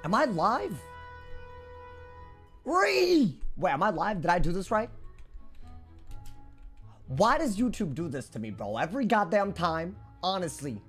Am I live? Wait, am I live? Did I do this right? Why does YouTube do this to me, bro? Every goddamn time, honestly.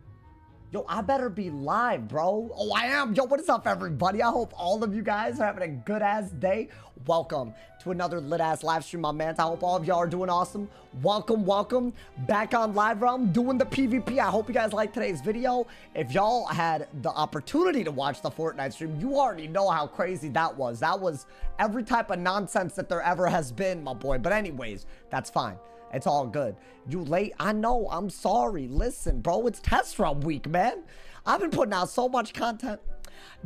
Yo, I better be live, bro. Oh, I am. Yo, what is up, everybody? I hope all of you guys are having a good-ass day. Welcome to another lit-ass live stream, my man. I hope all of y'all are doing awesome. Welcome back on Live Realm, doing the PvP. I hope you guys liked today's video. If y'all had the opportunity to watch the Fortnite stream, you already know how crazy that was. That was every type of nonsense that there ever has been, my boy. But anyways, that's fine. It's all good. You late? I know. I'm sorry. Listen, bro, it's test run week, man. I've been putting out so much content.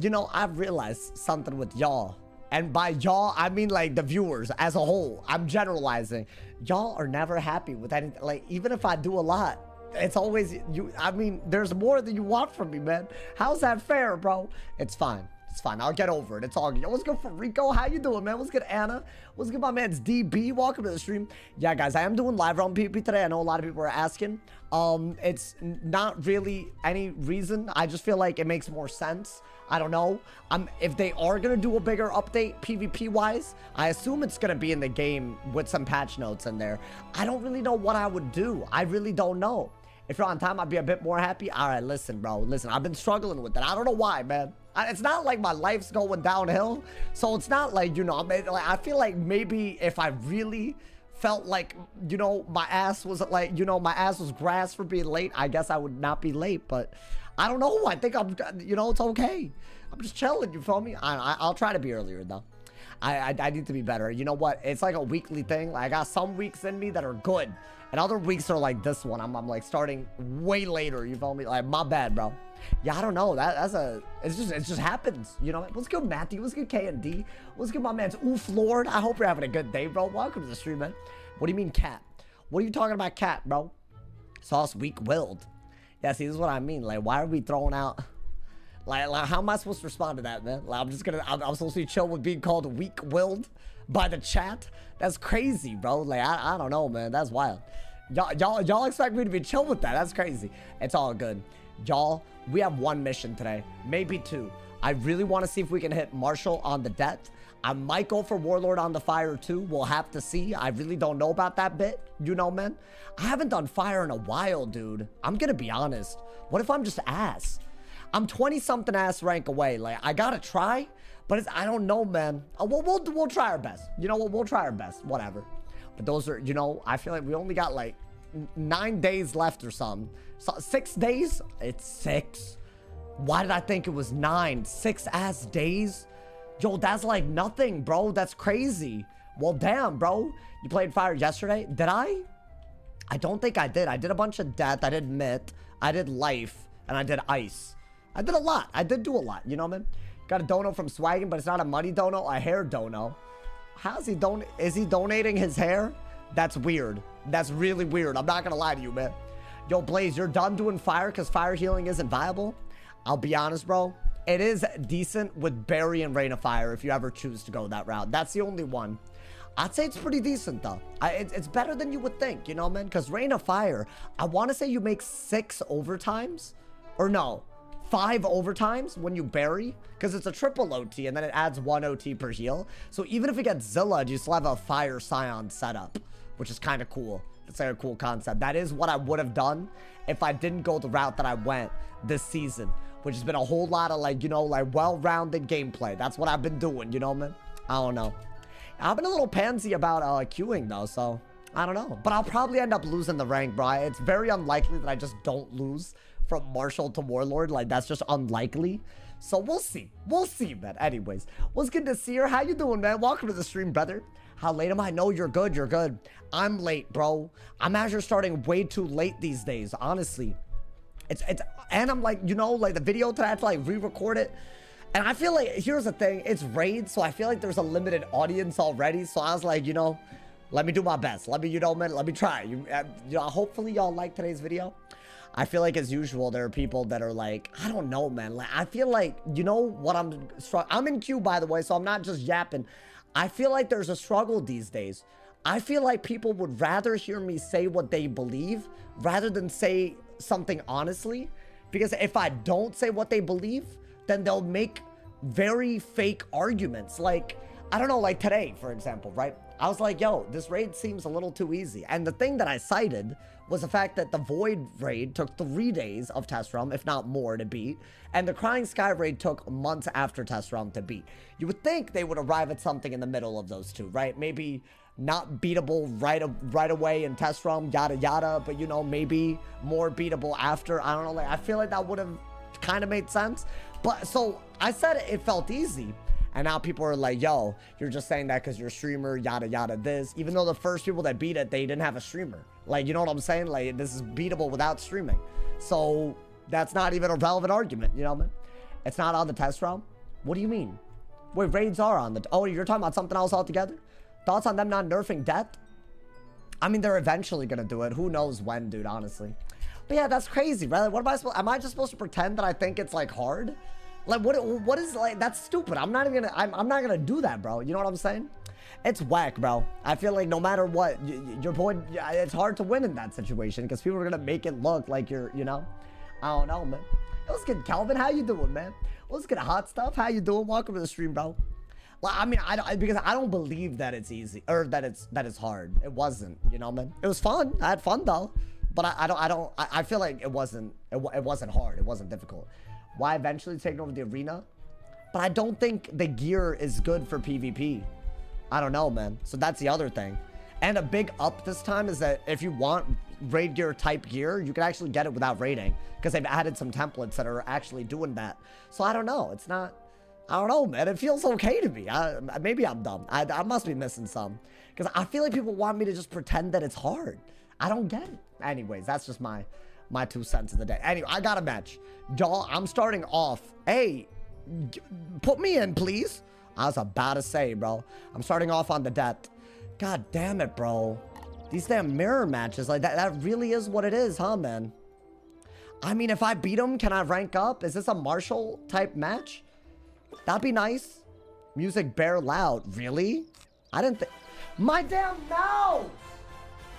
You know, I've realized something with y'all. And by y'all, I mean like the viewers as a whole. I'm generalizing. Y'all are never happy with anything. Like, even if I do a lot, it's always you. I mean, there's more than you want from me, man. How's that fair, bro? It's fine. It's fine. I'll get over it. It's all good. Yo, what's good for Rico? How you doing, man? What's good, Anna? What's good, my man's DB? Welcome to the stream. Yeah, guys, I am doing live realm PvP today. I know a lot of people are asking. It's not really any reason. I just feel like it makes more sense. I don't know. If they are gonna do a bigger update PvP wise, I assume it's gonna be in the game with some patch notes in there. I don't really know what I would do. I really don't know. If you're on time, I'd be a bit more happy. All right, listen, bro. Listen, I've been struggling with that. I don't know why, man. It's not like my life's going downhill. So it's not like, you know, I feel like maybe if I really felt like, you know, my ass was like, you know, my ass was grass for being late, I guess I would not be late. But I don't know. I think I'm, you know, it's okay. I'm just chilling, you feel me? I'll try to be earlier, though. I need to be better. You know what? It's like a weekly thing. Like, I got some weeks in me that are good. And other weeks are like this one. I'm like starting way later. You feel me? Like, my bad, bro. Yeah, I don't know. It just happens. You know? What's good, Matthew? What's good, K&D? What's good, my man's Oof Lord? I hope you're having a good day, bro. Welcome to the stream, man. What do you mean, cat? What are you talking about, cat, bro? Sauce weak-willed. Yeah, see, this is what I mean. Like, why are we throwing out... Like, how am I supposed to respond to that, man? Like, I'm supposed to be chill with being called weak-willed by the chat? That's crazy, bro. Like, I don't know, man. That's wild. Y'all expect me to be chill with that? That's crazy. It's all good. Y'all, we have one mission today. Maybe two. I really want to see if we can hit Marshall on the death. I might go for Warlord on the fire, too. We'll have to see. I really don't know about that bit. You know, man? I haven't done fire in a while, dude. I'm gonna be honest. What if I'm just ass? I'm 20-something ass rank away. Like, I gotta try, but I don't know, man. We'll try our best. You know what? We'll try our best. Whatever. But those are, you know, I feel like we only got like 9 days left or something. So 6 days? It's 6. Why did I think it was 9? 6 ass days? Yo, that's like nothing, bro. That's crazy. Well, damn, bro. You played fire yesterday? Did I? I don't think I did. I did a bunch of death. I did myth. I did life. And I did ice. I did a lot. I did do a lot. You know, man? Got a dono from Swaggin', but it's not a money dono. A hair dono. How's he Is he donating his hair? That's weird. That's really weird. I'm not gonna lie to you, man. Yo, Blaze, you're done doing fire because fire healing isn't viable? I'll be honest, bro. It is decent with Barry and Rain of Fire if you ever choose to go that route. That's the only one. I'd say it's pretty decent, though. It's better than you would think, you know, man? Because Rain of Fire, I want to say you make 6 overtimes. Or no, 5 overtimes when you bury, because it's a triple OT and then it adds 1 OT per heal. So even if it gets Zilla, you still have a Fire Scion setup, which is kind of cool. It's like a cool concept. That is what I would have done if I didn't go the route that I went this season, which has been a whole lot of, like, you know, like well-rounded gameplay. That's what I've been doing, you know, man? I don't know. I've been a little pansy about queuing though, so I don't know. But I'll probably end up losing the rank, bro. It's very unlikely that I just don't lose from Marshall to Warlord. Like, that's just unlikely. So we'll see. We'll see, man. Anyways, what's good to see her? How you doing, man? Welcome to the stream, brother. How late am I? No, you're good. You're good. I'm late, bro. I'm actually starting way too late these days, honestly. And I'm like, you know, like the video today, I have to like re-record it. And I feel like, here's the thing, it's raid, so I feel like there's a limited audience already. So I was like, you know, let me do my best. Let me, you know, man, let me try. You know, hopefully y'all like today's video. I feel like, as usual, there are people that are like, I don't know, man. Like, I feel like, you know what, I'm in queue, by the way, so I'm not just yapping. I feel like there's a struggle these days. I feel like people would rather hear me say what they believe rather than say something honestly. Because if I don't say what they believe, then they'll make very fake arguments. Like, I don't know, like today, for example, right? I was like, yo, this raid seems a little too easy. And the thing that I cited was the fact that the Void raid took 3 days of test realm, if not more, to beat. And the Crying Sky raid took months after test realm to beat. You would think they would arrive at something in the middle of those two, right? Maybe not beatable right away in test realm, yada yada, but you know, maybe more beatable after. I don't know, like I feel like that would have kind of made sense. But so I said it felt easy. And now people are like, yo, you're just saying that because you're a streamer, yada, yada, this. Even though the first people that beat it, they didn't have a streamer. Like, you know what I'm saying? Like, this is beatable without streaming. So, that's not even a relevant argument, you know what I mean? It's not on the test realm? What do you mean? Wait, raids are on the... Oh, you're talking about something else altogether? Thoughts on them not nerfing death? I mean, they're eventually going to do it. Who knows when, dude, honestly. But yeah, that's crazy, right? What am I supposed... Am I just supposed to pretend that I think it's, like, hard? Like, what is, like, that's stupid. I'm not even gonna, I'm not gonna do that, bro. You know what I'm saying? It's whack, bro. I feel like no matter what, your boy, it's hard to win in that situation because people are gonna make it look like you're, you know? I don't know, man. What's good, Calvin? How you doing, man? What's good, Hot Stuff? How you doing? Welcome to the stream, bro. Well, I mean, because I don't believe that it's easy, or that it's hard. It wasn't, you know, man. It was fun. I had fun, though. But I feel like it wasn't hard. It wasn't difficult. Why eventually taking over the arena? But I don't think the gear is good for PvP. I don't know, man. So that's the other thing. And a big up this time is that if you want raid gear type gear, you can actually get it without raiding. Because they've added some templates that are actually doing that. So I don't know. It's not... I don't know, man. It feels okay to me. Maybe I'm dumb. I must be missing some. Because I feel like people want me to just pretend that it's hard. I don't get it. Anyways, that's just my 2 cents of the day. Anyway, I got a match. Y'all, I'm starting off. Hey, put me in, please. I was about to say, bro. I'm starting off on the death. God damn it, bro. These damn mirror matches, like, that really is what it is, huh, man? I mean, if I beat him, can I rank up? Is this a Marshall type match? That'd be nice. Music bare loud. Really? I didn't think... My damn mouse!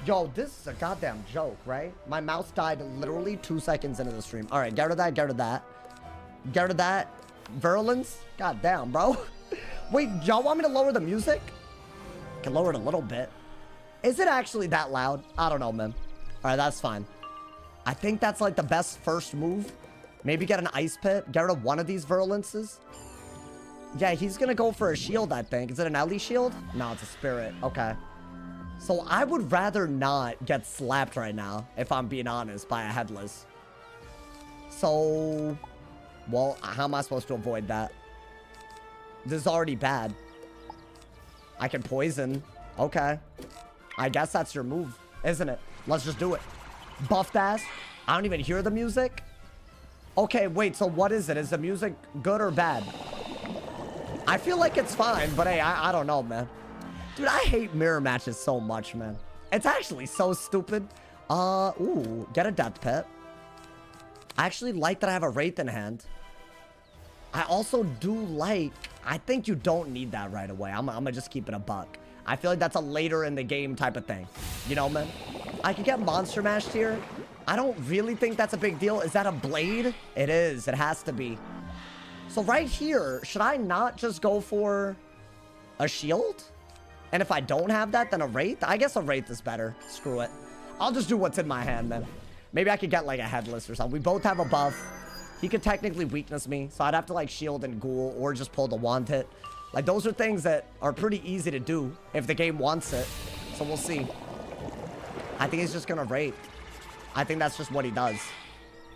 Yo, this is a goddamn joke, right? My mouse died literally 2 seconds into the stream. All right, get rid of that, get rid of that. Get rid of that. Virulence? God damn, bro. Wait, y'all want me to lower the music? I can lower it a little bit. Is it actually that loud? I don't know, man. All right, that's fine. I think that's like the best first move. Maybe get an ice pit. Get rid of one of these virulences. Yeah, he's gonna go for a shield, I think. Is it an Ellie shield? No, it's a spirit. Okay. So I would rather not get slapped right now, if I'm being honest, by a headless. So, well, how am I supposed to avoid that? This is already bad. I can poison. Okay. I guess that's your move, isn't it? Let's just do it. Buffed ass. I don't even hear the music. Okay, wait, so what is it? Is the music good or bad? I feel like it's fine, but hey, I don't know, man. Dude, I hate mirror matches so much, man. It's actually so stupid. Ooh, get a death pit. I actually like that I have a Wraith in hand. I also do like... I think you don't need that right away. I'm gonna just keep it a buck. I feel like that's a later in the game type of thing. You know, man? I could get monster mashed here. I don't really think that's a big deal. Is that a blade? It is. It has to be. So right here, should I not just go for a shield? And if I don't have that, then a Wraith? I guess a Wraith is better. Screw it. I'll just do what's in my hand, then. Maybe I could get, like, a headless or something. We both have a buff. He could technically weakness me, so I'd have to, like, shield and ghoul or just pull the wand hit. Like, those are things that are pretty easy to do if the game wants it. So we'll see. I think he's just gonna Wraith. I think that's just what he does.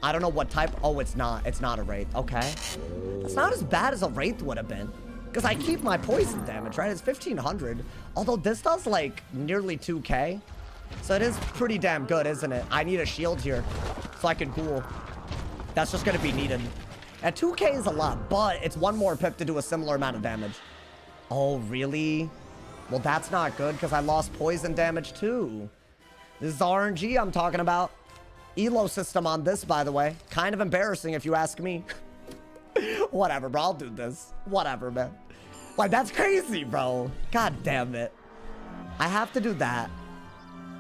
I don't know what type. Oh, it's not. It's not a Wraith. Okay. It's not as bad as a Wraith would have been. Because I keep my poison damage, right? It's 1,500. Although this does, like, nearly 2k. So it is pretty damn good, isn't it? I need a shield here so I can ghoul. That's just going to be needed. And 2k is a lot, but it's one more pip to do a similar amount of damage. Oh, really? Well, that's not good because I lost poison damage too. This is RNG I'm talking about. Elo system on this, by the way. Kind of embarrassing if you ask me. Whatever, bro. I'll do this. Whatever, man. Like, that's crazy, bro. God damn it. I have to do that.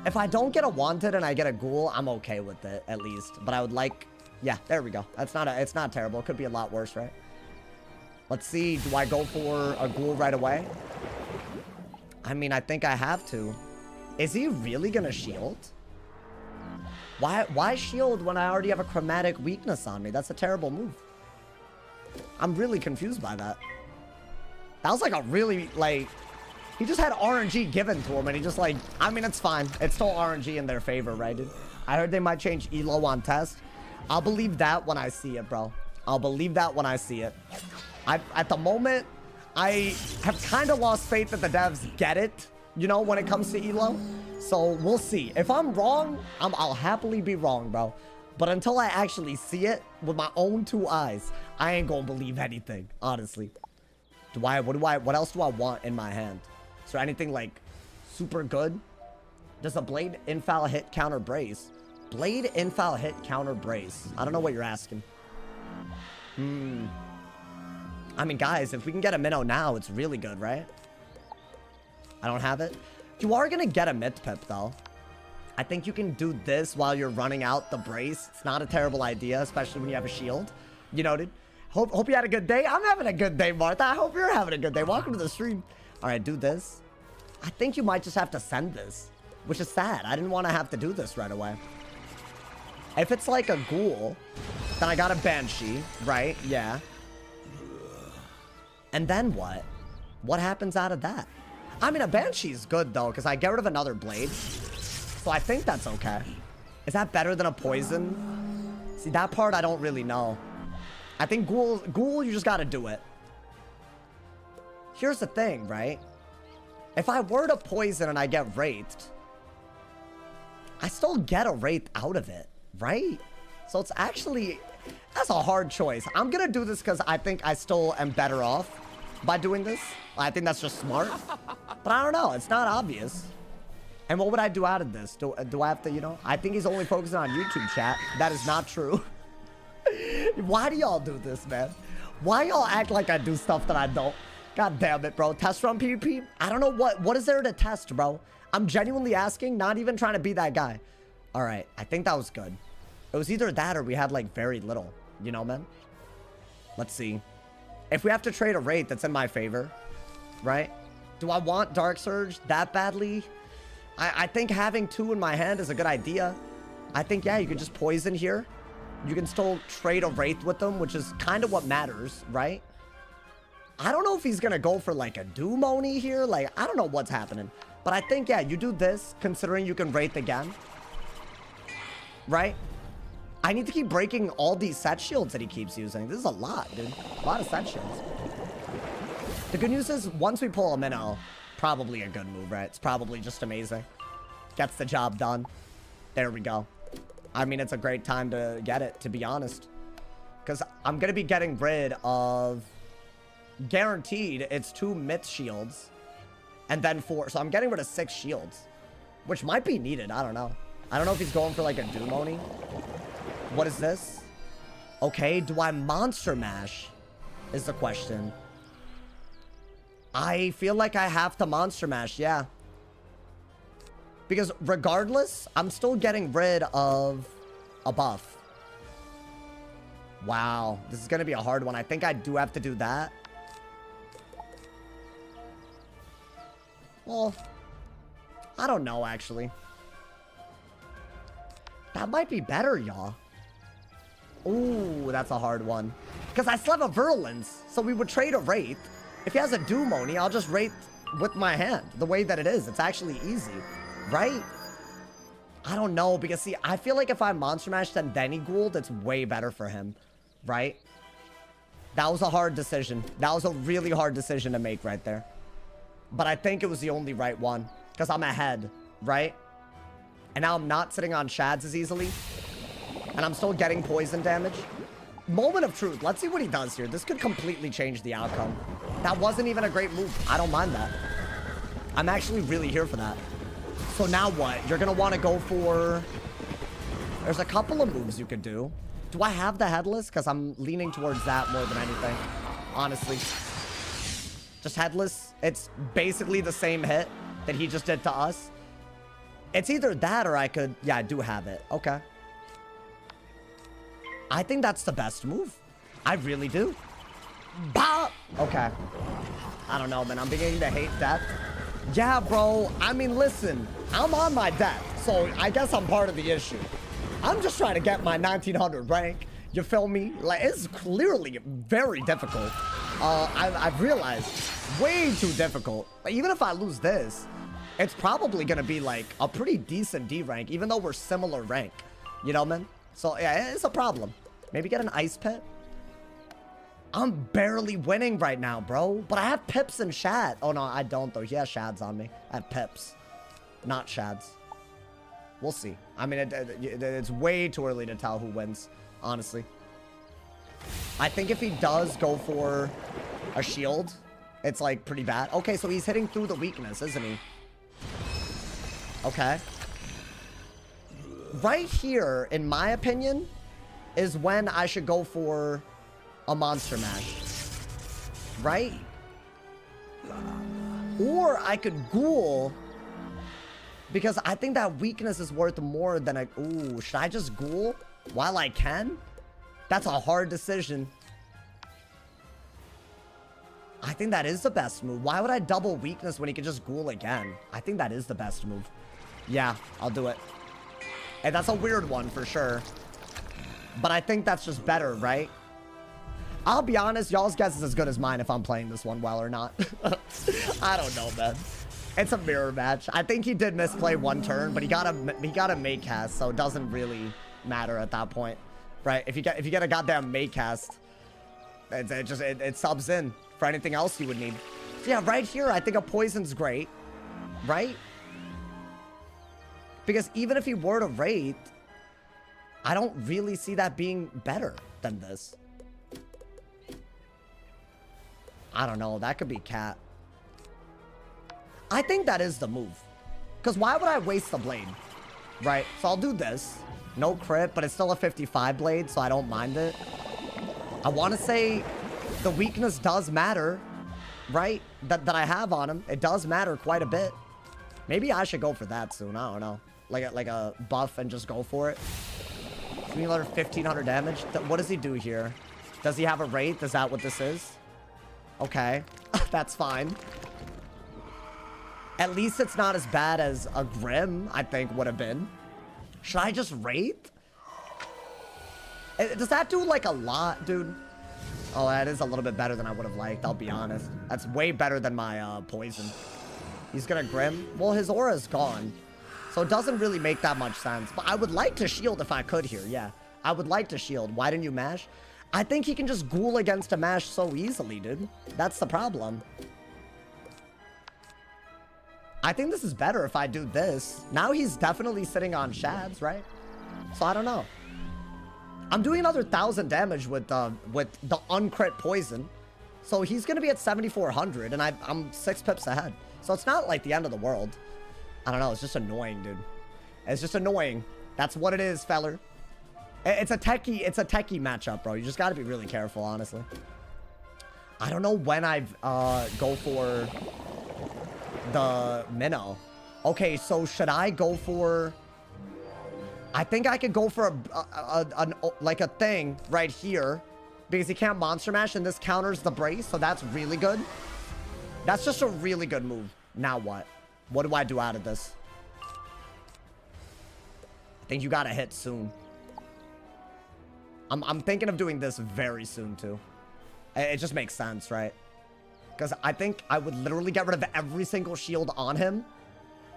If I don't get a wanted and I get a ghoul, I'm okay with it, at least. But I would like... Yeah, there we go. That's not it's not terrible. It could be a lot worse, right? Let's see. Do I go for a ghoul right away? I mean, I think I have to. Is he really gonna shield? Why shield when I already have a chromatic weakness on me? That's a terrible move. I'm really confused by that. That was like a really, like... He just had RNG given to him, and he just like... I mean, it's fine. It's still RNG in their favor, right, dude? I heard they might change Elo on test. I'll believe that when I see it, bro. I'll believe that when I see it. At the moment, I have kind of lost faith that the devs get it, you know, when it comes to Elo. So we'll see. If I'm wrong, I'll happily be wrong, bro. But until I actually see it with my own 2 eyes, I ain't gonna believe anything, honestly. What else do I want in my hand? Is there anything like super good? Does a blade infal hit counter brace? Blade infal hit counter brace. I don't know what you're asking. I mean, guys, if we can get a minnow now, it's really good, right? I don't have it. You are gonna get a myth pip though. I think you can do this while you're running out the brace. It's not a terrible idea, especially when you have a shield. You know, dude. Hope you had a good day. I'm having a good day, Martha. I hope you're having a good day. Welcome to the stream. All right, do this. I think you might just have to send this, which is sad. I didn't want to have to do this right away. If it's like a ghoul, then I got a banshee, right? Yeah. And then what? What happens out of that? I mean, a banshee is good, though, because I get rid of another blade. So I think that's okay. Is that better than a poison? See, that part I don't really know. I think ghoul, you just got to do it. Here's the thing, right? If I were to poison and I get wraithed, I still get a wraith out of it, right? So it's actually... That's a hard choice. I'm going to do this because I think I still am better off by doing this. I think that's just smart. But I don't know. It's not obvious. And what would I do out of this? Do I have to, you know? I think he's only focusing on YouTube chat. That is not true. Why do y'all do this, man? Why y'all act like I do stuff that I don't? God damn it, bro. Test run PvP? I don't know what is there to test, bro? I'm genuinely asking, not even trying to be that guy. All right. I think that was good. It was either that or we had like very little, you know, man? Let's see. If we have to trade a rate that's in my favor, right? Do I want Dark Surge that badly? I think having 2 in my hand is a good idea. I think, yeah, you can just poison here. You can still trade a Wraith with them, which is kind of what matters, right? I don't know if he's going to go for like a Doom Oni here. Like, I don't know what's happening. But I think, yeah, you do this, considering you can Wraith again. Right? I need to keep breaking all these set shields that he keeps using. This is a lot, dude. A lot of set shields. The good news is, once we pull a minnow, probably a good move, right? It's probably just amazing. Gets the job done. There we go. I mean, it's a great time to get it, to be honest. Because I'm going to be getting rid of... Guaranteed, it's 2 myth shields. And then 4. So I'm getting rid of 6 shields. Which might be needed. I don't know. I don't know if he's going for like a Doom Oni. What is this? Okay, do I Monster Mash? Is the question. I feel like I have to Monster Mash, yeah. Because regardless, I'm still getting rid of a buff. Wow, this is going to be a hard one. I think I do have to do that. Well, I don't know, actually. That might be better, y'all. Ooh, that's a hard one. Because I still have a Virulence, so we would trade a Wraith. If he has a Doom Oni, I'll just Wraith with my hand. The way that it is, it's actually easy. Right? I don't know, because see, I feel like if I Monster Mash then he Ghouled, it's way better for him. Right? That was a hard decision. That was a really hard decision to make right there. But I think it was the only right one. Because I'm ahead, right? And now I'm not sitting on Shads as easily. And I'm still getting poison damage. Moment of truth. Let's see what he does here. This could completely change the outcome. That wasn't even a great move. I don't mind that. I'm actually really here for that. So now what? You're going to want to go for... There's a couple of moves you could do. Do I have the Headless? Because I'm leaning towards that more than anything. Honestly. Just Headless. It's basically the same hit that he just did to us. It's either that or I could... Yeah, I do have it. Okay. I think that's the best move. I really do. Bah! Okay. I don't know, man. I'm beginning to hate death. Yeah, bro. I mean, listen. I'm on my death, so I guess I'm part of the issue. I'm just trying to get my 1900 rank. You feel me? Like, it's clearly very difficult. I've realized way too difficult. Like, even if I lose this, it's probably gonna be like a pretty decent D rank, even though we're similar rank. You know, man? So yeah, it's a problem. Maybe get an ice pit. I'm barely winning right now, bro. But I have pips and shad. Oh no, I don't though. He has shads on me. I have pips, not shads. We'll see. I mean, it's way too early to tell who wins, honestly. I think if he does go for a shield, it's like pretty bad. Okay, so he's hitting through the weakness, isn't he? Okay. Right here, in my opinion, is when I should go for a monster mash. Right? Or I could ghoul, because I think that weakness is worth more than a... Ooh, should I just ghoul while I can? That's a hard decision. I think that is the best move. Why would I double weakness when he could just ghoul again? I think that is the best move. Yeah, I'll do it. And that's a weird one for sure. But I think that's just better, right? I'll be honest, y'all's guess is as good as mine if I'm playing this one well or not. I don't know, man. It's a mirror match. I think he did misplay one turn, but he got a mate cast, so it doesn't really matter at that point, right? If you get a goddamn mate cast, it subs in for anything else you would need. So yeah, right here, I think a poison's great, right? Because even if he were to raid, I don't really see that being better than this. I don't know. That could be cat. I think that is the move. Because why would I waste the blade? Right? So I'll do this. No crit, but it's still a 55 blade, so I don't mind it. I want to say the weakness does matter, right? That I have on him. It does matter quite a bit. Maybe I should go for that soon. I don't know. Like a buff and just go for it. Give me another 1500 damage. What does he do here? Does he have a wraith? Is that what this is? Okay. That's fine. At least it's not as bad as a Grim, I think, would have been. Should I just wraith? Does that do, like, a lot, dude? Oh, that is a little bit better than I would have liked, I'll be honest. That's way better than my poison. He's gonna Grim. Well, his aura's gone. So it doesn't really make that much sense. But I would like to shield if I could here, yeah. I would like to shield. Why didn't you mash? I think he can just ghoul against a mash so easily, dude. That's the problem. I think this is better if I do this. Now he's definitely sitting on shads, right? So I don't know. I'm doing another 1,000 damage with the uncrit poison. So he's going to be at 7,400 and I'm 6 pips ahead. So it's not like the end of the world. I don't know. It's just annoying, dude. It's just annoying. That's what it is, feller. It's a techie matchup, bro. You just got to be really careful, honestly. I don't know when I go for the minnow. Okay, so should I go for... I think I could go for a thing right here. Because he can't monster mash and this counters the brace. So that's really good. That's just a really good move. Now what? What do I do out of this? I think you gotta hit soon. I'm thinking of doing this very soon too. It just makes sense, right? Because I think I would literally get rid of every single shield on him.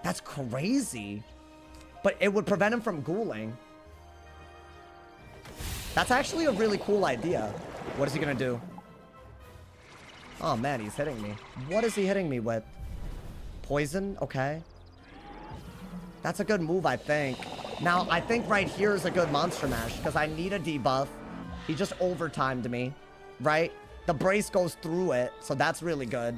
That's crazy. But it would prevent him from ghouling. That's actually a really cool idea. What is he going to do? Oh, man, he's hitting me. What is he hitting me with? Poison? Okay. That's a good move, I think. Now, I think right here is a good monster mash because I need a debuff. He just overtimed me, right? The brace goes through it, so that's really good.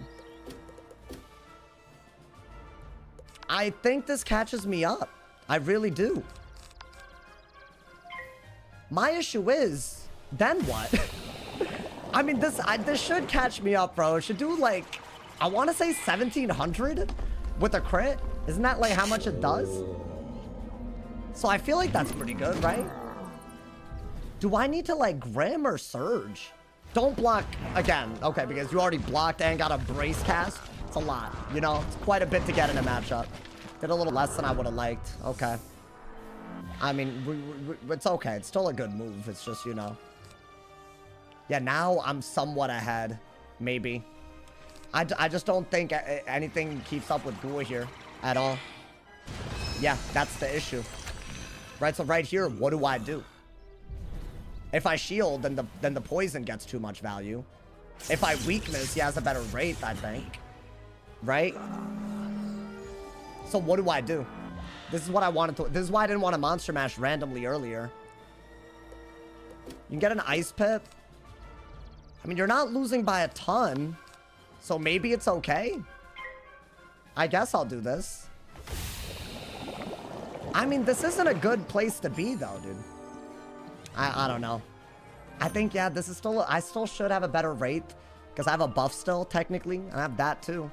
I think this catches me up. I really do. My issue is, then what? I mean, this should catch me up, bro. It should do, like, I want to say 1,700 with a crit. Isn't that, like, how much it does? So I feel like that's pretty good, right? Do I need to, like, Grim or Surge? Don't block again. Okay, because you already blocked and got a brace cast. It's a lot, you know? It's quite a bit to get in a matchup. Did a little less than I would have liked. Okay. I mean, it's okay. It's still a good move. It's just, you know. Yeah, now I'm somewhat ahead. Maybe. I just don't think anything keeps up with Gua here at all. Yeah, that's the issue. Right, so right here, what do I do? If I shield, then the poison gets too much value. If I weakness, he has a better rate, I think. Right? So what do I do? This is what I wanted to... This is why I didn't want to Monster Mash randomly earlier. You can get an Ice Pip. I mean, you're not losing by a ton. So maybe it's okay. I guess I'll do this. I mean, this isn't a good place to be, though, dude. I don't know. I think, yeah, this is still... I still should have a better rate. Because I have a buff still, technically. I have that, too.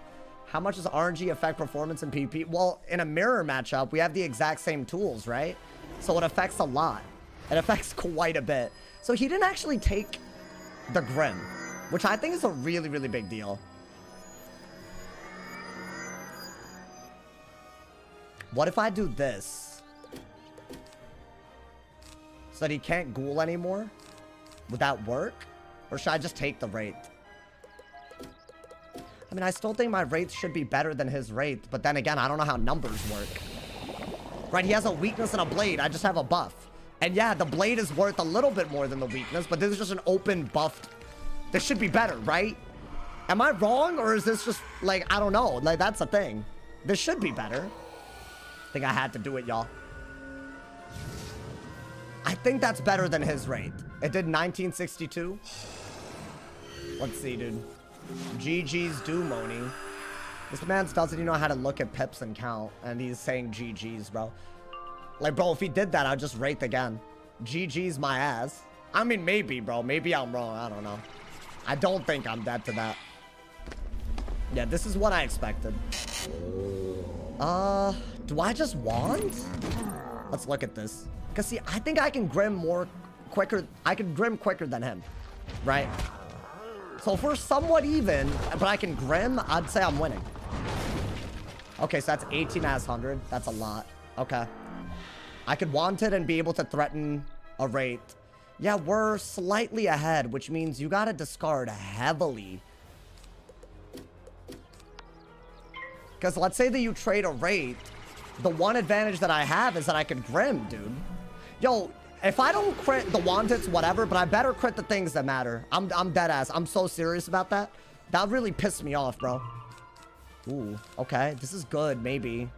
How much does RNG affect performance in PvP? Well, in a mirror matchup, we have the exact same tools, right? So it affects a lot. It affects quite a bit. So he didn't actually take the Grim, which I think is a really, really big deal. What if I do this? So that he can't ghoul anymore? Would that work? Or should I just take the rate? I mean, I still think my rates should be better than his rate. But then again, I don't know how numbers work. Right, he has a weakness and a blade. I just have a buff. And yeah, the blade is worth a little bit more than the weakness. But this is just an open buffed. This should be better, right? Am I wrong? Or is this just, like, I don't know. Like, that's the thing. This should be better. I think I had to do it, y'all. I think that's better than his rate. It did 1962. Let's see, dude. GG's do, Moni. This man doesn't even know how to look at pips and count. And he's saying GG's, bro. Like, bro, if he did that, I'd just rate again. GG's my ass. I mean, maybe, bro. Maybe I'm wrong. I don't know. I don't think I'm dead to that. Yeah, this is what I expected. Do I just wand? Let's look at this. Because, see, I think I can Grim more quicker. I can Grim quicker than him. Right? So if we're somewhat even, but I can Grim, I'd say I'm winning. Okay, so that's 18 as 100. That's a lot. Okay. I could want it and be able to threaten a rate. Yeah, we're slightly ahead, which means you gotta discard heavily. Because let's say that you trade a rate. The one advantage that I have is that I could Grim, dude. Yo, if I don't crit the wanteds, whatever, but I better crit the things that matter. I'm dead ass. I'm so serious about that. That really pissed me off, bro. Ooh, okay. This is good, maybe.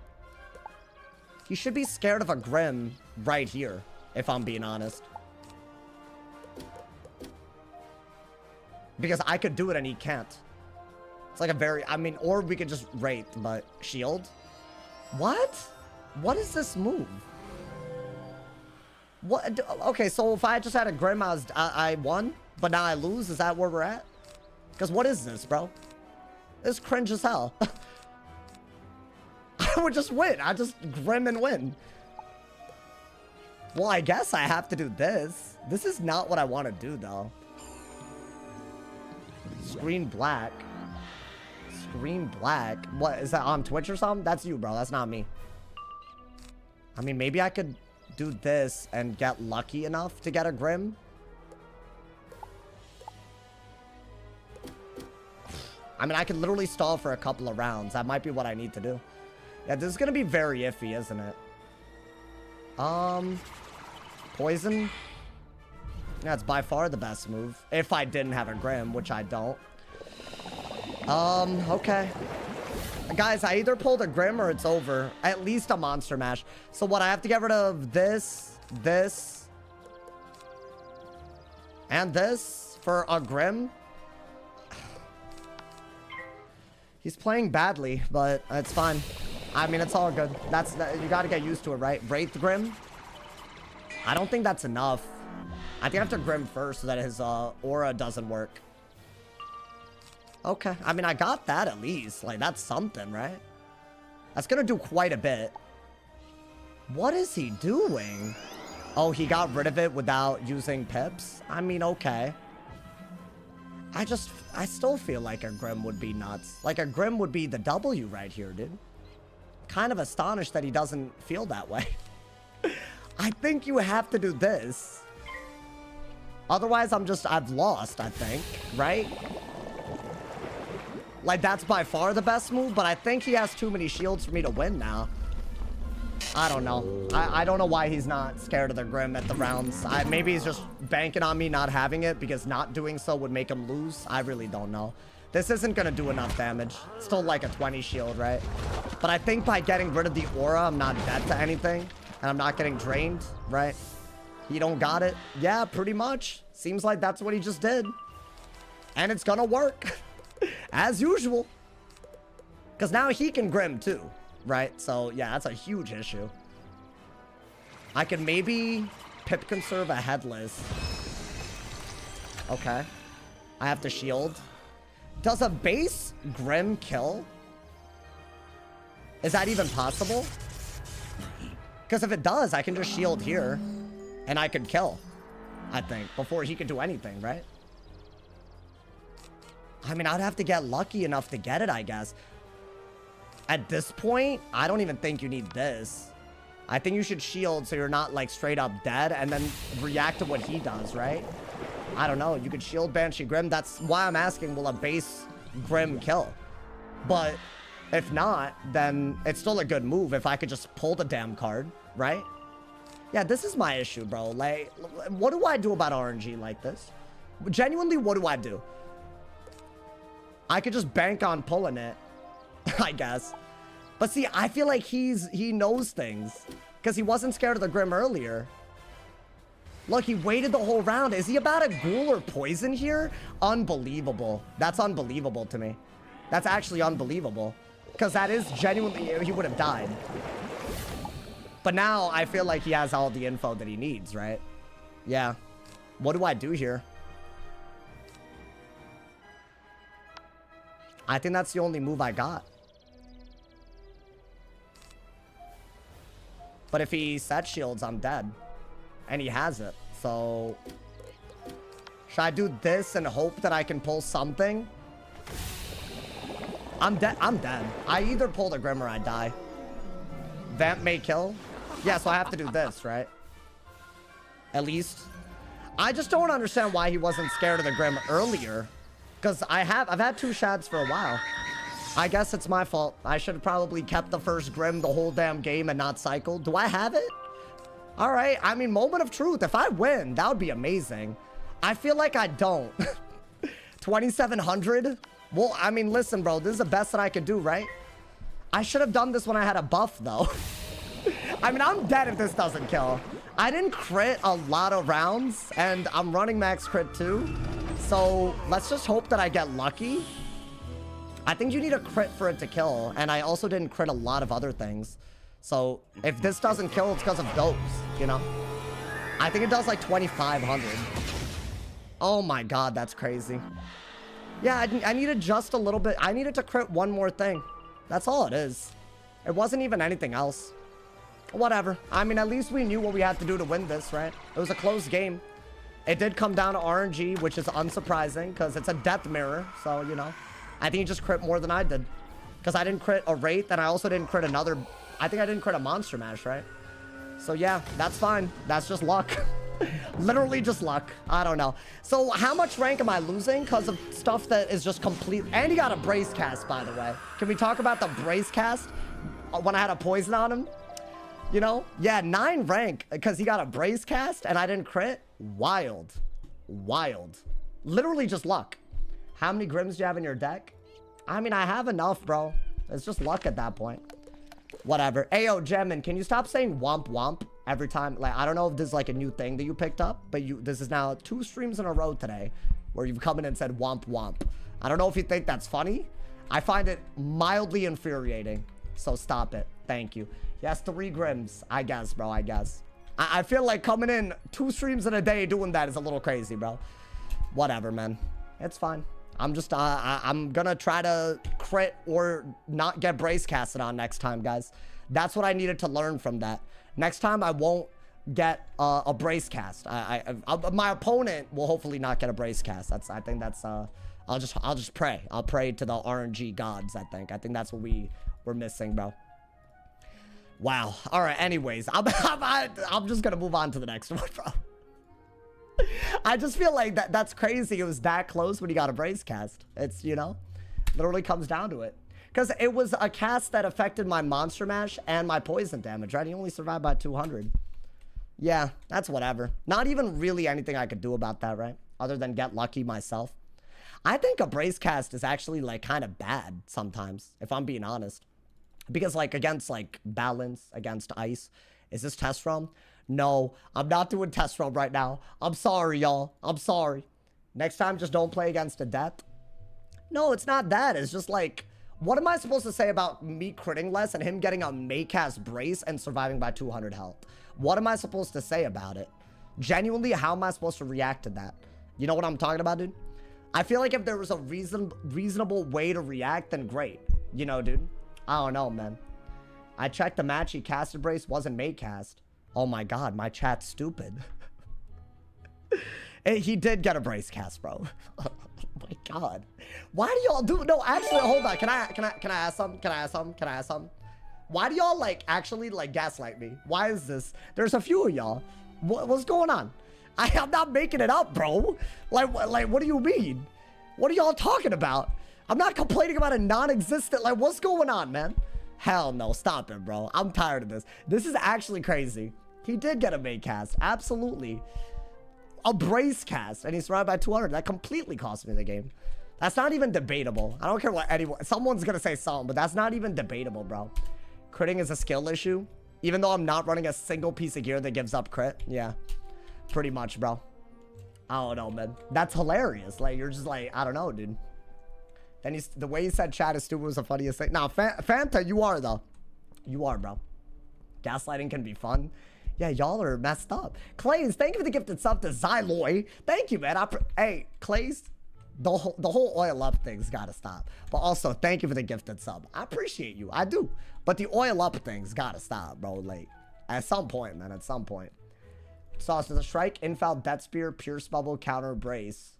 He should be scared of a Grim right here, if I'm being honest. Because I could do it and he can't. It's like a very... I mean, or we could just rate, but shield? What? What is this move? What? Okay, so if I just had a Grim, I won, but now I lose? Is that where we're at? Because what is this, bro? This cringe as hell. I would just win. I just Grim and win. Well, I guess I have to do this. This is not what I want to do, though. Screen black. Screen black. What, is that on Twitch or something? That's you, bro. That's not me. I mean, maybe I could do this and get lucky enough to get a Grim. I mean, I could literally stall for a couple of rounds. That might be what I need to do. Yeah, this is gonna be very iffy, isn't it? Poison. Yeah, it's by far the best move. If I didn't have a Grim, which I don't. Okay. Guys, I either pulled a Grim or it's over. At least a Monster Mash. So what, I have to get rid of this, this, and this for a Grim? He's playing badly, but it's fine. I mean, it's all good. You gotta get used to it, right? Wraith Grim? I don't think that's enough. I think I have to Grim first so that his aura doesn't work. Okay. I mean, I got that at least. Like, that's something, right? That's gonna do quite a bit. What is he doing? Oh, he got rid of it without using pips? I mean, okay. I still feel like a Grim would be nuts. Like a Grim would be the W right here, dude. Kind of astonished that he doesn't feel that way. I think you have to do this. Otherwise, I've lost, I think, right? Like, that's by far the best move, but I think he has too many shields for me to win now. I don't know. I don't know why he's not scared of the Grim at the rounds. Maybe he's just banking on me not having it because not doing so would make him lose. I really don't know. This isn't going to do enough damage. Still like a 20 shield, right? But I think by getting rid of the aura, I'm not dead to anything. And I'm not getting drained, right? He don't got it. Yeah, pretty much. Seems like that's what he just did. And it's going to work. As usual. Because now he can Grim too. Right? So, yeah, that's a huge issue. I could maybe pip conserve a headless. Okay. I have to shield. Does a base Grim kill? Is that even possible? Because if it does, I can just shield here. And I could kill. I think. Before he could do anything, right? I mean, I'd have to get lucky enough to get it, I guess. At this point, I don't even think you need this. I think you should shield so you're not, like, straight up dead and then react to what he does, right? I don't know. You could shield Banshee Grim. That's why I'm asking, will a base Grim kill? But if not, then it's still a good move if I could just pull the damn card, right? Yeah, this is my issue, bro. Like, what do I do about RNG like this? Genuinely, what do I do? I could just bank on pulling it. I guess. But see, I feel like he knows things. Because he wasn't scared of the Grim earlier. Look, he waited the whole round. Is he about a ghoul or poison here? Unbelievable. That's unbelievable to me. That's actually unbelievable. Because that is genuinely, he would have died. But now I feel like he has all the info that he needs, right? Yeah. What do I do here? I think that's the only move I got. But if he set shields, I'm dead. And he has it. So should I do this and hope that I can pull something? I'm dead. I'm dead. I either pull the Grim or I die. Vamp may kill. Yeah, so I have to do this, right? At least. I just don't understand why he wasn't scared of the Grim earlier. Because I've had 2 shads for a while. I guess it's my fault. I should have probably kept the first Grim the whole damn game and not cycled. Do I have it? All right. I mean, moment of truth. If I win, that would be amazing. I feel like I don't. 2,700? Well, I mean, listen, bro. This is the best that I could do, right? I should have done this when I had a buff, though. I mean, I'm dead if this doesn't kill. I didn't crit a lot of rounds, and I'm running max crit too. So let's just hope that I get lucky. I think you need a crit for it to kill, and I also didn't crit a lot of other things. So if this doesn't kill, it's because of those, you know? I think it does like 2,500. Oh my god, that's crazy. Yeah, I needed just a little bit. I needed to crit one more thing. That's all it is. It wasn't even anything else. Whatever. I mean, at least we knew what we had to do to win this, right? It was a close game. It did come down to RNG, which is unsurprising because it's a death mirror. So, you know, I think he just crit more than I did. Because I didn't crit a Wraith, and I also didn't crit another... I think I didn't crit a Monster Mash, right? So, yeah, that's fine. That's just luck. Literally just luck. I don't know. So, how much rank am I losing? Because of stuff that is just complete... And he got a Brace Cast, by the way. Can we talk about the Brace Cast? When I had a Poison on him? You know? Yeah, 9 rank because he got a Brace Cast and I didn't crit. Wild. Wild. Literally just luck. How many Grims do you have in your deck? I mean, I have enough, bro. It's just luck at that point. Whatever. Ayo, Gemin, can you stop saying womp womp every time? Like, I don't know if this is like a new thing that you picked up, but this is now 2 streams in a row today where you've come in and said womp womp. I don't know if you think that's funny. I find it mildly infuriating. So stop it. Thank you. Yes, 3 Grims. I guess, bro. I guess. I feel like coming in 2 streams in a day doing that is a little crazy, bro. Whatever, man. It's fine. I'm just, I'm gonna try to crit or not get Brace casted on next time, guys. That's what I needed to learn from that. Next time, I won't get a brace cast. My opponent will hopefully not get a brace cast. I think that's I'll just pray. I'll pray to the RNG gods. I think that's what we're missing, bro. Wow. All right. Anyways, I'm just gonna move on to the next one, bro. I just feel like that's crazy. It was that close when he got a brace cast. It's, you know, literally comes down to it. Because it was a cast that affected my monster mash and my poison damage, right? He only survived by 200. Yeah, that's whatever. Not even really anything I could do about that, right? Other than get lucky myself. I think a brace cast is actually like kind of bad sometimes, if I'm being honest. Because like against like balance, against ice. Is this test realm? No, I'm not doing test realm right now. I'm sorry, y'all. I'm sorry. Next time, just don't play against a death. No, it's not that. It's just like, what am I supposed to say about me critting less and him getting a Maycast brace and surviving by 200 health? What am I supposed to say about it? Genuinely, how am I supposed to react to that? You know what I'm talking about, dude? I feel like if there was a reasonable way to react, then great. You know, dude? I don't know, man. I checked the match. He casted brace, wasn't Maycast. Oh my god, my chat's stupid. He did get a brace cast, bro. Oh my god. Why do y'all do? No, actually, hold on. Can I ask something? Why do y'all like actually like gaslight me? Why is this? There's a few of y'all. What's going on? I'm not making it up, bro. Like what do you mean? What are y'all talking about? I'm not complaining about a non-existent. Like, what's going on, man? Hell no, stop it, bro. I'm tired of this. This is actually crazy. He did get a main cast, absolutely. A brace cast, and he survived by 200. That completely cost me the game. That's not even debatable. I don't care what anyone, someone's gonna say something, but that's not even debatable, bro. Critting is a skill issue, even though I'm not running a single piece of gear that gives up crit. Yeah, pretty much, bro. I don't know, man. That's hilarious. Like, you're just like, I don't know, dude. Then the way he said chat is stupid was the funniest thing. Nah, Fanta, you are, though. You are, bro. Gaslighting can be fun. Yeah, y'all are messed up. Clays, thank you for the gifted sub to Xyloy. Thank you, man. Hey, Clays, the whole oil up thing's gotta stop. But also, thank you for the gifted sub. I appreciate you. I do. But the oil up thing's gotta stop, bro. Like, at some point, man. At some point. Sauce, does a strike, infoul, death spear, pierce bubble, counter, brace?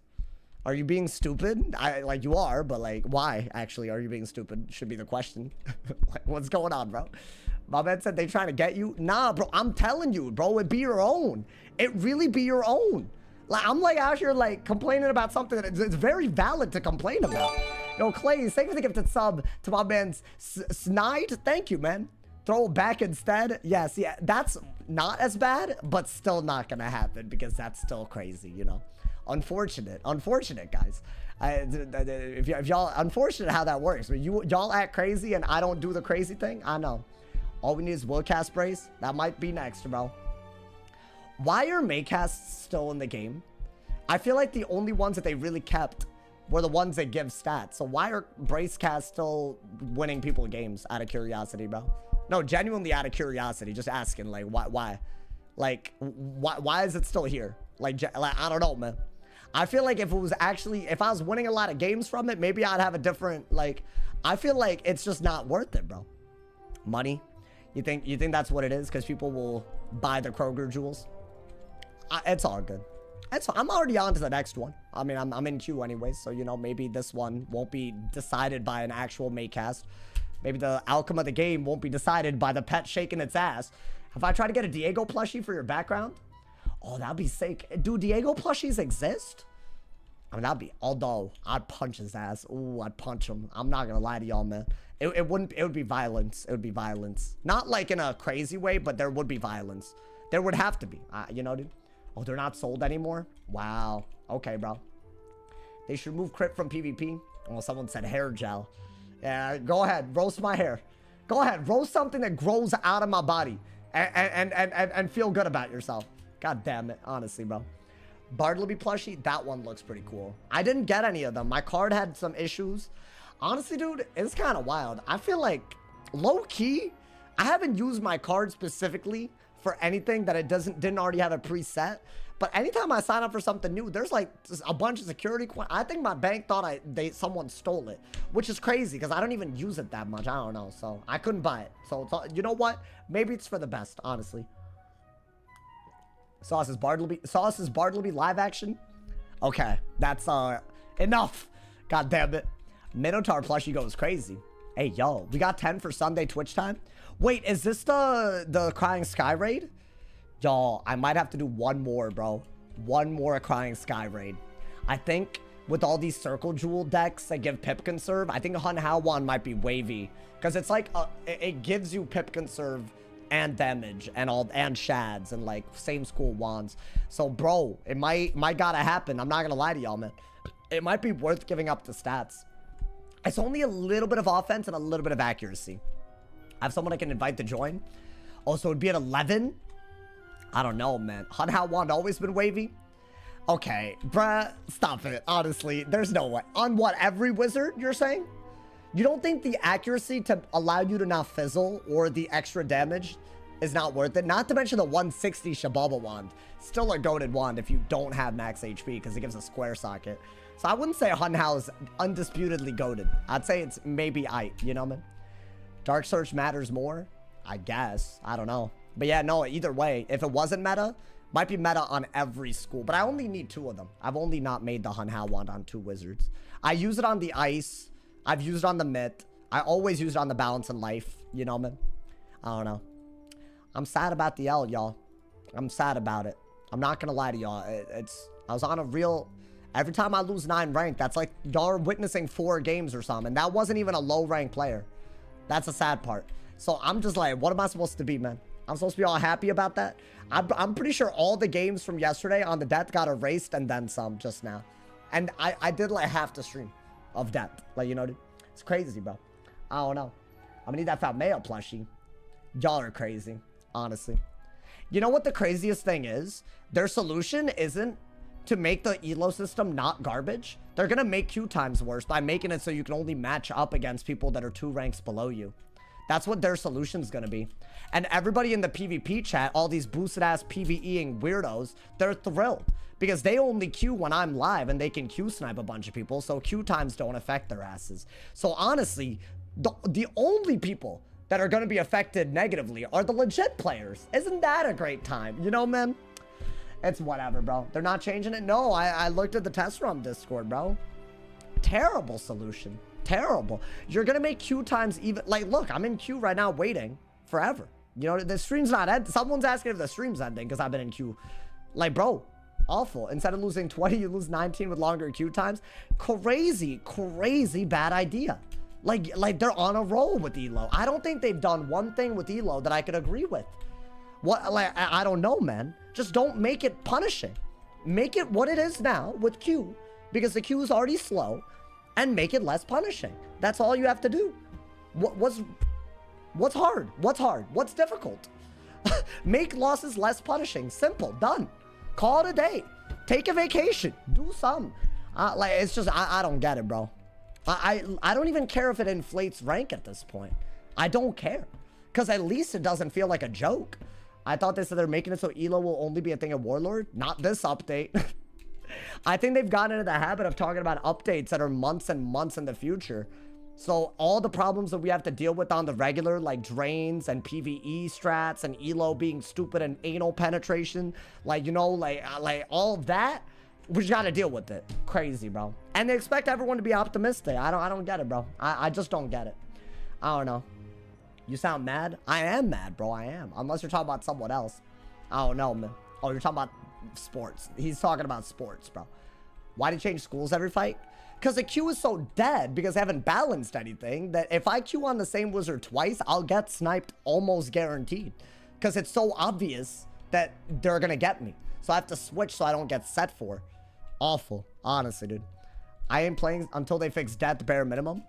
Are you being stupid? Like, you are, but like, why actually are you being stupid? Should be the question. Like, what's going on, bro? My man said they trying to get you. Nah, bro, I'm telling you, bro, it be your own. It really be your own. Like, I'm like out here like complaining about something that it's very valid to complain about. Yo, Clay, thank you for the gifted sub to my man's Snide. Thank you, man. Throw it back instead. Yes, yeah, that's not as bad, but still not gonna happen because that's still crazy, you know. Unfortunate, guys. If y'all, unfortunate how that works. But y'all act crazy and I don't do the crazy thing. I know. All we need is will cast brace. That might be next, bro. Why are Maycasts still in the game? I feel like the only ones that they really kept were the ones that give stats. So why are brace casts still winning people games? Out of curiosity, bro. No, genuinely out of curiosity. Just asking, like, why? Like, why is it still here? Like, I don't know, man. I feel like if it was actually, if I was winning a lot of games from it, maybe I'd have a different, like, I feel like it's just not worth it, bro. Money? You think that's what it is? Because people will buy the Kroger jewels? It's all good. It's fine. I'm already on to the next one. I mean, I'm in queue anyway, so, you know, maybe this one won't be decided by an actual Maycast. Maybe the outcome of the game won't be decided by the pet shaking its ass. Have I tried to get a Diego plushie for your background? Oh, that'd be sick. Do Diego plushies exist? I mean, that'd be, although I'd punch his ass. Ooh, I'd punch him. I'm not gonna lie to y'all, man. It would be violence. It would be violence. Not like in a crazy way, but there would be violence. There would have to be. You know, dude? Oh, they're not sold anymore? Wow. Okay, bro. They should remove crit from PvP. Oh, someone said hair gel. Yeah, go ahead. Roast my hair. Go ahead. Roast something that grows out of my body. And feel good about yourself. God damn it. Honestly, bro. Bartleby plushie, that one looks pretty cool. I didn't get any of them. My card had some issues. Honestly, dude, it's kind of wild. I feel like, low-key, I haven't used my card specifically for anything that it didn't already have a preset. But anytime I sign up for something new, there's like a bunch of security. I think my bank thought someone stole it, which is crazy because I don't even use it that much. I don't know, so I couldn't buy it. So it's all, you know what? Maybe it's for the best, honestly. Sauce's Bartleby live action. Okay, that's enough. God damn it. Minotaur plushie goes crazy. Hey, yo, we got 10 for Sunday Twitch time. Wait, is this the Crying Sky raid? Y'all, I might have to do one more, bro. One more Crying Sky raid. I think with all these Circle Jewel decks that give Pip Conserve, I think Hun Hao one might be wavy. Because it's like, it gives you Pip Conserve and damage and shads and like same school wands. So, bro, it might gotta happen. I'm not gonna lie to y'all, man. It might be worth giving up the stats. It's only a little bit of offense and a little bit of accuracy. I have someone I can invite to join. Also, it'd be at 11. I don't know, man. Hun Hao wand always been wavy. Okay, bruh, stop it. Honestly, there's no way. On what, every wizard, you're saying? You don't think the accuracy to allow you to not fizzle or the extra damage is not worth it? Not to mention the 160 Shababa wand. Still a goated wand if you don't have max HP because it gives a square socket. So I wouldn't say Hun Hao is undisputedly goated. I'd say it's maybe you know, man? Dark Search matters more? I guess. I don't know. But yeah, no, either way, if it wasn't meta, might be meta on every school. But I only need 2 of them. I've only not made the Hun Hao wand on 2 wizards. I use it on the ice. I've used it on the myth. I always use it on the balance in life. You know, man? I don't know. I'm sad about the L, y'all. I'm sad about it. I'm not gonna lie to y'all. I was on a real... Every time I lose 9 rank, that's like y'all are witnessing 4 games or something. And that wasn't even a low rank player. That's the sad part. So I'm just like, what am I supposed to be, man? I'm supposed to be all happy about that? I'm pretty sure all the games from yesterday on the death got erased and then some just now. And I did like half the stream of death. Like, you know, it's crazy, bro. I don't know. I'm gonna need that fat male plushie. Y'all are crazy, honestly. You know what the craziest thing is? Their solution isn't to make the elo system not garbage. They're gonna make queue times worse by making it so you can only match up against people that are 2 ranks below you. That's what their solution's gonna be. And everybody in the PvP chat, all these boosted ass PvEing weirdos, they're thrilled because they only queue when I'm live and they can queue snipe a bunch of people, so queue times don't affect their asses. So honestly, the only people that are gonna be affected negatively are the legit players. Isn't that a great time? You know, man? It's whatever, bro. They're not changing it. No, I looked at the test run Discord, bro. Terrible solution. Terrible. You're gonna make queue times even... Like, look, I'm in queue right now waiting forever. You know, the stream's not ending. Someone's asking if the stream's ending because I've been in queue. Like, bro, awful. Instead of losing 20, you lose 19 with longer queue times. Crazy, crazy bad idea. Like they're on a roll with Elo. I don't think they've done one thing with Elo that I could agree with. What, like, I don't know, man. Just don't make it punishing. Make it what it is now with Q, because the Q is already slow, and make it less punishing. That's all you have to do. What's hard? What's hard? What's difficult? Make losses less punishing. Simple. Done. Call it a day. Take a vacation. Do some. Like, it's just, I don't get it, bro. I don't even care if it inflates rank at this point. I don't care. Because at least it doesn't feel like a joke. I thought they said they're making it so Elo will only be a thing of Warlord. Not this update. I think they've gotten into the habit of talking about updates that are months and months in the future. So all the problems that we have to deal with on the regular, like drains and PvE strats and Elo being stupid and anal penetration, like, you know, like all of that, we just got to deal with it. Crazy, bro. And they expect everyone to be optimistic. I don't get it, bro. I just don't get it. I don't know. You sound mad? I am mad, bro. I am. Unless you're talking about someone else. I don't know, man. Oh, you're talking about sports. He's talking about sports, bro. Why do you change schools every fight? Because the queue is so dead because I haven't balanced anything that if I queue on the same wizard twice, I'll get sniped almost guaranteed. Because it's so obvious that they're going to get me. So I have to switch so I don't get set for. Awful. Honestly, dude. I ain't playing until they fix death bare minimum.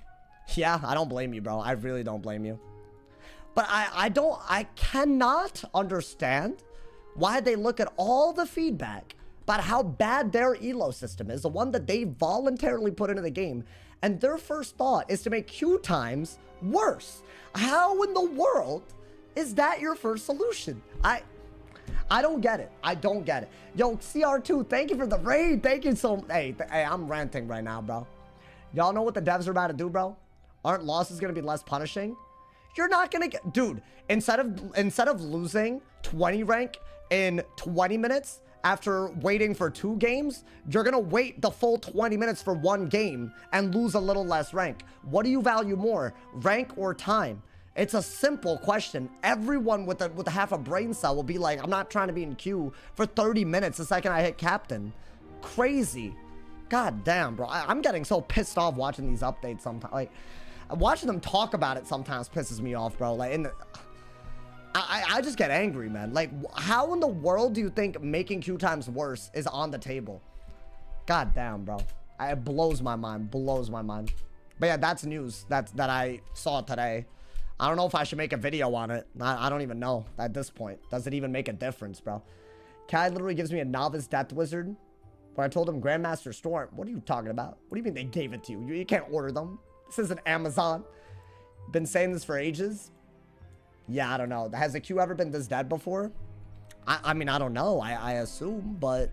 Yeah, I don't blame you, bro. I really don't blame you. But I cannot understand why they look at all the feedback about how bad their Elo system is, the one that they voluntarily put into the game, and their first thought is to make queue times worse. How in the world is that your first solution? I don't get it. I don't get it. Yo, CR2, thank you for the raid. Thank you so much. Hey, I'm ranting right now, bro. Y'all know what the devs are about to do, bro? Aren't losses going to be less punishing? You're not going to get... Dude, instead of losing 20 rank in 20 minutes after waiting for 2 games, you're gonna wait the full 20 minutes for 1 game and lose a little less rank. What do you value more, rank or time? It's a simple question. Everyone with a half a brain cell will be like, I'm not trying to be in queue for 30 minutes the second I hit captain. Crazy. God damn, bro. I'm getting so pissed off watching these updates sometimes. Like, watching them talk about it sometimes pisses me off, bro. Like, I just get angry, man. Like, how in the world do you think making queue times worse is on the table? God damn, bro. It blows my mind. Blows my mind. But yeah, that's news that I saw today. I don't know if I should make a video on it. I don't even know at this point. Does it even make a difference, bro? Kai literally gives me a novice death wizard. When I told him Grandmaster Storm. What are you talking about? What do you mean they gave it to you? You can't order them. This isn't Amazon. Been saying this for ages. Yeah, I don't know. Has the queue ever been this dead before? I mean, I don't know. I assume, but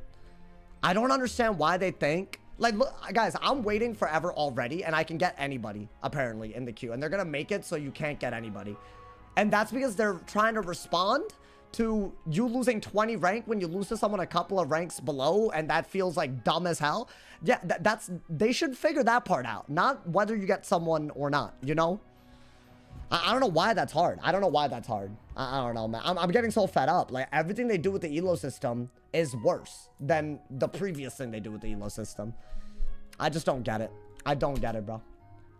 I don't understand why they think. Like, look, guys, I'm waiting forever already, and I can get anybody, apparently, in the queue. And they're going to make it so you can't get anybody. And that's because they're trying to respond to you losing 20 rank when you lose to someone a couple of ranks below, and that feels like dumb as hell. Yeah, they should figure that part out. Not whether you get someone or not, you know? I don't know why that's hard. I don't know why that's hard. I don't know, man. I'm getting so fed up. Like, everything they do with the elo system is worse than the previous thing they do with the elo system. I just don't get it. I don't get it, bro.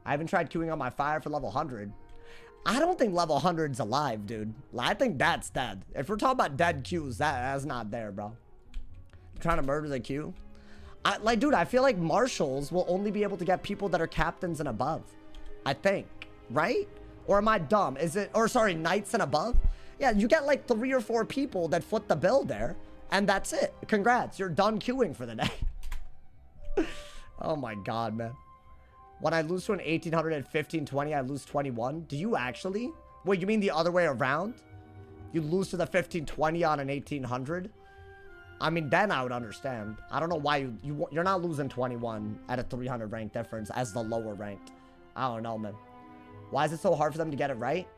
I haven't tried queuing on my fire for level 100. I don't think level 100's alive, dude. I think that's dead. If we're talking about dead queues, that's not there, bro. I'm trying to murder the queue. Like, dude, I feel like marshals will only be able to get people that are captains and above. I think, right? Or am I dumb? Is it, or sorry, knights and above? Yeah, you get like 3 or 4 people that foot the bill there, and that's it. Congrats, you're done queuing for the day. Oh my god, man. When I lose to an 1800 at 1520, I lose 21. Do you actually? Wait, you mean the other way around? You lose to the 1520 on an 1800? I mean, then I would understand. I don't know why you're not losing 21 at a 300 rank difference as the lower ranked. I don't know, man. Why is it so hard for them to get it right?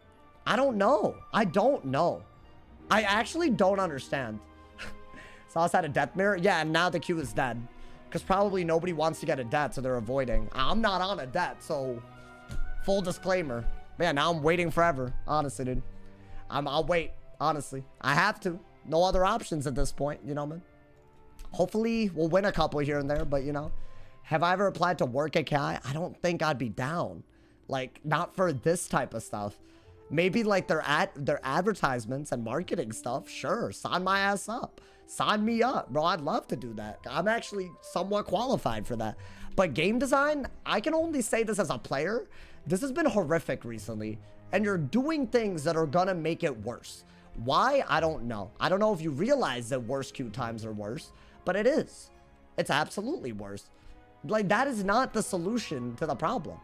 I don't know. I don't know. I actually don't understand. Sauce had a death mirror? Yeah, and now the queue is dead. Because probably nobody wants to get a death, so they're avoiding. I'm not on a death, so full disclaimer. Man, now I'm waiting forever. Honestly, dude. I'll wait. Honestly. I have to. No other options at this point, you know, man. Hopefully, we'll win a couple here and there, but, you know. Have I ever applied to work at Kai? I don't think I'd be down. Like, not for this type of stuff. Maybe, like, their advertisements and marketing stuff. Sure, sign my ass up. Sign me up, bro. I'd love to do that. I'm actually somewhat qualified for that. But game design, I can only say this as a player. This has been horrific recently. And you're doing things that are gonna make it worse. Why? I don't know. I don't know if you realize that worse queue times are worse. But it is. It's absolutely worse. Like, that is not the solution to the problem.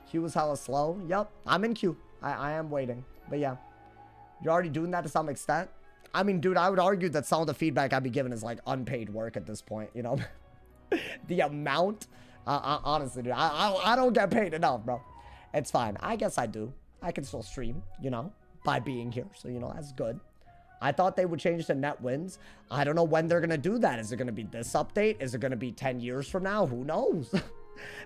Queue is hella slow. Yep, I'm in queue. I am waiting. But yeah, you're already doing that to some extent. I mean, dude, I would argue that some of the feedback I'd be given is like unpaid work at this point, you know? The amount, honestly, dude, I don't get paid enough, bro. It's fine. I guess I do. I can still stream, you know, by being here. So, you know, that's good. I thought they would change to net wins. I don't know when they're going to do that. Is it going to be this update? Is it going to be 10 years from now? Who knows?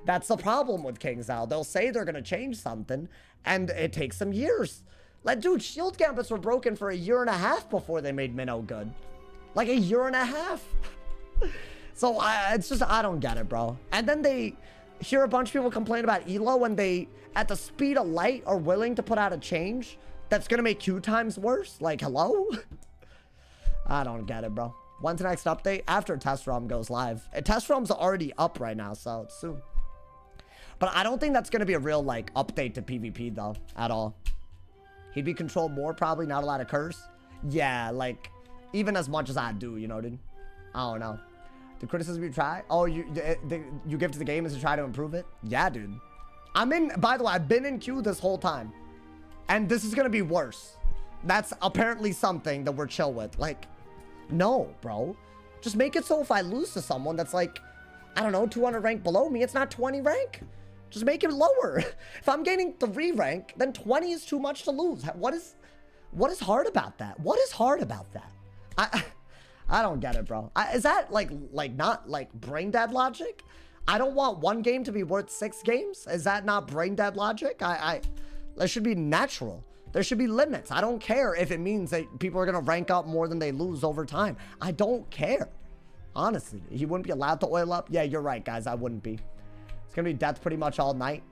That's the problem with Kings now. They'll say they're going to change something, and it takes them years. Like, dude, shield gambits were broken for 1.5 years before they made Minnow good. Like, 1.5 years. So, it's just, I don't get it, bro. And then they hear a bunch of people complain about Elo when they, at the speed of light, are willing to put out a change that's going to make queue times worse. Like, hello? I don't get it, bro. When's the next update? After Test ROM goes live. Test ROM's already up right now, so it's soon. But I don't think that's going to be a real, like, update to PvP, though, at all. He'd be controlled more, probably not allowed to curse. Yeah, like, even as much as I do, you know, dude. I don't know. The criticism you try? Oh, you give to the game is to try to improve it? Yeah, dude. I'm in, by the way, I've been in queue this whole time. And this is going to be worse. That's apparently something that we're chill with. Like, no, bro. Just make it so if I lose to someone that's like, I don't know, 200 rank below me, it's not 20 rank. Just make it lower. If I'm gaining 3 rank, then 20 is too much to lose. What is hard about that? What is hard about that? I I don't get it, bro. Is that like not like brain dead logic? I don't want one game to be worth 6 games. Is that not brain dead logic? That should be natural. There should be limits. I don't care if it means that people are gonna rank up more than they lose over time. I don't care. Honestly, he wouldn't be allowed to oil up. Yeah, you're right, guys. I wouldn't be. It's gonna be death pretty much all night.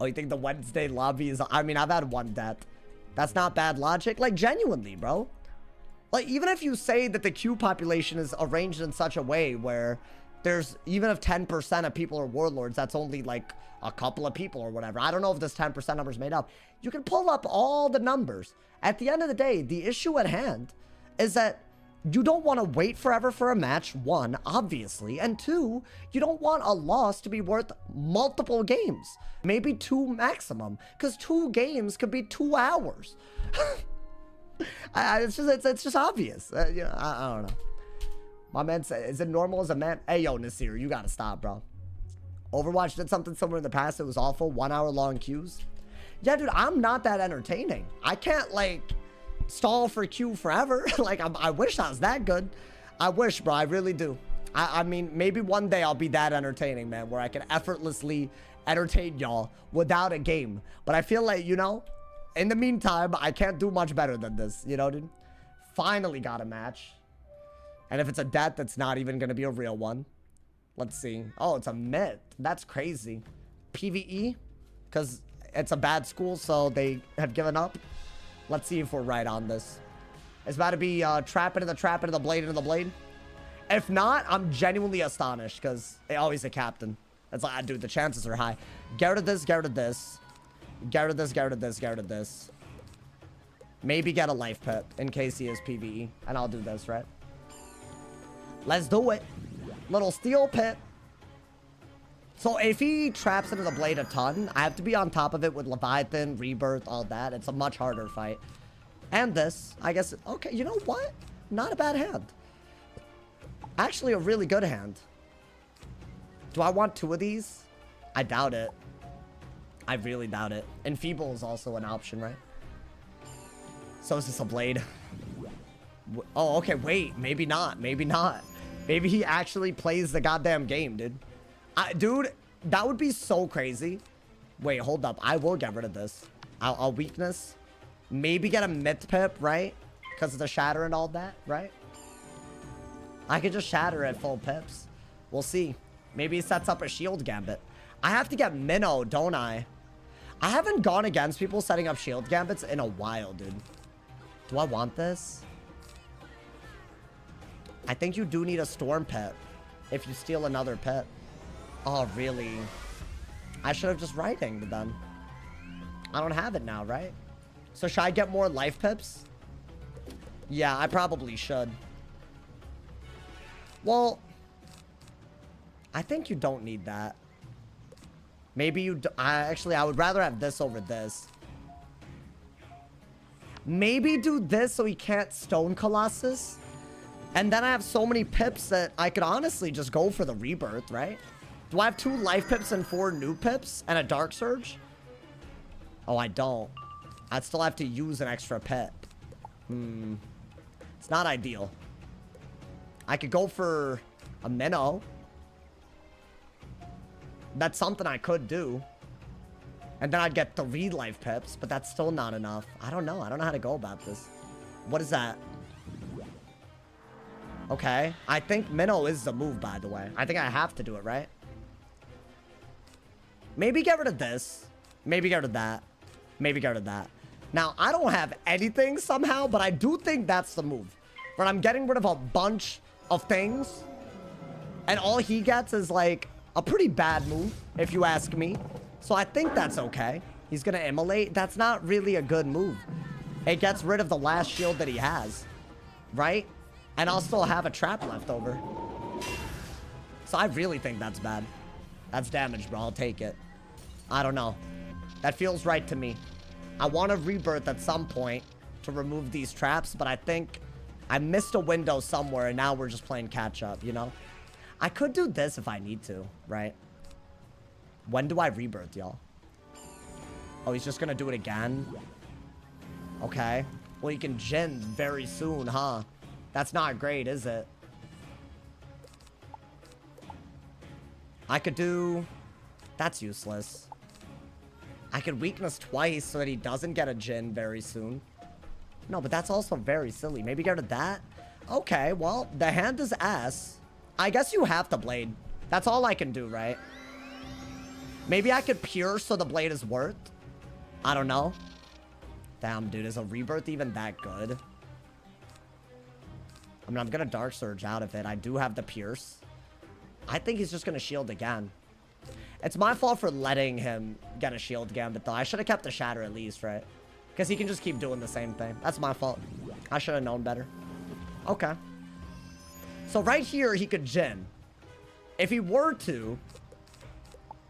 Oh, you think the Wednesday lobby is... I mean, I've had one death. That's not bad logic. Like, genuinely, bro. Like, even if you say that the queue population is arranged in such a way where there's... Even if 10% of people are warlords, that's only, like, a couple of people or whatever. I don't know if this 10% number is made up. You can pull up all the numbers. At the end of the day, the issue at hand is that you don't want to wait forever for a match, 1, obviously, and 2, you don't want a loss to be worth multiple games. Maybe 2 maximum, because 2 games could be 2 hours. It's just obvious. You know, I don't know. My man said, is it normal as a man? Hey, yo, Nasir, you gotta stop, bro. Overwatch did something similar in the past. It was awful. 1 hour long queues. Yeah, dude, I'm not that entertaining. I can't, like... stall for queue forever. Like, I wish I was that good. I wish, bro. I really do. I mean, maybe one day I'll be that entertaining, man, where I can effortlessly entertain y'all without a game. But I feel like, you know, in the meantime, I can't do much better than this, you know, dude? Finally got a match. And if it's a death, that's not even going to be a real one. Let's see. Oh, it's a myth. That's crazy. PvE? Because it's a bad school, so they have given up. Let's see if we're right on this. It's about to be trap into the trap, into the blade, into the blade. If not, I'm genuinely astonished because he's a captain. It's like, dude, the chances are high. Get rid of this, get rid of this. Get rid of this, get rid of this, get rid of this. Maybe get a life pip in case he is PvE. And I'll do this, right? Let's do it. Little steel pip. So if he traps into the blade a ton, I have to be on top of it with Leviathan, Rebirth, all that. It's a much harder fight. And this, I guess, okay, you know what? Not a bad hand. Actually, a really good hand. Do I want 2 of these? I doubt it. I really doubt it. Enfeeble is also an option, right? So is this a blade? Oh, okay, wait. Maybe not. Maybe not. Maybe he actually plays the goddamn game, dude. Dude, that would be so crazy. Wait, hold up. I will get rid of this. I'll weakness. Maybe get a myth pip, right? Because of the shatter and all that, right? I could just shatter at full pips. We'll see. Maybe he sets up a shield gambit. I have to get minnow, don't I? I haven't gone against people setting up shield gambits in a while, dude. Do I want this? I think you do need a storm pet if you steal another pet. Oh, really? I should have just writing then. I don't have it now, right? So should I get more life pips? Yeah, I probably should. Well, I think you don't need that. Maybe you do. Actually, I would rather have this over this. Maybe do this so he can't Stone Colossus. And then I have so many pips that I could honestly just go for the Rebirth, right? Do I have 2 life pips and 4 new pips and a Dark Surge? Oh, I don't. I'd still have to use an extra pet. It's not ideal. I could go for a minnow. That's something I could do. And then I'd get 3 life pips, but that's still not enough. I don't know. I don't know how to go about this. What is that? Okay. I think minnow is the move, by the way. I think I have to do it, right? Maybe get rid of this. Maybe get rid of that. Maybe get rid of that. Now, I don't have anything somehow, but I do think that's the move. But I'm getting rid of a bunch of things. And all he gets is, like, a pretty bad move, if you ask me. So I think that's okay. He's going to immolate. That's not really a good move. It gets rid of the last shield that he has. Right? And I'll still have a trap left over. So I really think that's bad. That's damage, bro. I'll take it. I don't know. That feels right to me. I want a Rebirth at some point to remove these traps, but I think I missed a window somewhere, and now we're just playing catch-up, you know? I could do this if I need to, right? When do I Rebirth, y'all? Oh, he's just gonna do it again? Okay. Well, you can Jhin very soon, huh? That's not great, is it? I could do... That's useless. I could weakness twice so that he doesn't get a Jin very soon. No, but that's also very silly. Maybe get rid of that? Okay, well, the hand is ass. I guess you have to blade. That's all I can do, right? Maybe I could pierce so the blade is worth. I don't know. Damn, dude, is a rebirth even that good? I mean, I'm gonna Dark Surge out of it. I do have the pierce. I think he's just gonna shield again. It's my fault for letting him get a shield gambit, though. I should have kept the shatter at least, right? Because he can just keep doing the same thing. That's my fault. I should have known better. Okay. So right here, he could Jin. If he were to,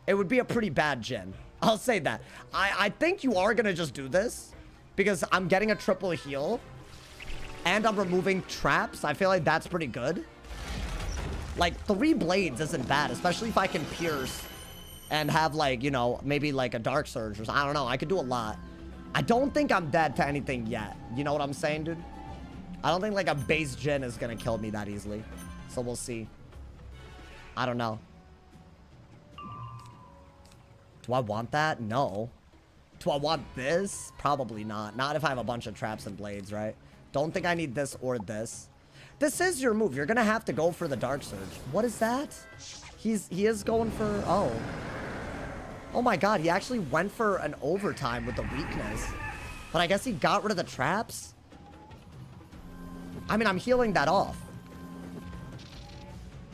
it would be a pretty bad Jin. I'll say that. I think you are going to just do this because I'm getting a triple heal and I'm removing traps. I feel like that's pretty good. Like, 3 blades isn't bad, especially if I can pierce and have, like, you know, maybe like a Dark Surge or something. I don't know. I could do a lot. I don't think I'm dead to anything yet. You know what I'm saying, dude? I don't think, like, a base Jin is going to kill me that easily. So we'll see. I don't know. Do I want that? No. Do I want this? Probably not. Not if I have a bunch of traps and blades, right? Don't think I need this or this. This is your move. You're going to have to go for the Dark Surge. What is that? He is going for... Oh. Oh my god. He actually went for an overtime with the weakness. But I guess he got rid of the traps. I mean, I'm healing that off.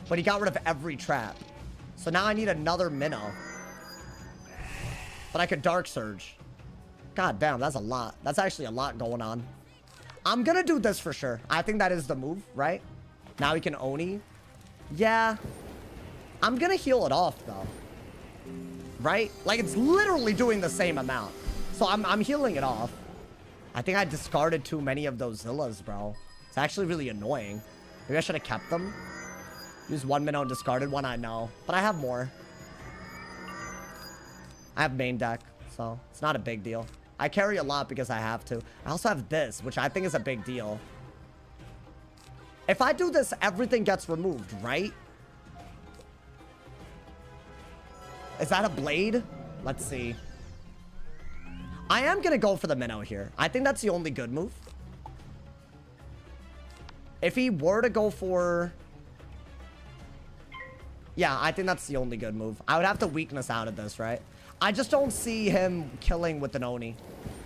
But he got rid of every trap. So now I need another minnow. But I could Dark Surge. God damn, that's a lot. That's actually a lot going on. I'm gonna do this for sure. I think that is the move, right? Now he can Oni. Yeah. I'm gonna heal it off, though. Right? Like, it's literally doing the same amount. So I'm healing it off. I think I discarded too many of those Zillas, bro. It's actually really annoying. Maybe I should have kept them. Used 1 minnow and discarded one, I know. But I have more. I have main deck, so it's not a big deal. I carry a lot because I have to. I also have this, which I think is a big deal. If I do this, everything gets removed, right? Is that a blade? Let's see. I am going to go for the minnow here. I think that's the only good move. If he were to go for... Yeah, I think that's the only good move. I would have to weakness out of this, right? I just don't see him killing with an Oni.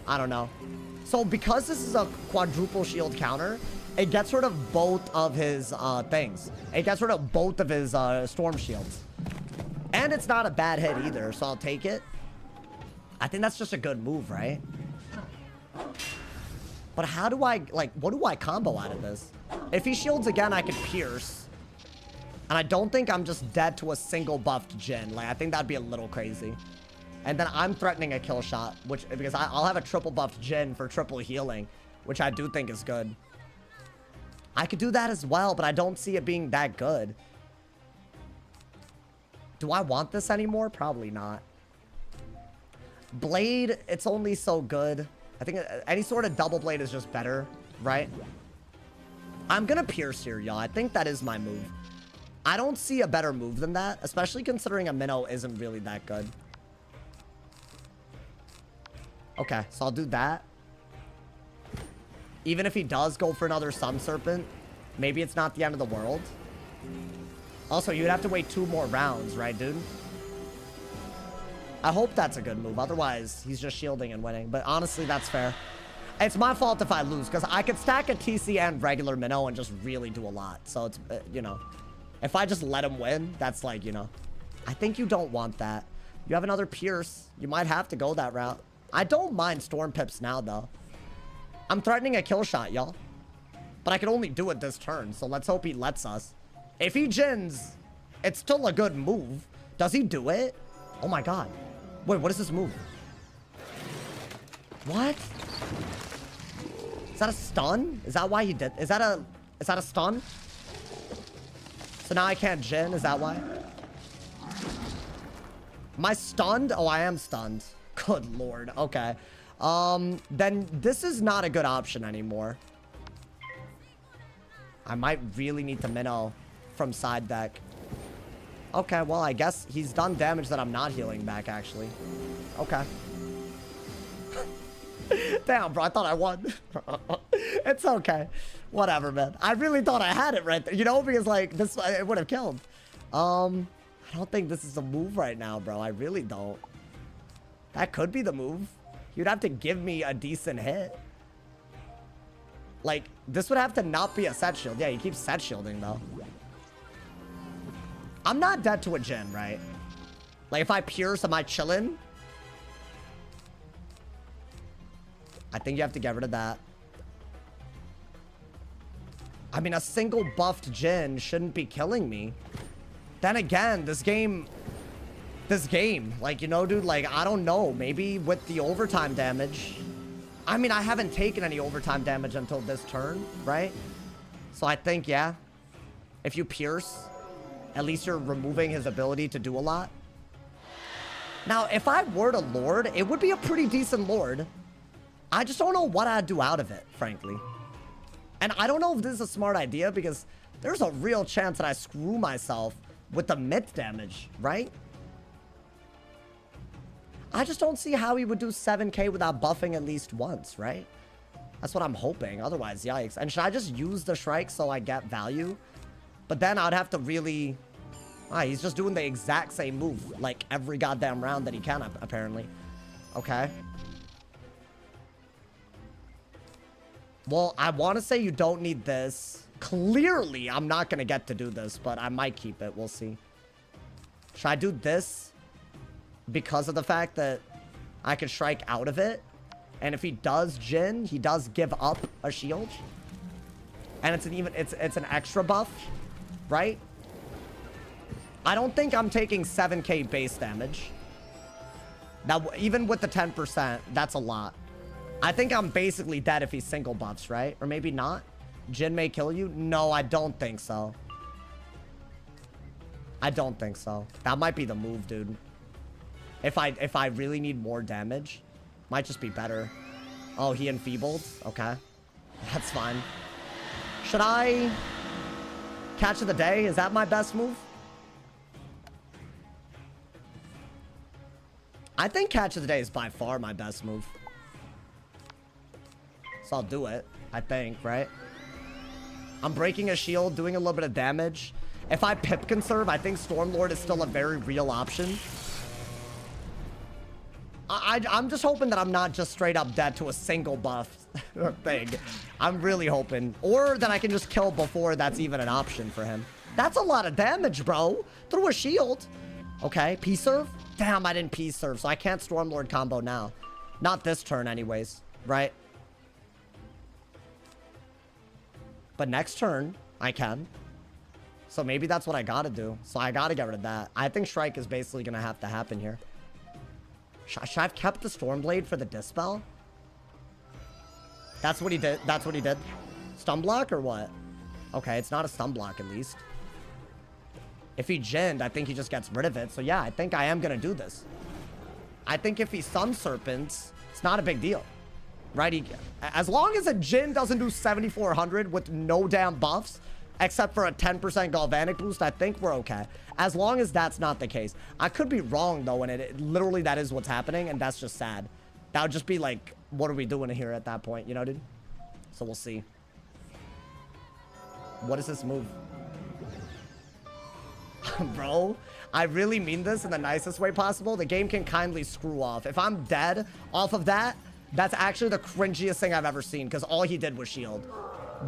I don't know. So because this is a quadruple shield counter, it gets rid of both of his things. It gets rid of both of his storm shields. And it's not a bad hit either, so I'll take it. I think that's just a good move, right? But how do I, like, what do I combo out of this? If he shields again, I can pierce. And I don't think I'm just dead to a single buffed Jin. Like, I think that'd be a little crazy. And then I'm threatening a kill shot, which, because I'll have a triple buffed Jin for triple healing, which I do think is good. I could do that as well, but I don't see it being that good. Do I want this anymore? Probably not. Blade, it's only so good. I think any sort of double blade is just better, right? I'm gonna pierce here, y'all. I think that is my move. I don't see a better move than that, especially considering a minnow isn't really that good. Okay, so I'll do that. Even if he does go for another Sun Serpent, maybe it's not the end of the world. Also, you'd have to wait 2 more rounds, right, dude? I hope that's a good move. Otherwise, he's just shielding and winning. But honestly, that's fair. It's my fault if I lose, because I could stack a TC and regular minnow and just really do a lot. So it's, you know, if I just let him win, that's like, you know. I think you don't want that. You have another Pierce. You might have to go that route. I don't mind Storm Pips now, though. I'm threatening a kill shot, y'all. But I can only do it this turn, so let's hope he lets us. If he Jins, it's still a good move. Does he do it? Oh my god. Wait, what is this move? What? Is that a stun? Is that why he did? Is that a stun? So now I can't Jin, is that why? Am I stunned? Oh, I am stunned. Good lord. Okay. Then this is not a good option anymore. I might really need to minnow from side deck. Okay, well, I guess he's done damage that I'm not healing back, actually. Okay. Damn, bro, I thought I won. It's okay. Whatever, man. I really thought I had it right there, you know, because, like, this, it would have killed. I don't think this is a move right now, bro. I really don't. That could be the move. You'd have to give me a decent hit. Like, this would have to not be a set shield. Yeah, he keeps set shielding, though. I'm not dead to a Jhin, right? Like, if I pierce, am I chilling? I think you have to get rid of that. I mean, a single buffed Jhin shouldn't be killing me. Then again, this game, like, you know, dude, like, I don't know. Maybe with the overtime damage. I mean, I haven't taken any overtime damage until this turn, right? So I think, yeah, if you pierce, at least you're removing his ability to do a lot. Now, if I were to Lord, it would be a pretty decent Lord. I just don't know what I'd do out of it, frankly. And I don't know if this is a smart idea because there's a real chance that I screw myself with the myth damage, right? I just don't see how he would do 7k without buffing at least once, right? That's what I'm hoping. Otherwise, yikes. And should I just use the Shrike so I get value? But then I'd have to really... he's just doing the exact same move, like, every goddamn round that he can, apparently. Okay. Well, I want to say you don't need this. Clearly, I'm not going to get to do this, but I might keep it. We'll see. Should I do this? Because of the fact that I can Shrike out of it. And if he does Jhin, he does give up a shield. And it's an extra buff, right? I don't think I'm taking 7k base damage. Now, even with the 10%, that's a lot. I think I'm basically dead if he single buffs, right? Or maybe not. Jhin may kill you. No, I don't think so. I don't think so. That might be the move, dude. If I really need more damage, might just be better. Oh, he enfeebled? Okay. That's fine. Should I catch of the day? Is that my best move? I think catch of the day is by far my best move. So I'll do it, I think, right? I'm breaking a shield, doing a little bit of damage. If I pip conserve, I think Stormlord is still a very real option. I'm just hoping that I'm not just straight up dead to a single buff thing. I'm really hoping. Or that I can just kill before that's even an option for him. That's a lot of damage, bro. Through a shield. Okay, P-serve? Damn, I didn't P-serve, so I can't Stormlord combo now. Not this turn anyways, right? But next turn, I can. So maybe that's what I gotta do. So I gotta get rid of that. I think Shrike is basically gonna have to happen here. Should I have kept the Stormblade for the Dispel? That's what he did. That's what he did. Stun block or what? Okay, it's not a stun block at least. If he Jinned, I think he just gets rid of it. So yeah, I think I am gonna do this. I think if he Sun Serpents, it's not a big deal. Right? As long as a Jhin doesn't do 7,400 with no damn buffs, except for a 10% Galvanic boost, I think we're okay. As long as that's not the case. I could be wrong, though, and it literally that is what's happening, and that's just sad. That would just be like, what are we doing here at that point, you know, dude? So we'll see. What is this move? Bro, I really mean this in the nicest way possible. The game can kindly screw off. If I'm dead off of that, that's actually the cringiest thing I've ever seen, because all he did was shield.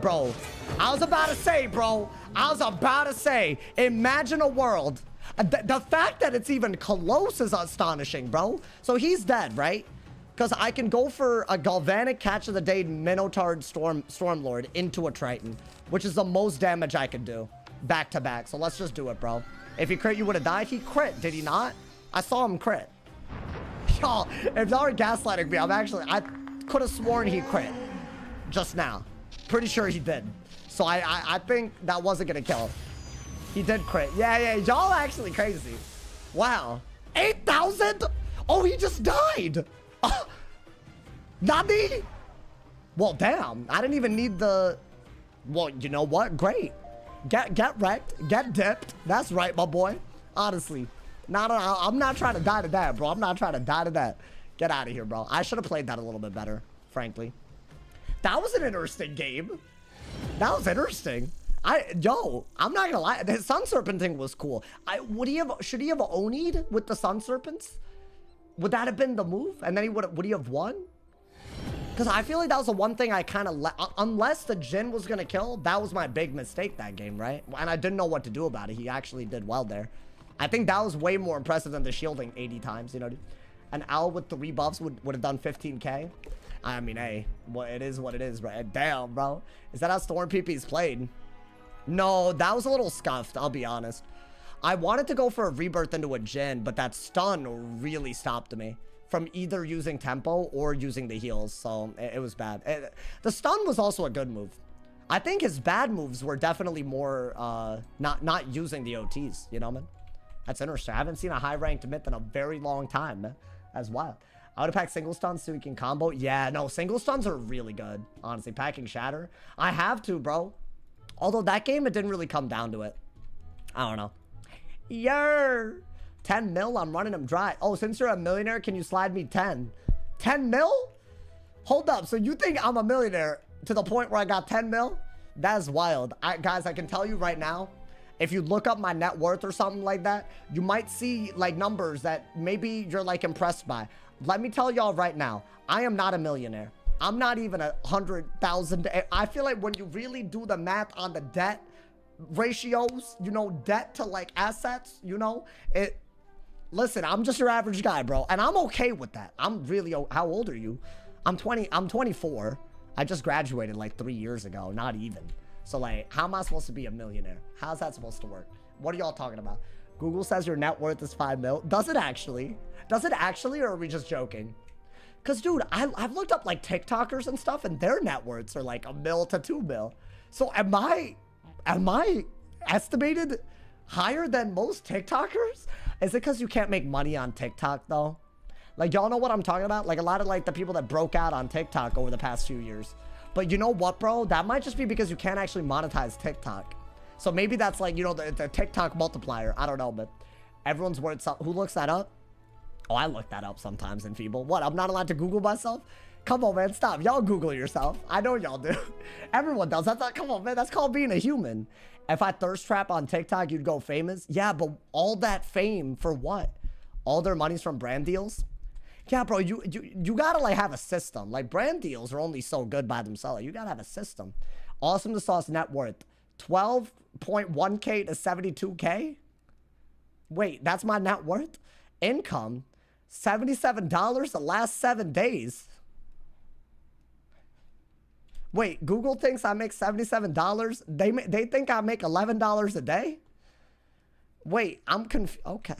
Bro, I was about to say, bro. I was about to say, imagine a world. The fact that it's even close is astonishing, bro. So he's dead, right? Because I can go for a Galvanic Catch of the Day Minotaur Stormlord into a Triton, which is the most damage I could do back to back. So let's just do it, bro. If he crit, you would have died. He crit, did he not? I saw him crit. Y'all, if y'all are gaslighting me, I could have sworn he crit just now. Pretty sure he did. So I think that wasn't gonna kill. He did crit. Yeah, y'all actually crazy. Wow. 8,000? Oh, he just died. Nani? Well, damn. I didn't even need the Well, you know what? Great. Get wrecked. Get dipped. That's right, my boy. Honestly. No, I'm not trying to die to that, bro. I'm not trying to die to that. Get out of here, bro. I should have played that a little bit better, frankly. That was an interesting game. That was interesting. I'm not gonna lie. The Sun Serpent thing was cool. Should he have Oni'd with the Sun Serpents? Would that have been the move? And then would he have won? Because I feel like that was the one thing I kind of unless the Jhin was gonna kill, that was my big mistake that game, right? And I didn't know what to do about it. He actually did well there. I think that was way more impressive than the shielding 80 times, you know? An owl with 3 buffs would have done 15k. I mean, hey, well, it is what it is, right? Damn, bro. Is that how Storm PP's played? No, that was a little scuffed, I'll be honest. I wanted to go for a rebirth into a Jhin, but that stun really stopped me from either using tempo or using the heals, so it was bad. The stun was also a good move. I think his bad moves were definitely more not using the OTs, you know, man? That's interesting. I haven't seen a high-ranked myth in a very long time, man. That's wild. I would have packed single stuns so we can combo. Yeah, no, single stuns are really good, honestly. Packing Shatter. I have to, bro. Although that game, it didn't really come down to it. I don't know. Yer. 10 mil, I'm running them dry. Oh, since you're a millionaire, can you slide me 10? 10 mil? Hold up. So you think I'm a millionaire to the point where I got 10 mil? That's wild. Guys, I can tell you right now, if you look up my net worth or something like that, you might see like numbers that maybe you're like impressed by. Let me tell y'all right now, I am not a millionaire. I'm not even 100,000. I feel like when you really do the math on the debt ratios, you know, debt to like assets, you know, listen, I'm just your average guy, bro. And I'm okay with that. I'm really, how old are you? I'm 24. I just graduated like 3 years ago, not even. So like, how am I supposed to be a millionaire? How's that supposed to work? What are y'all talking about? Google says your net worth is 5 mil. Does it actually? Does it actually, or are we just joking? Because, dude, I've looked up, like, TikTokers and stuff, and their net worths are, like, 1 mil to 2 mil. So, am I estimated higher than most TikTokers? Is it because you can't make money on TikTok, though? Like, y'all know what I'm talking about? Like, a lot of, like, the people that broke out on TikTok over the past few years. But you know what, bro? That might just be because you can't actually monetize TikTok. So, maybe that's, like, you know, the TikTok multiplier. I don't know, but everyone's worth something. Who looks that up? Oh, I look that up sometimes in Feeble. What, I'm not allowed to Google myself? Come on, man, stop. Y'all Google yourself. I know y'all do. Everyone does. That's not, come on, man. That's called being a human. If I thirst trap on TikTok, you'd go famous? Yeah, but all that fame for what? All their money's from brand deals? Yeah, bro, you gotta, like, have a system. Like, brand deals are only so good by themselves. You gotta have a system. Awesome to Sauce net worth. 12.1K to 72K? Wait, that's my net worth? Income? $77 the last 7 days. Wait, Google thinks I make $77. They think I make $11 a day? Wait, I'm confused. Okay.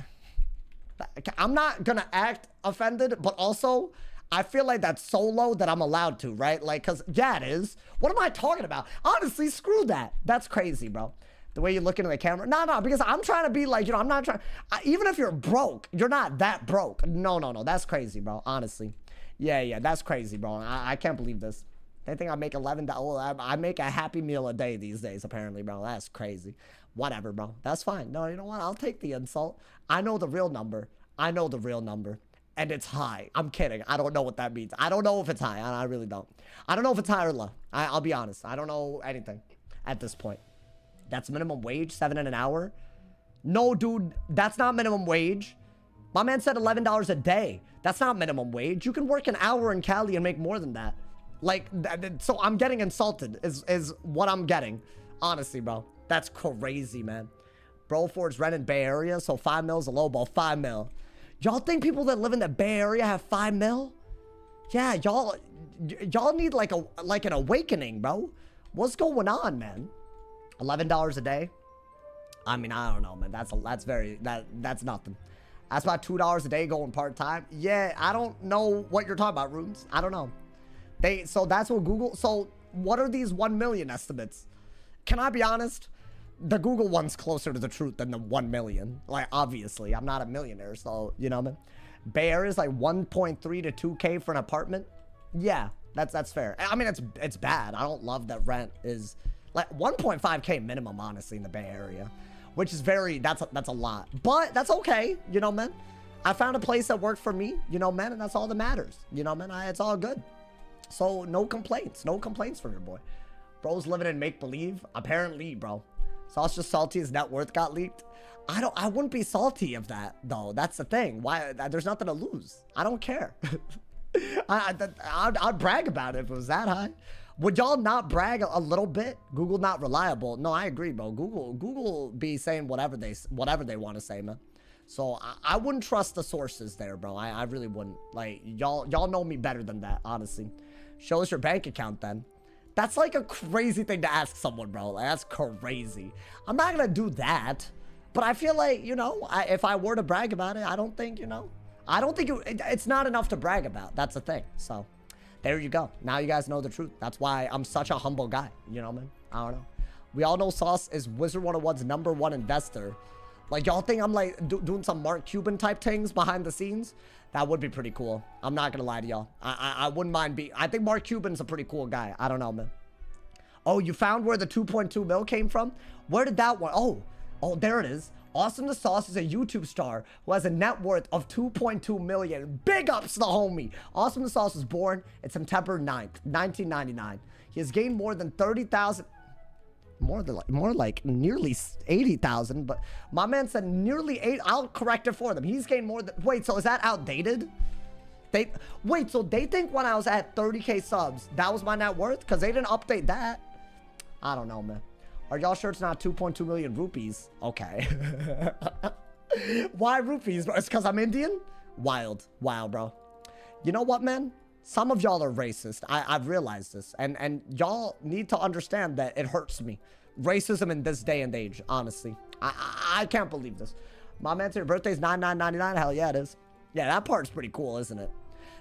I'm not gonna act offended, but also I feel like that's so low that I'm allowed to, right? Like, cause yeah, it is. What am I talking about? Honestly, screw that. That's crazy, bro. The way you look into the camera. No, because I'm trying to be like, you know, I'm not trying. Even if you're broke, you're not that broke. No. That's crazy, bro. Honestly. Yeah. That's crazy, bro. I can't believe this. They think I make $11. I make a Happy Meal a day these days, apparently, bro. That's crazy. Whatever, bro. That's fine. No, you know what? I'll take the insult. I know the real number. And it's high. I'm kidding. I don't know what that means. I don't know if it's high. I really don't. I don't know if it's high or low. I'll be honest. I don't know anything at this point. That's minimum wage, $7 an hour. No, dude, that's not minimum wage. My man said $11 a day. That's not minimum wage. You can work an hour in Cali and make more than that. Like, so I'm getting insulted is what I'm getting. Honestly, bro. That's crazy, man. Bro Ford's rent in Bay Area, so 5 mil's a low ball. 5 mil. Y'all think people that live in the Bay Area have 5 mil? Yeah, y'all need like an awakening, bro. What's going on, man? $11 a day. I mean, I don't know, man. That's nothing. That's about $2 a day going part-time. Yeah, I don't know what you're talking about, Runes. I don't know. So that's what Google. So what are these 1 million estimates? Can I be honest? The Google one's closer to the truth than the 1 million. Like, obviously, I'm not a millionaire, so you know, man. Bay Area is like 1.3 to 2K for an apartment. Yeah, that's fair. I mean, it's bad. I don't love that rent is Like 1.5K minimum, honestly, in the Bay Area, which is that's a lot, but that's okay. You know, man, I found a place that worked for me, you know, man, and that's all that matters. You know, man, it's all good. So no complaints from your boy. Bro's living in make-believe, apparently, bro. Sauce just salty, his net worth got leaked. I wouldn't be salty of that, though. That's the thing. Why? There's nothing to lose. I don't care. I'd brag about it if it was that high. Would y'all not brag a little bit? Google not reliable. No, I agree, bro. Google be saying whatever they want to say, man. So I wouldn't trust the sources there, bro. I really wouldn't. Like, y'all know me better than that, honestly. Show us your bank account then. That's like a crazy thing to ask someone, bro. Like, that's crazy. I'm not gonna do that. But I feel like, you know, if I were to brag about it, I don't think, you know, it's not enough to brag about. That's the thing. So there you go. Now you guys know the truth. That's why I'm such a humble guy. You know, man? I don't know. We all know Sauce is Wizard101's #1 investor. Like, y'all think I'm like doing some Mark Cuban type things behind the scenes? That would be pretty cool. I'm not gonna lie to y'all. I wouldn't mind I think Mark Cuban's a pretty cool guy. I don't know, man. Oh, you found where the 2.2 mil came from? Where did that one? Oh, there it is. Austin the Sauce is a YouTube star who has a net worth of 2.2 million. Big ups to the homie. Austin the Sauce was born on September 9th, 1999. He has gained more than 30,000. More like nearly 80,000, but my man said nearly 8. I'll correct it for them. He's gained more than. Wait, so is that outdated? Wait, so they think when I was at 30K subs, that was my net worth? Because they didn't update that. I don't know, man. Are y'all sure it's not 2.2 million rupees? Okay. Why rupees, bro? It's because I'm Indian? Wild, bro. You know what, man? Some of y'all are racist. I've realized this. And y'all need to understand that it hurts me. Racism in this day and age, honestly. I can't believe this. My man said your birthday's 9/9/99. Hell yeah, it is. Yeah, that part's pretty cool, isn't it?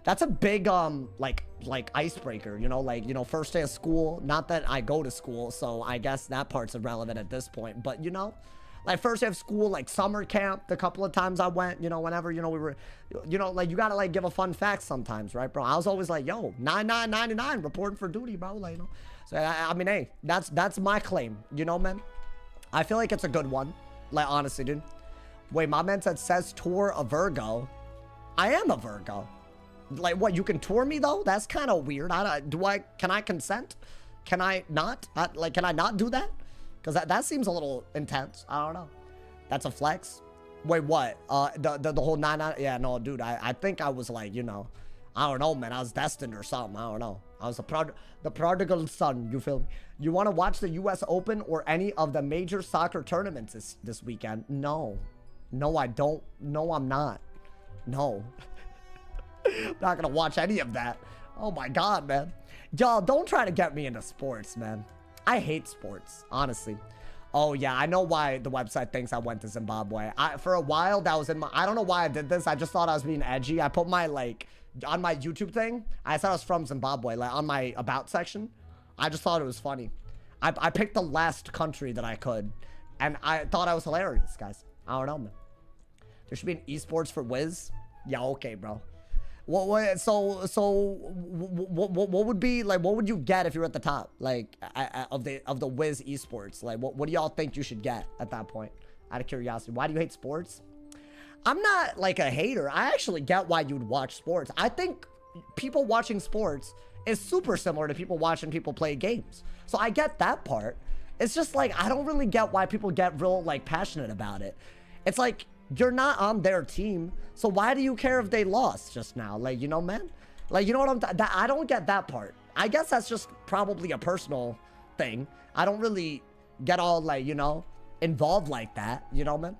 That's a big, like icebreaker, you know, like, you know, first day of school. Not that I go to school, so I guess that part's irrelevant at this point. But, you know, like first day of school, like summer camp, the couple of times I went, you know, whenever, you know, we were, you know, like you gotta like give a fun fact sometimes, right, bro? I was always like, yo, 9/9/99, reporting for duty, bro, like, you know. So, I mean, hey, that's my claim, you know, man? I feel like it's a good one, like, honestly, dude. Wait, my man says tour a Virgo. I am a Virgo. Like, what, you can tour me, though? That's kind of weird. Can I consent? Can I not? Can I not do that? Because that seems a little intense. I don't know. That's a flex. Wait, what? The whole 9/9? Yeah, no, dude, I think I was like, you know, I don't know, man. I was destined or something. I don't know. I was the prodigal son, you feel me? You want to watch the U.S. Open or any of the major soccer tournaments this weekend? No. No, I don't. No, I'm not. No. I'm not gonna watch any of that. Oh my god, man. Y'all, don't try to get me into sports, man. I hate sports, honestly. Oh yeah, I know why the website thinks I went to Zimbabwe. For a while, that was in my... I don't know why I did this. I just thought I was being edgy. I put my, like... On my YouTube thing, I said I was from Zimbabwe. Like, on my About section. I just thought it was funny. I picked the last country that I could. And I thought I was hilarious, guys. I don't know, man. There should be an esports for Wiz. Yeah, okay, bro. What would be like, what would you get if you were at the top, like, of the Wiz esports? Like, what do y'all think you should get at that point? Out of curiosity, why do you hate sports? I'm not like a hater. I actually get why you'd watch sports. I think people watching sports is super similar to people watching people play games. So I get that part. It's just like, I don't really get why people get real like passionate about it. It's like, you're not on their team, so why do you care if they lost just now? Like, you know, man? Like, you know what I don't get that part. I guess that's just probably a personal thing. I don't really get all, like, you know, involved like that, you know, man?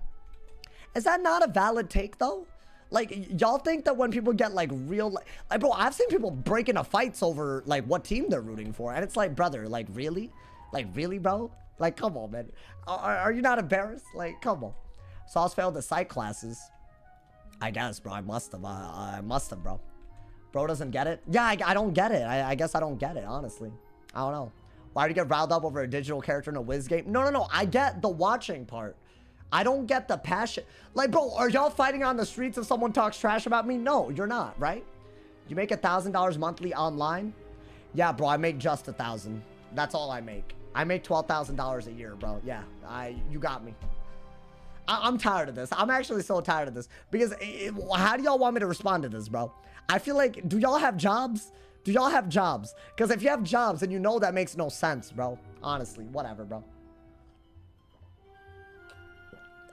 Is that not a valid take, though? Like, y'all think that when people get, like, real... Like, bro, I've seen people break into fights over, like, what team they're rooting for, and it's like, brother, like, really? Like, really, bro? Like, come on, man. Are you not embarrassed? Like, come on. Sauce failed the psych classes. I guess, bro. I must have. I must have, bro. Bro doesn't get it? Yeah, I don't get it. I guess I don't get it, honestly. I don't know. Why do you get riled up over a digital character in a Wiz game? No. I get the watching part. I don't get the passion. Like, bro, are y'all fighting on the streets if someone talks trash about me? No, you're not, right? You make $1,000 monthly online? Yeah, bro, I make just 1,000. That's all I make. I make $12,000 a year, bro. Yeah, you got me. I'm tired of this. I'm actually so tired of this. Because how do y'all want me to respond to this, bro? I feel like, do y'all have jobs? Do y'all have jobs? Because if you have jobs, then you know that makes no sense, bro. Honestly, whatever, bro.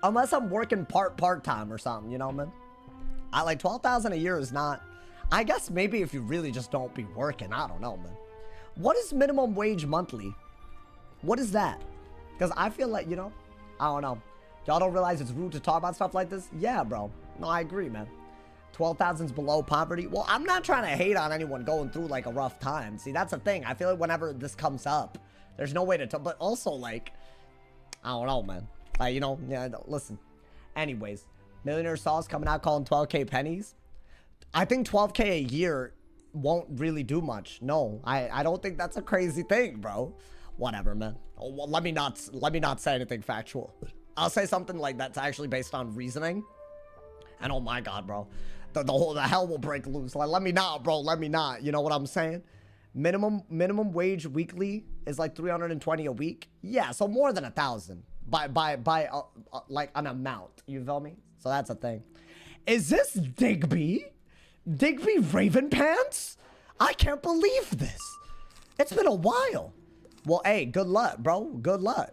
Unless I'm working part-time or something, you know, man? I like 12,000 a year is not... I guess maybe if you really just don't be working. I don't know, man. What is minimum wage monthly? What is that? Because I feel like, you know, I don't know. Y'all don't realize it's rude to talk about stuff like this? Yeah, bro. No, I agree, man. 12,000's below poverty. Well, I'm not trying to hate on anyone going through like a rough time. See, that's the thing. I feel like whenever this comes up, there's no way to but also like, I don't know, man. Like, you know, yeah, listen. Anyways, Millionaire Sauce coming out calling 12K pennies. I think 12K a year won't really do much. No, I don't think that's a crazy thing, bro. Whatever, man. Oh, well, let me not say anything factual. I'll say something like that's actually based on reasoning. And oh my god, bro. The hell will break loose. Like, let me not, bro. Let me not. You know what I'm saying? Minimum wage weekly is like 320 a week. Yeah, so more than 1,000 by like an amount. You feel me? So that's a thing. Is this Digby? Digby Raven Pants? I can't believe this. It's been a while. Well, hey, good luck, bro. Good luck.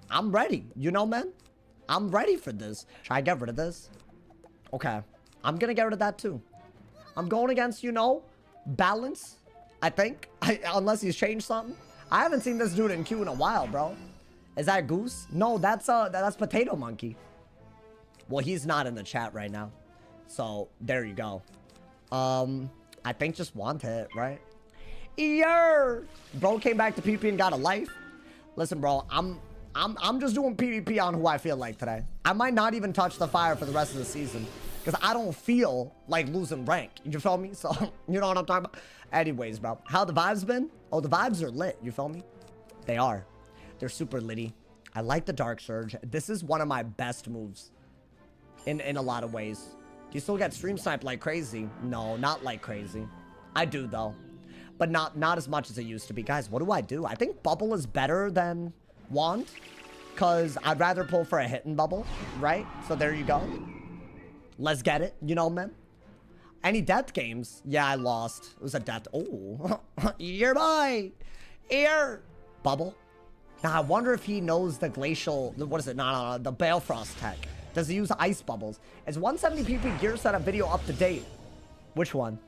I'm ready. You know, man? I'm ready for this. Should I get rid of this? Okay. I'm gonna get rid of that too. I'm going against, you know, balance, I think. Unless he's changed something. I haven't seen this dude in queue in a while, bro. Is that Goose? No, that's Potato Monkey. Well, he's not in the chat right now. So, there you go. I think just want it, right? Ear! Bro came back to PvP and got a life. Listen, bro, I'm just doing PvP on who I feel like today. I might not even touch the fire for the rest of the season. Because I don't feel like losing rank. You feel me? So, you know what I'm talking about? Anyways, bro. How the vibes been? Oh, the vibes are lit. You feel me? They are. They're super litty. I like the Dark Surge. This is one of my best moves. In a lot of ways. Do you still get stream sniped like crazy? No, not like crazy. I do, though. But not as much as it used to be. Guys, what do? I think Bubble is better than Wand. Because I'd rather pull for a hidden Bubble. Right? So there you go. Let's get it. You know, man. Any death games? Yeah, I lost. It was a death. Oh. Your boy. Here. Bubble. Now, I wonder if he knows the glacial... What is it? No. The Balefrost tech. Does he use ice bubbles? Is 170 PP Gear Setup video up to date? Which one?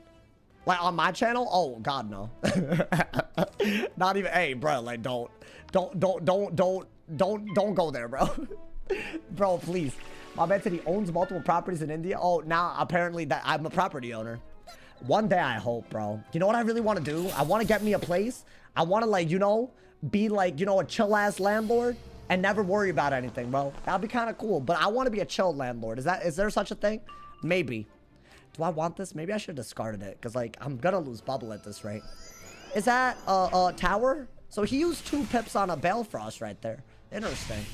Like on my channel? Oh god, no. Not even. Hey, bro, like don't go there, bro. Bro, please. My man said he owns multiple properties in India. Oh, now apparently that I'm a property owner. One day I hope, bro. You know what I really want to do? I want to get me a place. I want to, like, you know, be like, you know, a chill ass landlord. And never worry about anything, bro. That'd be kind of cool. But I want to be a chill landlord. Is there such a thing? Maybe. Do I want this? Maybe I should have discarded it. Because, like, I'm going to lose Bubble at this rate. Is that a tower? So he used 2 pips on a Balefrost right there. Interesting.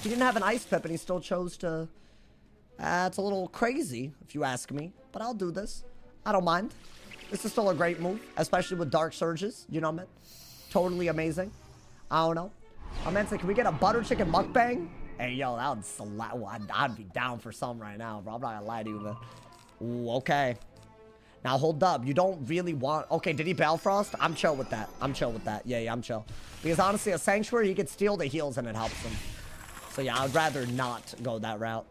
He didn't have an ice pip and he still chose to... it's a little crazy, if you ask me. But I'll do this. I don't mind. This is still a great move. Especially with Dark Surges. You know, man. Totally amazing. I don't know. I meant to, can we get a butter chicken mukbang? Hey, yo, that would slap. I'd be down for some right now, bro. I'm not gonna lie to you, man. Ooh, okay. Now, hold up. You don't really want... Okay, did he Balefrost? I'm chill with that. I'm chill with that. Yeah, I'm chill. Because, honestly, a Sanctuary, he could steal the heals and it helps him. So, yeah, I'd rather not go that route.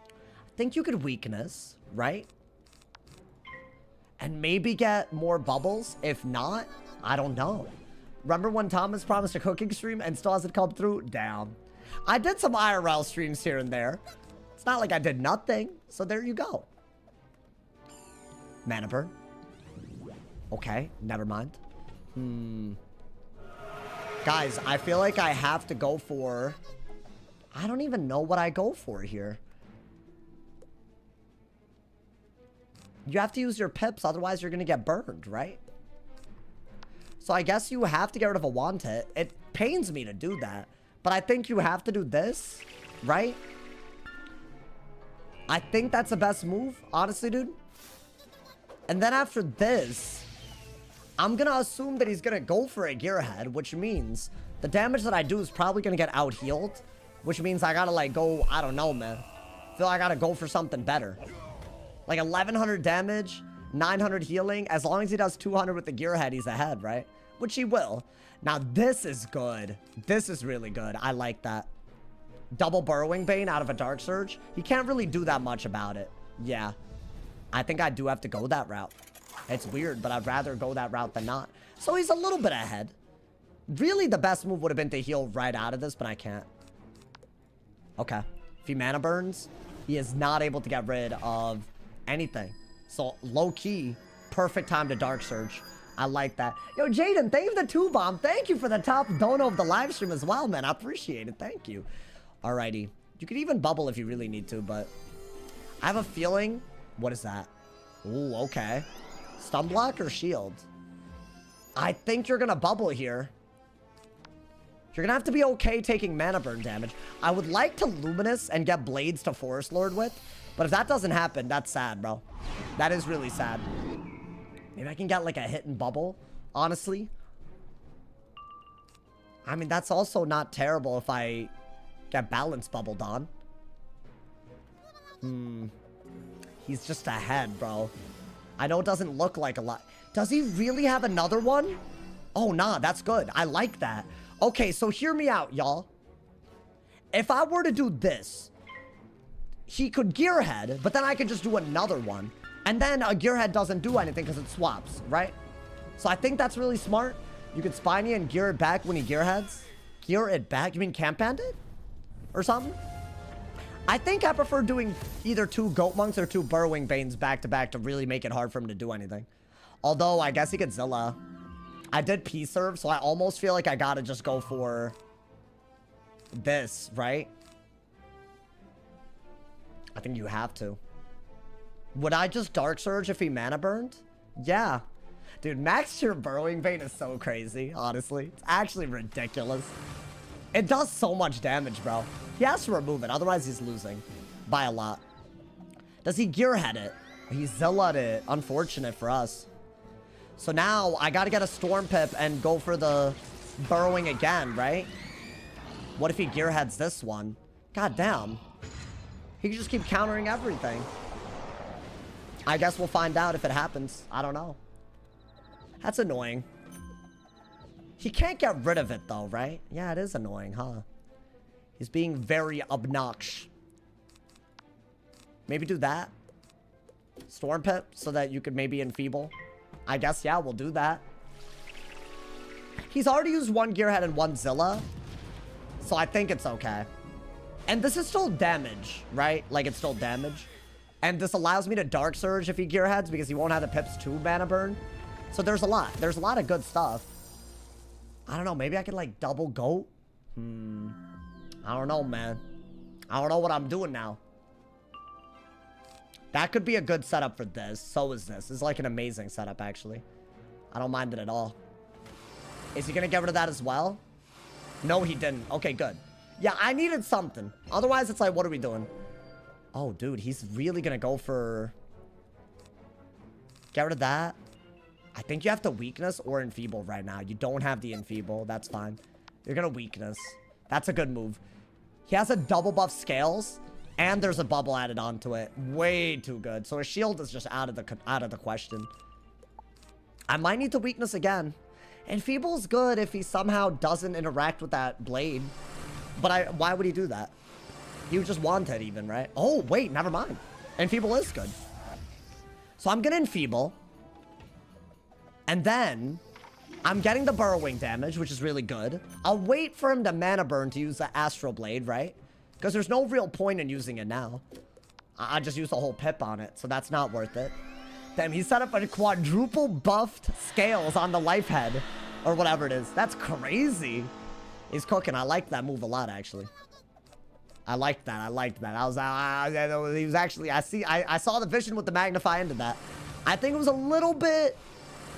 I think you could Weakness, right? And maybe get more bubbles. If not, I don't know. Remember when Thomas promised a cooking stream and still hasn't come through? Damn. I did some IRL streams here and there. It's not like I did nothing. So there you go. Mana burn. Okay, never mind. Guys, I feel like I have to go for... I don't even know what I go for here. You have to use your pips, otherwise you're going to get burned, right? So I guess you have to get rid of a want it. It pains me to do that. But I think you have to do this, right? I think that's the best move, honestly, dude. And then after this, I'm gonna assume that he's gonna go for a gearhead, which means the damage that I do is probably gonna get out-healed, which means I gotta, like, go, I don't know, man. I feel like I gotta go for something better. Like, 1100 damage, 900 healing. As long as he does 200 with the gearhead, he's ahead, right? Which he will. Now, this is good. This is really good. I like that. Double Burrowing Bane out of a Dark Surge. He can't really do that much about it. Yeah. I think I do have to go that route. It's weird, but I'd rather go that route than not. So he's a little bit ahead. Really, the best move would have been to heal right out of this, but I can't. Okay. If he mana burns, he is not able to get rid of anything. So, low-key, perfect time to Dark Surge. I like that. Yo, Jaden, thank you for the 2-bomb. Thank you for the top dono of the live stream as well, man. I appreciate it. Thank you. Alrighty. You could even bubble if you really need to, but I have a feeling... What is that? Ooh, okay. Stun block or shield? I think you're gonna bubble here. You're gonna have to be okay taking mana burn damage. I would like to Luminous and get Blades to Forest Lord with, but if that doesn't happen, that's sad, bro. That is really sad. Maybe I can get like a hit and bubble, honestly. I mean, that's also not terrible if I get balance bubbled on. He's just ahead, bro. I know it doesn't look like a lot. Does he really have another one? Oh, nah, that's good. I like that. Okay, so hear me out, y'all. If I were to do this, he could gearhead, but then I could just do another one. And then a gearhead doesn't do anything because it swaps, right? So I think that's really smart. You could Spiny and gear it back when he gearheads. Gear it back? You mean Camp Bandit? Or something? I think I prefer doing either 2 Goat Monks or 2 Burrowing Banes back-to-back to really make it hard for him to do anything. Although, I guess he could Zilla. I did P-Serve, so I almost feel like I gotta just go for this, right? I think you have to. Would I just Dark Surge if he mana burned? Yeah. Dude, max tier Burrowing Bane is so crazy, honestly. It's actually ridiculous. It does so much damage, bro. He has to remove it, otherwise he's losing. By a lot. Does he gearhead it? He Zilla'd it. Unfortunate for us. So now, I gotta get a Storm Pip and go for the burrowing again, right? What if he gearheads this one? God damn. He can just keep countering everything. I guess we'll find out if it happens. I don't know. That's annoying. He can't get rid of it though, right? Yeah, it is annoying, huh? He's being very obnoxious. Maybe do that. Storm Pip so that you could maybe enfeeble. I guess, yeah, we'll do that. He's already used 1 Gearhead and 1 Zilla. So I think it's okay. And this is still damage, right? Like, it's still damage. And this allows me to Dark Surge if he Gearheads because he won't have the Pips to mana burn. So there's a lot. There's a lot of good stuff. I don't know. Maybe I could, like, double Goat? I don't know, man. I don't know what I'm doing now. That could be a good setup for this. So is this. This is like an amazing setup, actually. I don't mind it at all. Is he going to get rid of that as well? No, he didn't. Okay, good. Yeah, I needed something. Otherwise, it's like, what are we doing? Oh, dude, he's really going to go for... Get rid of that. I think you have to Weakness or Enfeeble right now. You don't have the Enfeeble. That's fine. You're going to Weakness. That's a good move. He has a double buff Scales... And there's a bubble added onto it. Way too good. So a shield is just out of the question. I might need to Weakness again. Enfeeble's good if he somehow doesn't interact with that blade. But why would he do that? He would just want it even, right? Oh, wait, never mind. Enfeeble is good. So I'm gonna Enfeeble. And then I'm getting the burrowing damage, which is really good. I'll wait for him to mana burn to use the Astral Blade, right? Because there's no real point in using it now. I just used a whole Pip on it, so that's not worth it. Damn, he set up a quadruple buffed Scales on the Life Head. Or whatever it is. That's crazy. He's cooking. I like that move a lot, actually. I liked that. I liked that. He was actually... I saw the vision with the Magnify into that. I think it was a little bit...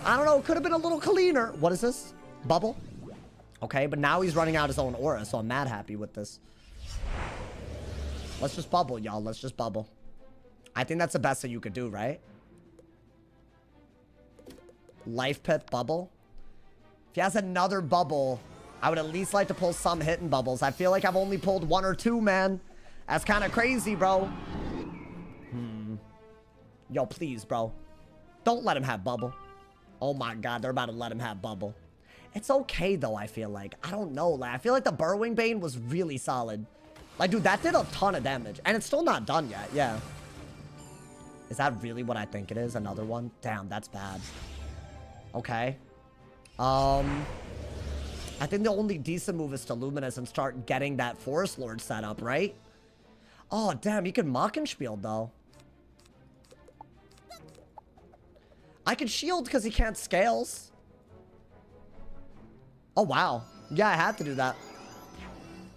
I don't know. It could have been a little cleaner. What is this? Bubble? Okay, but now he's running out his own aura, so I'm mad happy with this. Let's just bubble, y'all. Let's just bubble. I think that's the best that you could do, right? Life pit bubble. If he has another bubble, I would at least like to pull some hidden bubbles. I feel like I've only pulled 1 or 2, man. That's kind of crazy, bro. Yo, please, bro. Don't let him have bubble. Oh my god, they're about to let him have bubble. It's okay, though, I feel like. I don't know. Like, I feel like the Burrowing Bane was really solid. Like, dude, that did a ton of damage. And it's still not done yet. Yeah. Is that really what I think it is? Another one? Damn, that's bad. Okay. I think the only decent move is to Luminous and start getting that Forest Lord set up, right? Oh, damn, you can Mockenspiel, though. I can shield because he can't scales. Oh, wow. Yeah, I had to do that.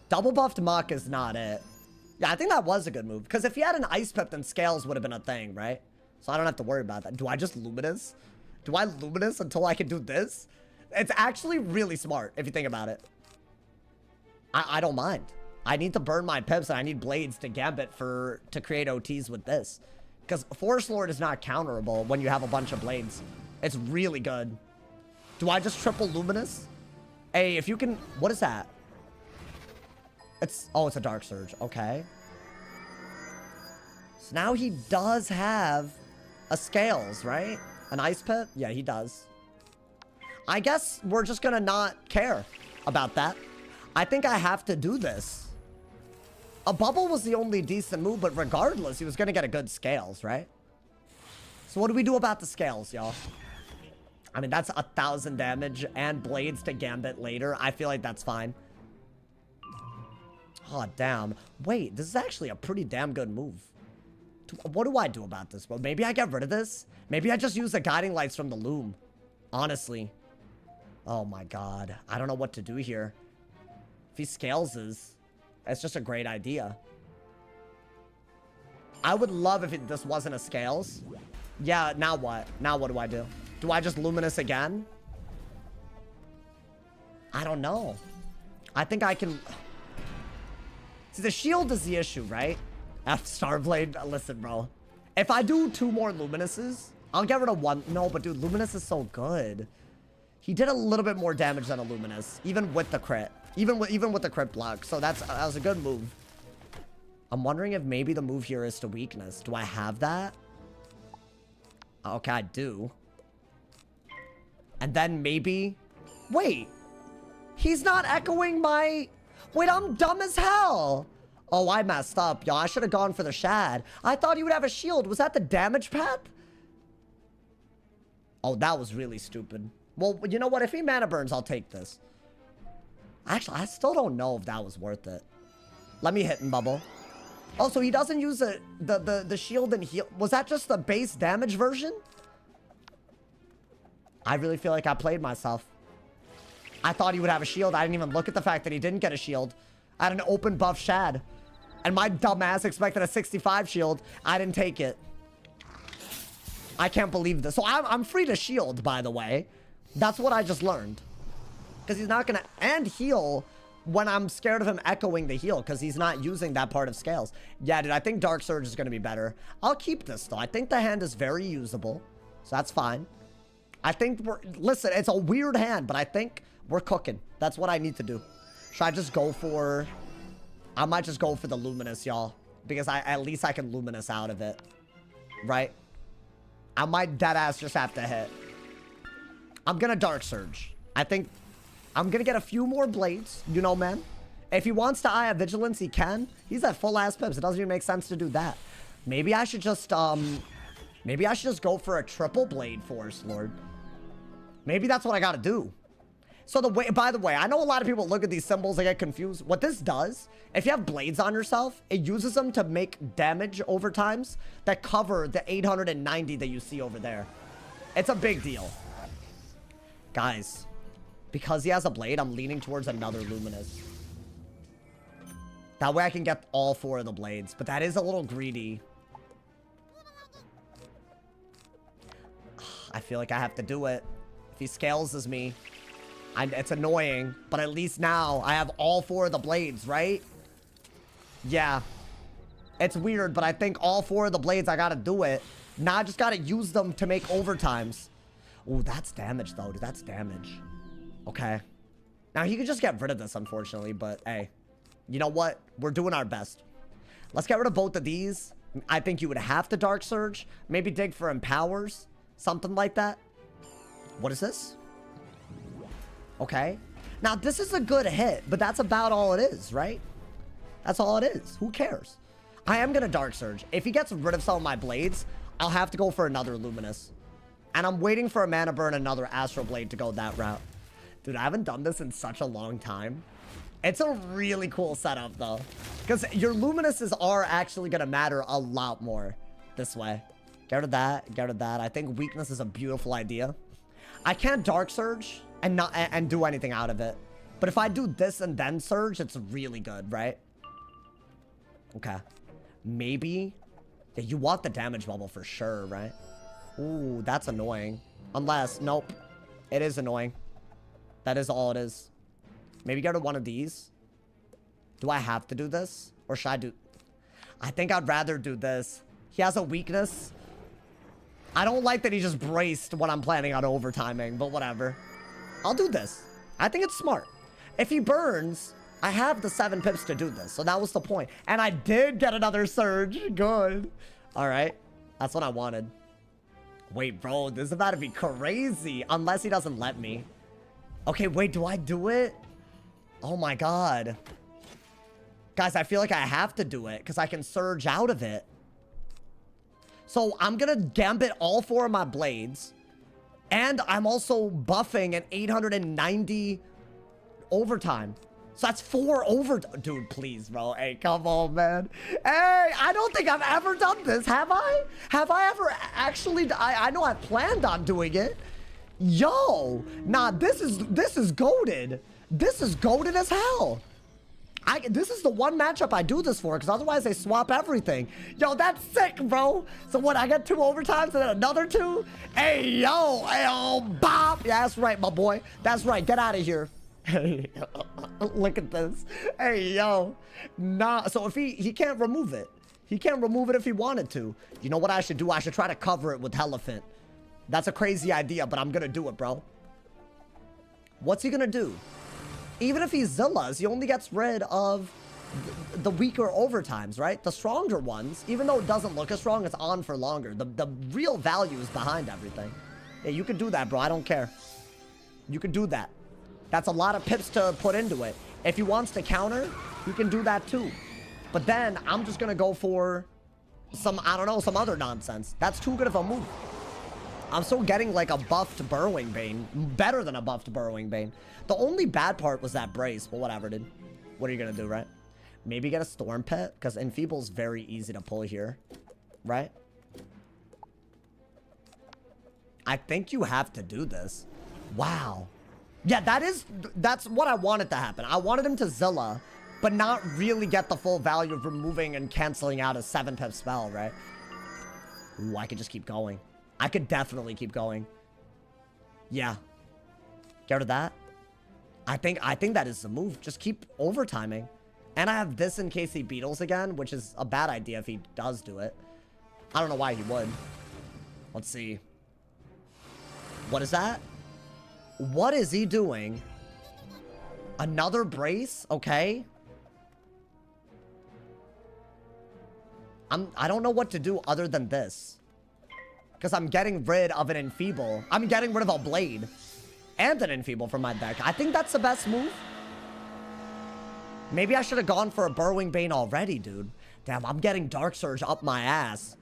Double buffed Mach is not it. Yeah, I think that was a good move. Because if he had an Ice Pip, then scales would have been a thing, right? So I don't have to worry about that. Do I just Luminous? Do I Luminous until I can do this? It's actually really smart, if you think about it. I don't mind. I need to burn my pips, and I need blades to Gambit to create OTs with this. Because Forest Lord is not counterable when you have a bunch of blades. It's really good. Do I just triple Luminous? Hey, if you can... What is that? Oh, it's a Dark Surge. Okay. So now he does have a Scales, right? An Ice Pit? Yeah, he does. I guess we're just gonna not care about that. I think I have to do this. A bubble was the only decent move, but regardless, he was gonna get a good Scales, right? So what do we do about the Scales, y'all? I mean, that's 1,000 damage and blades to Gambit later. I feel like that's fine. Oh, damn. Wait, this is actually a pretty damn good move. What do I do about this, bro? Maybe I get rid of this? Maybe I just use the Guiding Lights from the Loom. Honestly. Oh my god. I don't know what to do here. If he scales this, it's just a great idea. I would love if this wasn't a scales. Yeah, now what? Now what do I do? Do I just Luminous again? I don't know. I think I can... See, the shield is the issue, right? F Starblade. Listen, bro. If I do 2 more Luminuses, I'll get rid of 1. No, but dude, Luminous is so good. He did a little bit more damage than a Luminous, even with the crit. Even with the crit block. So that was a good move. I'm wondering if maybe the move here is to weakness. Do I have that? Okay, I do. And then maybe... Wait. He's not echoing my... Wait, I'm dumb as hell. Oh, I messed up, y'all. I should have gone for the Shad. I thought he would have a shield. Was that the damage pep? Oh, that was really stupid. Well, you know what? If he mana burns, I'll take this. Actually, I still don't know if that was worth it. Let me hit and bubble. Oh, so he doesn't use the shield and heal. Was that just the base damage version? I really feel like I played myself. I thought he would have a shield. I didn't even look at the fact that he didn't get a shield. I had an open buff Shad. And my dumbass expected a 65 shield. I didn't take it. I can't believe this. So I'm free to shield, by the way. That's what I just learned. Because he's not going to... And heal when I'm scared of him echoing the heal. Because he's not using that part of scales. Yeah, dude, I think Dark Surge is going to be better. I'll keep this, though. I think the hand is very usable. So that's fine. I think we're... Listen, it's a weird hand, but I think we're cooking. That's what I need to do. Should I just go for... I might just go for the Luminous, y'all. Because at least I can Luminous out of it. Right? I might deadass just have to hit. I'm gonna Dark Surge. I think... I'm gonna get a few more blades. You know, man. If he wants to Eye of Vigilance, he can. He's at full ass pips. It doesn't even make sense to do that. Maybe I should just, Maybe I should just go for a triple blade Forest Lord. Maybe that's what I gotta do. So by the way, I know a lot of people look at these symbols, they get confused. What this does, if you have blades on yourself, it uses them to make damage over times that cover the 890 that you see over there. It's a big deal. Guys, because he has a blade, I'm leaning towards another Luminous. That way I can get all 4 of the blades, but that is a little greedy. I feel like I have to do it. If he scales as me, it's annoying, but at least now I have all 4 of the blades, right? Yeah. It's weird, but I think all 4 of the blades, I gotta do it. Now I just gotta use them to make overtimes. Ooh, that's damage, though, dude. That's damage. Okay. Now, he could just get rid of this, unfortunately, but, hey. You know what? We're doing our best. Let's get rid of both of these. I think you would have to Dark Surge. Maybe dig for Empowers. Something like that. What is this? Okay. Now, this is a good hit, but that's about all it is, right? That's all it is. Who cares? I am going to Dark Surge. If he gets rid of some of my blades, I'll have to go for another Luminous. And I'm waiting for a Mana Burn, another Astral Blade to go that route. Dude, I haven't done this in such a long time. It's a really cool setup, though. Because your Luminuses are actually going to matter a lot more this way. Get rid of that. Get rid of that. I think Weakness is a beautiful idea. I can't Dark Surge and do anything out of it. But if I do this and then Surge, it's really good, right? Okay. Maybe. Yeah, you want the damage bubble for sure, right? Ooh, that's annoying. Unless, nope. It is annoying. That is all it is. Maybe get rid of one of these. Do I have to do this? Or should I do... I think I'd rather do this. He has a weakness. I don't like that he just braced what I'm planning on overtiming, but whatever. I'll do this. I think it's smart. If he burns, I have the 7 pips to do this. So that was the point. And I did get another surge. Good. All right. That's what I wanted. Wait, bro. This is about to be crazy. Unless he doesn't let me. Okay, wait. Do I do it? Oh my god. Guys, I feel like I have to do it because I can surge out of it. So I'm going to gambit all 4 of my blades. And I'm also buffing an 890 overtime. So that's 4 over... Dude, please, bro. Hey, come on, man. Hey, I don't think I've ever done this. Have I? Have I ever actually... I know I planned on doing it. Yo. Nah, this is goated. This is goated as hell. This is the one matchup I do this for, because otherwise they swap everything. Yo, that's sick, bro. So what, I got 2 overtimes and then another 2? Hey, yo, bop. Yeah, that's right, my boy. That's right. Get out of here. Hey, look at this. Hey, yo. Nah, so if he can't remove it. He can't remove it if he wanted to. You know what I should do? I should try to cover it with Elephant. That's a crazy idea, but I'm going to do it, bro. What's he going to do? Even if he Zillas, he only gets rid of the weaker overtimes, right? The stronger ones, even though it doesn't look as strong, it's on for longer. The real value is behind everything. Yeah, you can do that, bro. I don't care. You can do that. That's a lot of pips to put into it. If he wants to counter, he can do that too. But then I'm just going to go for some, I don't know, some other nonsense. That's too good of a move. I'm still getting like a buffed Burrowing Bane. Better than a buffed Burrowing Bane. The only bad part was that brace, but whatever, dude. What are you going to do, right? Maybe get a Storm Pet, because Enfeeble's very easy to pull here, right? I think you have to do this. Wow. Yeah, that's what I wanted to happen. I wanted him to Zilla, but not really get the full value of removing and canceling out a 7-pip spell, right? Ooh, I could just keep going. I could definitely keep going. Yeah. Get rid of that. I think that is the move. Just keep overtiming. And I have this in case he Beetles again, which is a bad idea if he does do it. I don't know why he would. Let's see. What is that? What is he doing? Another brace? Okay. I don't know what to do other than this. Because I'm getting rid of an Enfeeble. I'm getting rid of a Blade. And an Enfeeble from my deck. I think that's the best move. Maybe I should have gone for a Burrowing Bane already, dude. Damn, I'm getting Dark Surge up my ass.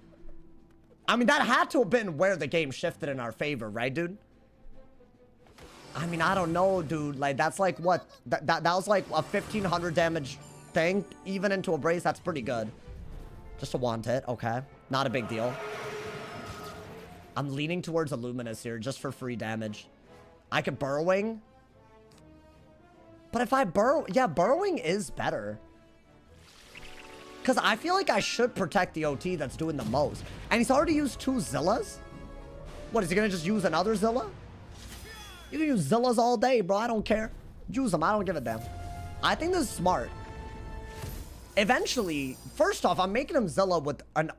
I mean, that had to have been where the game shifted in our favor, right, dude? I mean, I don't know, dude. Like, that's like what? That was like a 1500 damage thing. Even into a brace, that's pretty good. Just a want it, okay. Not a big deal. I'm leaning towards a Luminous here just for free damage. I could Burrowing. But if I Burrow... Yeah, Burrowing is better. Because I feel like I should protect the OT that's doing the most. And he's already used 2 Zillas? What, is he going to just use another Zilla? You can use Zillas all day, bro. I don't care. Use them. I don't give a damn. I think this is smart. Eventually, first off, I'm making him Zilla with an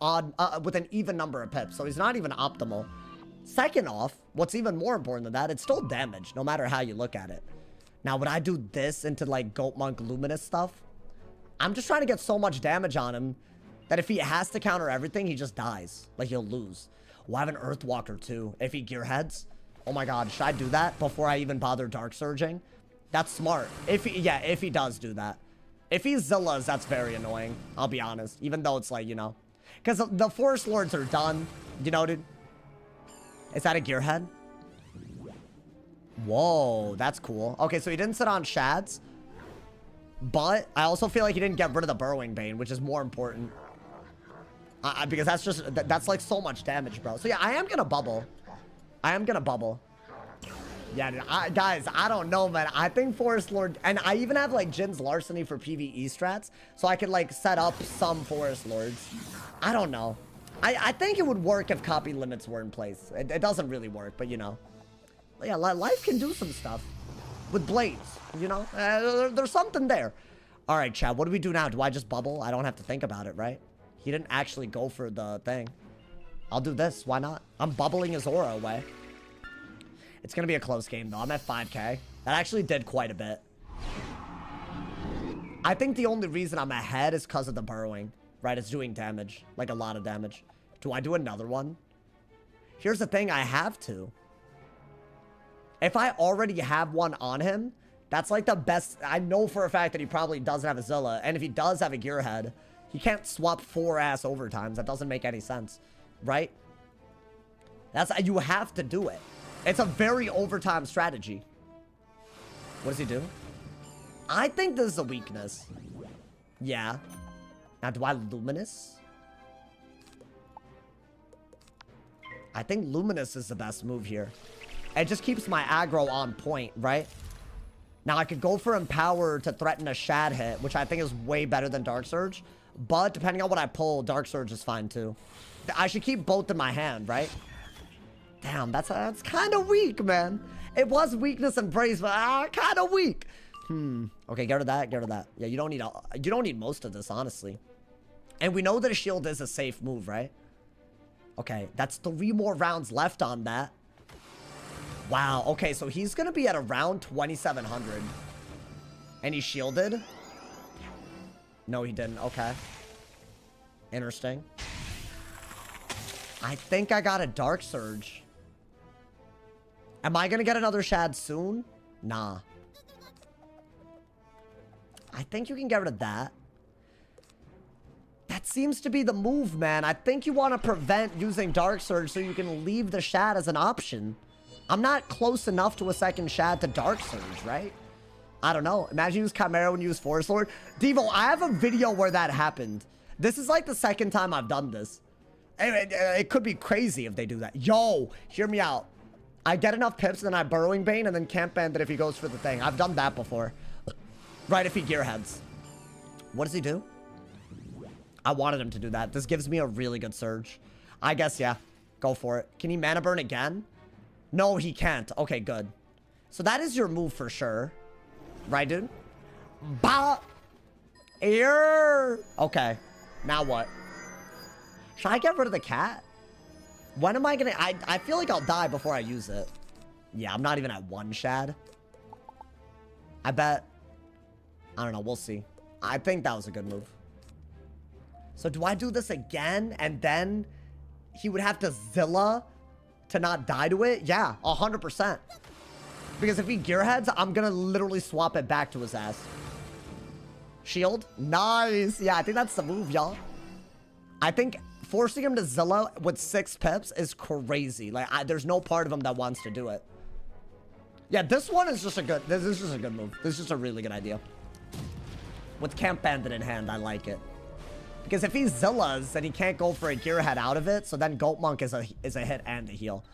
even number of pips. So he's not even optimal. Second off, what's even more important than that, it's still damage, no matter how you look at it. Now, would I do this into, like, Goat Monk Luminous stuff? I'm just trying to get so much damage on him that if he has to counter everything, he just dies. Like, he'll lose. We'll have an Earthwalker, too, if he gearheads. Oh, my God. Should I do that before I even bother Dark Surging? That's smart. If he does do that. If he Zillas, that's very annoying. I'll be honest. Even though it's like, you know. Because the Forest Lords are done. You know, dude? Is that a gearhead? Whoa, that's cool. Okay, so he didn't sit on Shads. But I also feel like he didn't get rid of the Burrowing Bane, which is more important. Because that's just, that's like so much damage, bro. So yeah, I am gonna bubble. I am gonna bubble. Yeah, dude, guys, I don't know, man. I think Forest Lord, and I even have like Jin's Larceny for PvE strats, so I could like set up some Forest Lords. I don't know. I think it would work if copy limits were in place. It doesn't really work, but you know. But yeah, life can do some stuff with blades, you know? There's something there. All right, Chad, what do we do now? Do I just bubble? I don't have to think about it, right? He didn't actually go for the thing. I'll do this. Why not? I'm bubbling his aura away. It's going to be a close game, though. I'm at 5K. That actually did quite a bit. I think the only reason I'm ahead is because of the burrowing, right? It's doing damage, like a lot of damage. Do I do another one? Here's the thing. I have to. If I already have one on him, that's like the best. I know for a fact that he probably doesn't have a Zilla. And if he does have a Gearhead, he can't swap 4-ass overtimes. That doesn't make any sense, right? You have to do it. It's a very overtime strategy. What does he do? I think this is a weakness. Yeah. Now, do I Luminous? I think Luminous is the best move here. It just keeps my aggro on point, right? Now, I could go for Empower to threaten a Shad hit, which I think is way better than Dark Surge. But depending on what I pull, Dark Surge is fine too. I should keep both in my hand, right? Damn, that's kind of weak, man. It was weakness and praise, but kind of weak. Okay, get rid of that. Get rid of that. Yeah, you don't need most of this, honestly. And we know that a shield is a safe move, right? Okay, that's 3 more rounds left on that. Wow. Okay, so he's gonna be at around 2,700, and he shielded. No, he didn't. Okay. Interesting. I think I got a Dark Surge. Am I gonna get another Shad soon? Nah. I think you can get rid of that. That seems to be the move, man. I think you want to prevent using Dark Surge so you can leave the Shad as an option. I'm not close enough to a second Shad to Dark Surge, right? I don't know. Imagine you use Chimera when you use Forest Lord. Devo, I have a video where that happened. This is like the second time I've done this. Anyway, it could be crazy if they do that. Yo, hear me out. I get enough pips and then I Burrowing Bane and then Camp Bandit if he goes for the thing. I've done that before. Right, if he Gearheads. What does he do? I wanted him to do that. This gives me a really good surge. I guess, yeah. Go for it. Can he Mana Burn again? No, he can't. Okay, good. So that is your move for sure. Right, dude? Bah! Ear! Okay. Now what? Should I get rid of the cat? When am I gonna... I feel like I'll die before I use it. Yeah, I'm not even at 1 Shad. I bet... I don't know. We'll see. I think that was a good move. So do I do this again? And then he would have to Zilla to not die to it? Yeah, 100%. Because if he Gearheads, I'm going to literally swap it back to his ass. Shield? Nice. Yeah, I think that's the move, y'all. I think forcing him to Zilla with 6 pips is crazy. Like, there's no part of him that wants to do it. Yeah, this one is just a good... This is just a good move. This is just a really good idea. With Camp Bandit in hand, I like it. Because if he Zillas, then he can't go for a Gearhead out of it. So then Goat Monk is a hit and a heal.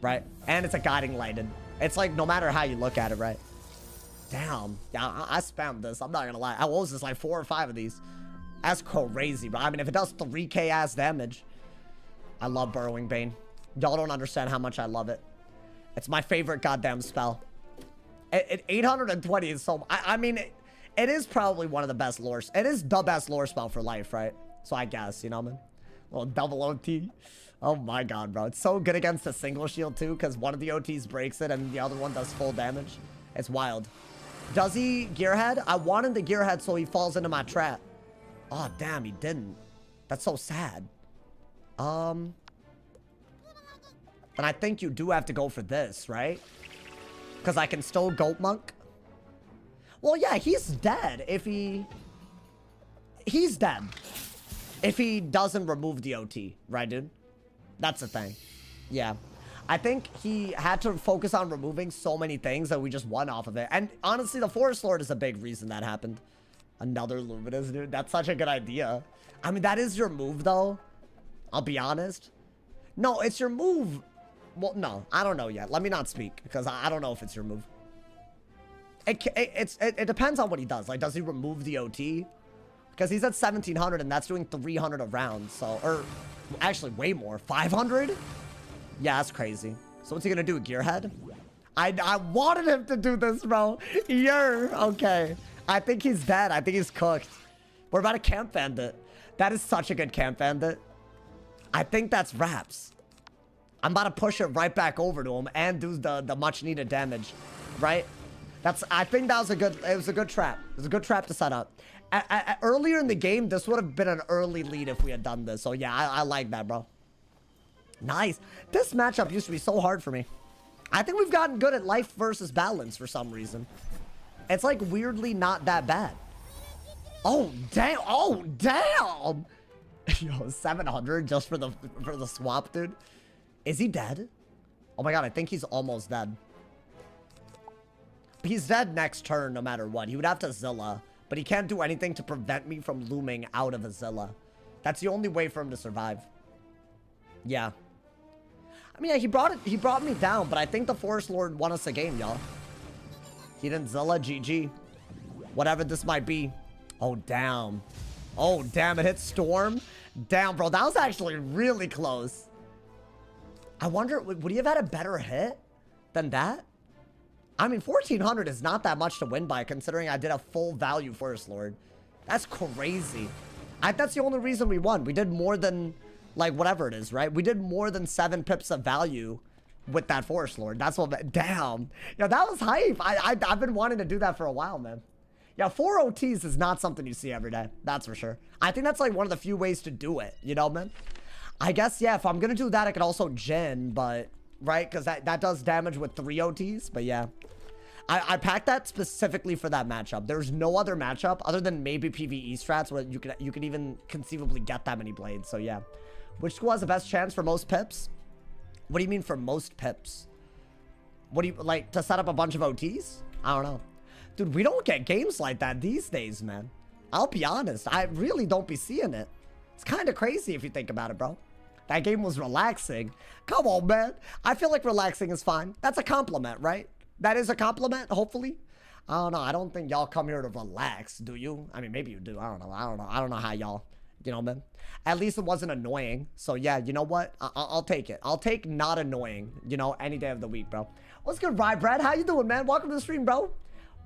Right? And it's a Guiding Lighted. It's like, no matter how you look at it, right? Damn. Yeah, I spammed this. I'm not gonna lie. What was this? Like 4 or 5 of these. That's crazy, bro. I mean, if it does 3k ass damage. I love Burrowing Bane. Y'all don't understand how much I love it. It's my favorite goddamn spell. 820 is so... I mean... It is probably one of the best lore. It is the best lore spell for life, right? So I guess, you know, man. Well, double OT. Oh my god, bro. It's so good against a single shield, too, because one of the OTs breaks it and the other one does full damage. It's wild. Does he gearhead? I want him to gearhead so he falls into my trap. Oh, damn, he didn't. That's so sad. Then I think you do have to go for this, right? Because I can still Goat Monk. Well, yeah, he's dead if he... He's dead. If he doesn't remove the OT, right, dude? That's the thing. Yeah. I think he had to focus on removing so many things that we just won off of it. And honestly, the Forest Lord is a big reason that happened. Another Luminous, dude. That's such a good idea. I mean, that is your move, though. I'll be honest. No, it's your move. Well, no, I don't know yet. Let me not speak, because I don't know if it's your move. It depends on what he does. Like, does he remove the OT? Because he's at 1,700, and that's doing 300 a round. So, or actually way more. 500? Yeah, that's crazy. So what's he gonna do? Gearhead? I wanted him to do this, bro. Okay. I think he's dead. I think he's cooked. We're about to camp bandit. That is such a good camp bandit. I think that's wraps. I'm about to push it right back over to him and do the much needed damage, right? I think that was a good, it was a good trap. It was a good trap to set up. Earlier in the game, this would have been an early lead if we had done this. So yeah, I like that, bro. Nice. This matchup used to be so hard for me. I think we've gotten good at life versus balance for some reason. It's like weirdly not that bad. Oh, damn. Oh, damn. Yo, 700 just for the swap, dude. Is he dead? Oh my god, I think he's almost dead. He's dead next turn no matter what. He would have to Zilla, but he can't do anything to prevent me from looming out of a Zilla. That's the only way for him to survive. Yeah. I mean, yeah, he brought me down, but I think the Forest Lord won us a game, y'all. He didn't Zilla, GG. Whatever this might be. Oh, damn. Oh, damn, it hit Storm. Damn, bro, that was actually really close. I wonder, would he have had a better hit than that? I mean, 1,400 is not that much to win by, considering I did a full value Forest Lord. That's crazy. That's the only reason we won. We did more than, like, whatever it is, right? We did more than 7 pips of value with that Forest Lord. That's what, damn. Yeah, that was hype. I've been wanting to do that for a while, man. Yeah, 4 OTs is not something you see every day. That's for sure. I think that's, like, one of the few ways to do it, you know, man? I guess, yeah, if I'm going to do that, I could also Jin, but, right? Because that does damage with 3 OTs, but yeah. I packed that specifically for that matchup. There's no other matchup other than maybe PvE strats where you could even conceivably get that many blades. So yeah. Which school has the best chance for most pips? What do you mean for most pips? What do you, like, to set up a bunch of OTs? I don't know. Dude, we don't get games like that these days, man. I'll be honest. I really don't be seeing it. It's kind of crazy if you think about it, bro. That game was relaxing. Come on, man. I feel like relaxing is fine. That's a compliment, right? That is a compliment, hopefully. I don't know. I don't think y'all come here to relax, do you? I mean, maybe you do. I don't know. I don't know how y'all, you know, man. At least it wasn't annoying. So, yeah, you know what? I'll take it. I'll take not annoying, you know, any day of the week, bro. What's good, Rye Brad? How you doing, man? Welcome to the stream, bro.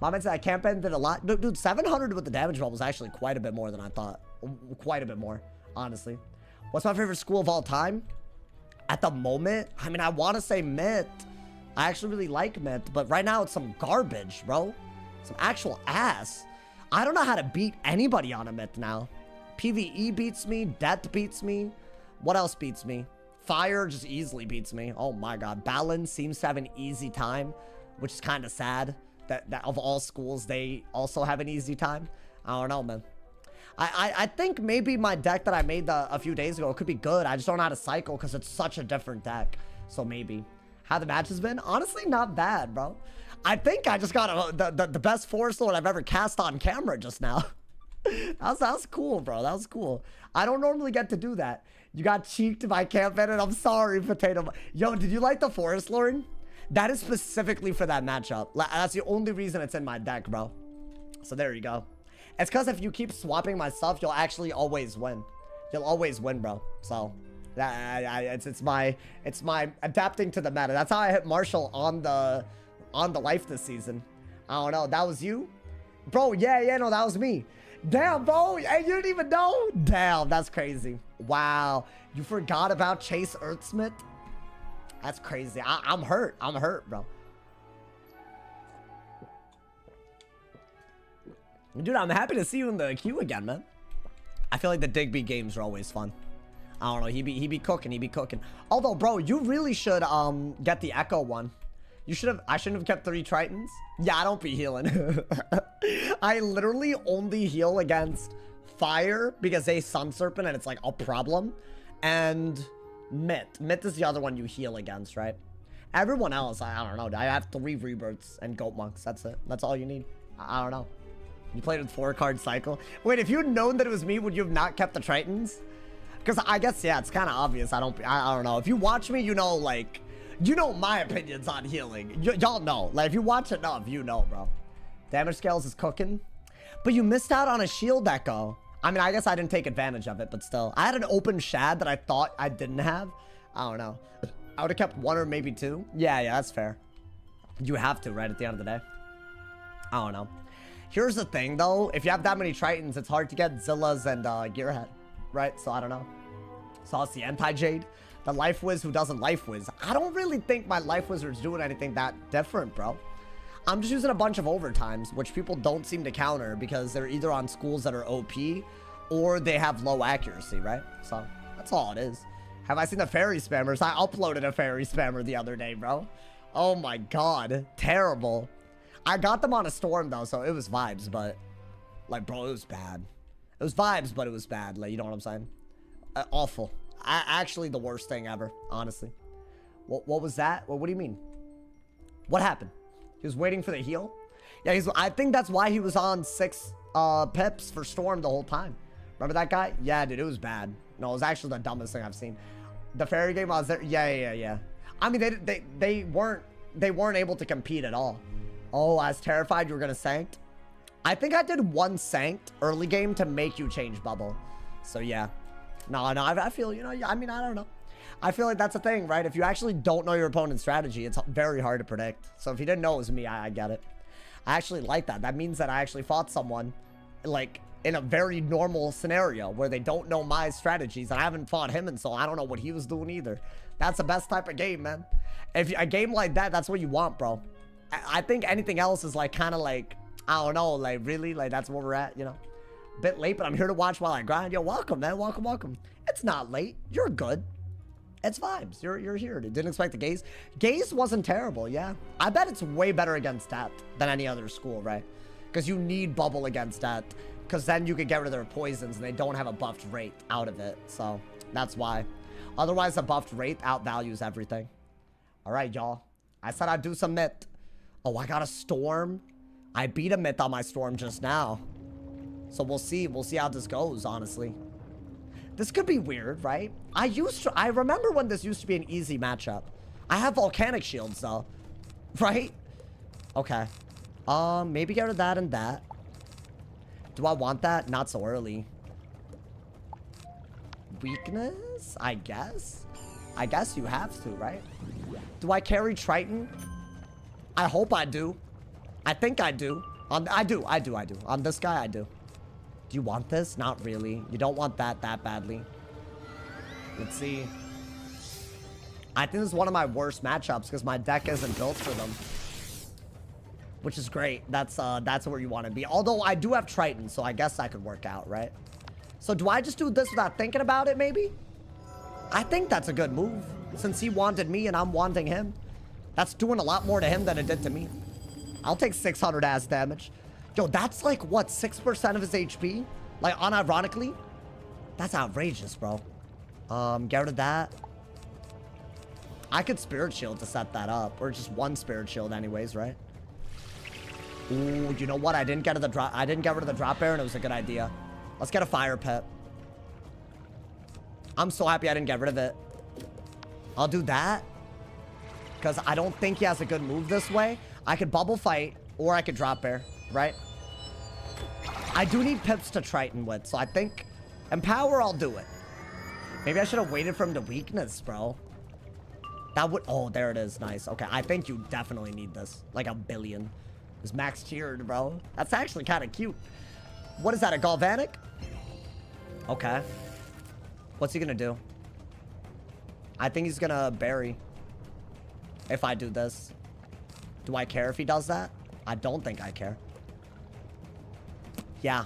My man said I camp ended a lot. Dude, 700 with the damage roll was actually quite a bit more than I thought. Quite a bit more, honestly. What's my favorite school of all time? At the moment, I mean, I want to say Myth. I actually really like Myth, but right now it's some garbage, bro. Some actual ass. I don't know how to beat anybody on a Myth now. PvE beats me. Death beats me. What else beats me? Fire just easily beats me. Oh my god. Balance seems to have an easy time, which is kind of sad. That of all schools, they also have an easy time. I don't know, man. I think maybe my deck that I made a few days ago could be good. I just don't know how to cycle because it's such a different deck. So maybe. How the match has been? Honestly, not bad, bro. I think I just got the best Forest Lord I've ever cast on camera just now. that was cool, bro. That was cool. I don't normally get to do that. You got cheeked by Camp Bandit. I'm sorry, Potato. Yo, did you like the Forest Lord? That is specifically for that matchup. That's the only reason it's in my deck, bro. So there you go. It's because if you keep swapping my stuff, you'll actually always win. You'll always win, bro. So it's my adapting to the meta. That's how I hit Marshall on the life this season. I don't know. That was you, bro. Yeah, no, that was me. Damn, bro. Hey, you didn't even know? Damn, that's crazy. Wow. You forgot about Chase Earthsmith? That's crazy. I'm hurt. I'm hurt, bro. Dude, I'm happy to see you in the queue again, man. I feel like the Digby games are always fun. I don't know. He be cooking. He be cooking. Although, bro, you really should get the Echo one. You should have. I shouldn't have kept 3 Tritons. Yeah, I don't be healing. I literally only heal against Fire because they Sun Serpent and it's like a problem. And Myth. Myth is the other one you heal against, right? Everyone else, I don't know. I have 3 Rebirths and Goat Monks. That's it. That's all you need. I don't know. You played with 4-card cycle. Wait, if you'd known that it was me, would you have not kept the Tritons? Because I guess, yeah, it's kind of obvious. I don't know. If you watch me, you know, like, you know my opinions on healing. Y'all know. Like, if you watch enough, you know, bro. Damage scales is cooking. But you missed out on a shield echo. I mean, I guess I didn't take advantage of it, but still. I had an open shad that I thought I didn't have. I don't know. I would have kept 1 or maybe 2. Yeah, that's fair. You have to, right, at the end of the day. I don't know. Here's the thing, though. If you have that many Tritons, it's hard to get Zillas and Gearhead, right? So, I don't know. So, it's the Anti-Jade. The Life Wiz who doesn't Life Wiz. I don't really think my Life Wizard's doing anything that different, bro. I'm just using a bunch of overtimes, which people don't seem to counter because they're either on schools that are OP or they have low accuracy, right? So, that's all it is. Have I seen the Fairy Spammers? I uploaded a Fairy Spammer the other day, bro. Oh my god. Terrible. I got them on a storm, though, so it was vibes, but... Like, bro, it was bad. It was vibes, but it was bad. Like, you know what I'm saying? Awful. Actually, the worst thing ever, honestly. What was that? What do you mean? What happened? He was waiting for the heal? Yeah, I think that's why he was on 6 pips for storm the whole time. Remember that guy? Yeah, dude, it was bad. No, it was actually the dumbest thing I've seen. The fairy game, I was there. Yeah. I mean, they weren't able to compete at all. Oh, I was terrified you were gonna Sanct. I think I did 1 Sanct early game to make you change bubble. So yeah. No, I feel, you know, I mean, I don't know. I feel like that's a thing, right? If you actually don't know your opponent's strategy, it's very hard to predict. So if you didn't know it was me, I get it. I actually like that. That means that I actually fought someone, like, in a very normal scenario where they don't know my strategies, and I haven't fought him, and so I don't know what he was doing either. That's the best type of game, man. If a game like that, that's what you want, bro. I think anything else is like kind of like, I don't know, like really, like that's where we're at, you know. Bit late, but I'm here to watch while I grind. Yo, welcome, man. Welcome. It's not late. You're good. It's vibes. You're here. Didn't expect the gaze. Gaze wasn't terrible, yeah. I bet it's way better against that than any other school, right? Because you need bubble against that. Because then you could get rid of their poisons and they don't have a buffed rate out of it. So that's why. Otherwise, a buffed rate outvalues everything. All right, y'all. I said I'd do some myth. Oh, I got a storm. I beat a myth on my storm just now. So we'll see. We'll see how this goes, honestly. This could be weird, right? I remember when this used to be an easy matchup. I have volcanic shields, though. Right? Okay. Maybe get rid of that and that. Do I want that? Not so early. Weakness? I guess. I guess you have to, right? Do I carry Triton? I hope I do. I think I do. I do. On this guy, I do. Do you want this? Not really. You don't want that badly. Let's see. I think this is one of my worst matchups because my deck isn't built for them. Which is great. That's where you want to be. Although I do have Triton, so I guess that could work out, right? So do I just do this without thinking about it, maybe? I think that's a good move. Since he wanted me and I'm wanting him. That's doing a lot more to him than it did to me. I'll take 600 as damage. Yo, that's like, what, 6% of his HP? Like, unironically? That's outrageous, bro. Get rid of that. I could Spirit Shield to set that up. Or just 1 Spirit Shield anyways, right? Ooh, you know what? I didn't get rid of the drop bear, and it was a good idea. Let's get a Fire Pit. I'm so happy I didn't get rid of it. I'll do that. Because I don't think he has a good move this way. I could Bubble Fight, or I could Drop Bear, right? I do need pips to Triton with, so I think Empower, I'll do it. Maybe I should have waited for him to weakness, bro. That would... Oh, there it is. Nice. Okay, I think you definitely need this. Like a billion. It's max tiered, bro. That's actually kind of cute. What is that, a Galvanic? Okay. What's he gonna do? I think he's gonna bury. If I do this. Do I care if he does that? I don't think I care. Yeah.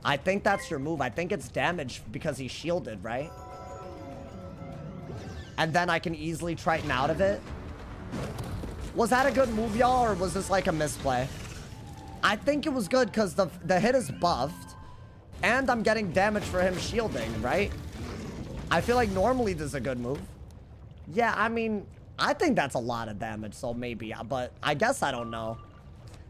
I think that's your move. I think it's damage because he's shielded, right? And then I can easily Triton out of it. Was that a good move, y'all, or was this like a misplay? I think it was good because the hit is buffed. And I'm getting damage for him shielding, right? I feel like normally this is a good move. Yeah, I mean, I think that's a lot of damage, so maybe. But I guess I don't know.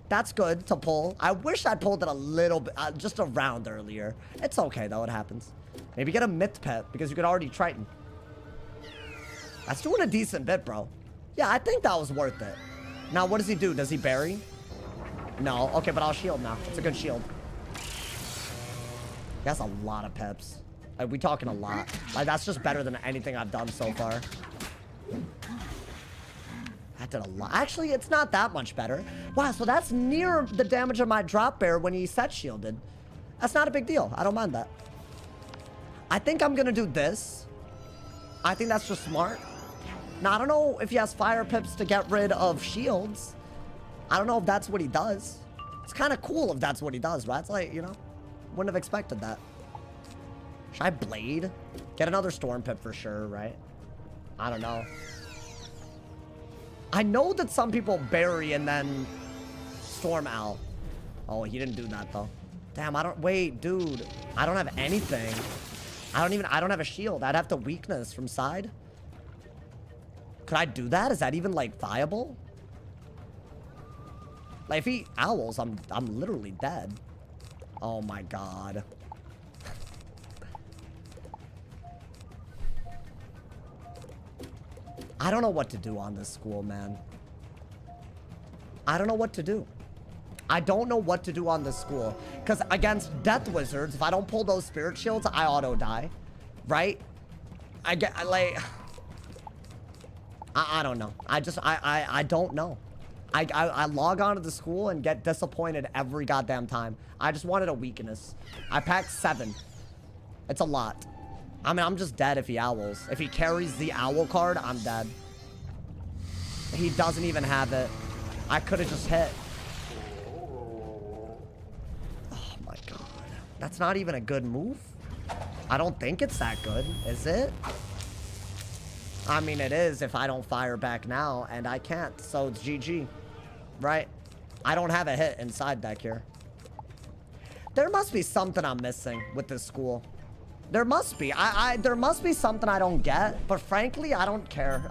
That's good to pull. I wish I pulled it a little bit, just a round earlier. It's okay, though. It happens. Maybe get a myth pet because you could already Triton. That's doing a decent bit, bro. Yeah, I think that was worth it. Now, what does he do? Does he bury? No. Okay, but I'll shield now. It's a good shield. That's a lot of peps. Like, we talking a lot. Like, that's just better than anything I've done so far. That did a lot. Actually, it's not that much better. Wow, so that's near the damage of my drop bear when he set shielded. That's not a big deal. I don't mind that. I think I'm gonna do this. I think that's just smart. Now, I don't know if he has fire pips to get rid of shields. I don't know if that's what he does. It's kind of cool if that's what he does, right? It's like, you know, wouldn't have expected that. Should I blade? Get another storm pip for sure, right? I don't know. I know that some people bury and then storm owl. Oh, he didn't do that though. Damn, I don't, wait, dude. I don't have anything. I don't have a shield. I'd have to weakness from side. Could I do that? Is that even like viable? Like if he owls, I'm literally dead. Oh my god. I don't know what to do on this school, man. I don't know what to do. I don't know what to do on this school. Because against Death Wizards, if I don't pull those Spirit Shields, I auto-die. Right? I don't know. I don't know. I log on to the school and get disappointed every goddamn time. I just wanted a weakness. I packed 7. It's a lot. I mean, I'm just dead if he owls. If he carries the owl card, I'm dead. He doesn't even have it. I could have just hit. Oh my god. That's not even a good move? I don't think it's that good, is it? I mean, it is if I don't fire back now, and I can't, so it's GG. Right? I don't have a hit inside deck here. There must be something I'm missing with this school. There must be. There must be something I don't get, but frankly, I don't care.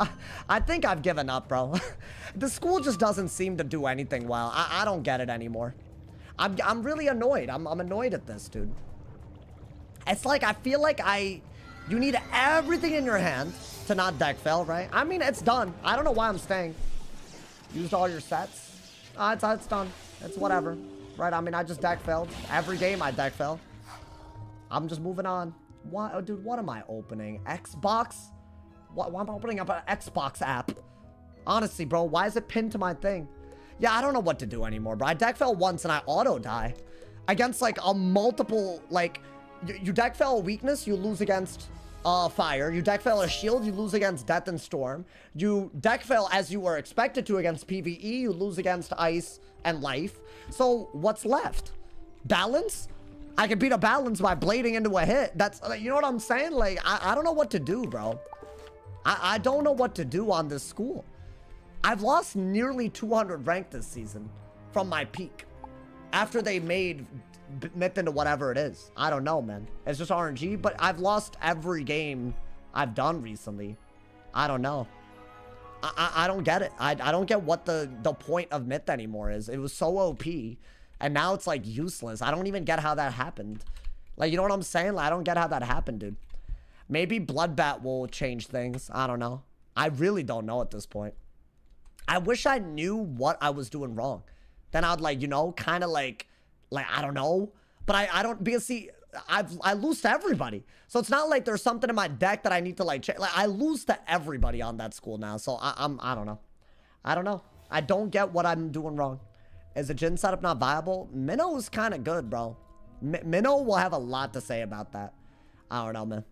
I think I've given up, bro. The school just doesn't seem to do anything well. I don't get it anymore. I'm really annoyed. I'm annoyed at this, dude. It's like, I feel like you need everything in your hand to not deck fail, right? I mean, it's done. I don't know why I'm staying. Used all your sets. It's done. It's whatever. Right? I mean, I just deck failed. Every game I deck fail. I'm just moving on. What, oh, dude, what am I opening? Xbox? Why am I opening up an Xbox app? Honestly, bro, why is it pinned to my thing? Yeah, I don't know what to do anymore, bro. I deck fail once and I auto die. Against, like, a multiple, like, you deck fail a weakness, you lose against fire. You deck fail a shield, you lose against death and storm. You deck fail as you were expected to against PvE, you lose against ice and life. So, what's left? Balance? I can beat a balance by blading into a hit. That's, you know what I'm saying? Like, I don't know what to do, bro. I don't know what to do on this school. I've lost nearly 200 rank this season from my peak. After they made Myth into whatever it is. I don't know, man. It's just RNG, but I've lost every game I've done recently. I don't know. I don't get it. I don't get what the point of Myth anymore is. It was so OP. And now it's, like, useless. I don't even get how that happened. Like, you know what I'm saying? Like, I don't get how that happened, dude. Maybe Bloodbat will change things. I don't know. I really don't know at this point. I wish I knew what I was doing wrong. Then I'd, like, you know, kind of, like, I don't know. But I don't, because, see, I lose to everybody. So it's not like there's something in my deck that I need to, like, change. Like, I lose to everybody on that school now. So I don't know. I don't know. I don't get what I'm doing wrong. Is a Jin setup not viable? Minnow's kind of good, bro. Minnow will have a lot to say about that. I don't know, man.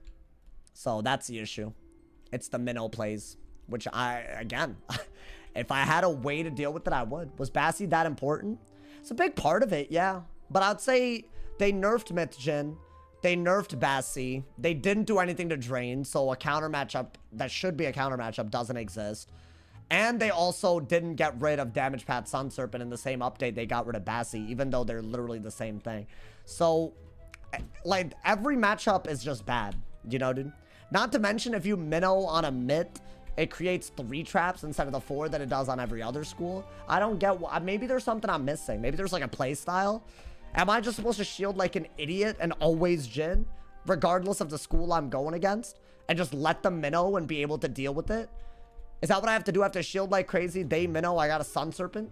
So that's the issue. It's the Minnow plays, which again, if I had a way to deal with it, I would. Was Bassi that important? It's a big part of it, yeah. But I'd say they nerfed Myth Jin. They nerfed Bassi. They didn't do anything to Drain, so a counter matchup that should be a counter matchup doesn't exist. And they also didn't get rid of Damage Path Sun Serpent in the same update they got rid of Bassi, even though they're literally the same thing. So, like, every matchup is just bad, you know, dude? Not to mention, if you minnow on a Myth, it creates 3 traps instead of the 4 that it does on every other school. I don't get why. Maybe there's something I'm missing. Maybe there's, like, a play style. Am I just supposed to shield like an idiot and always Jin, regardless of the school I'm going against, and just let them minnow and be able to deal with it? Is that what I have to do? I have to shield like crazy. They minnow, I got a Sun Serpent.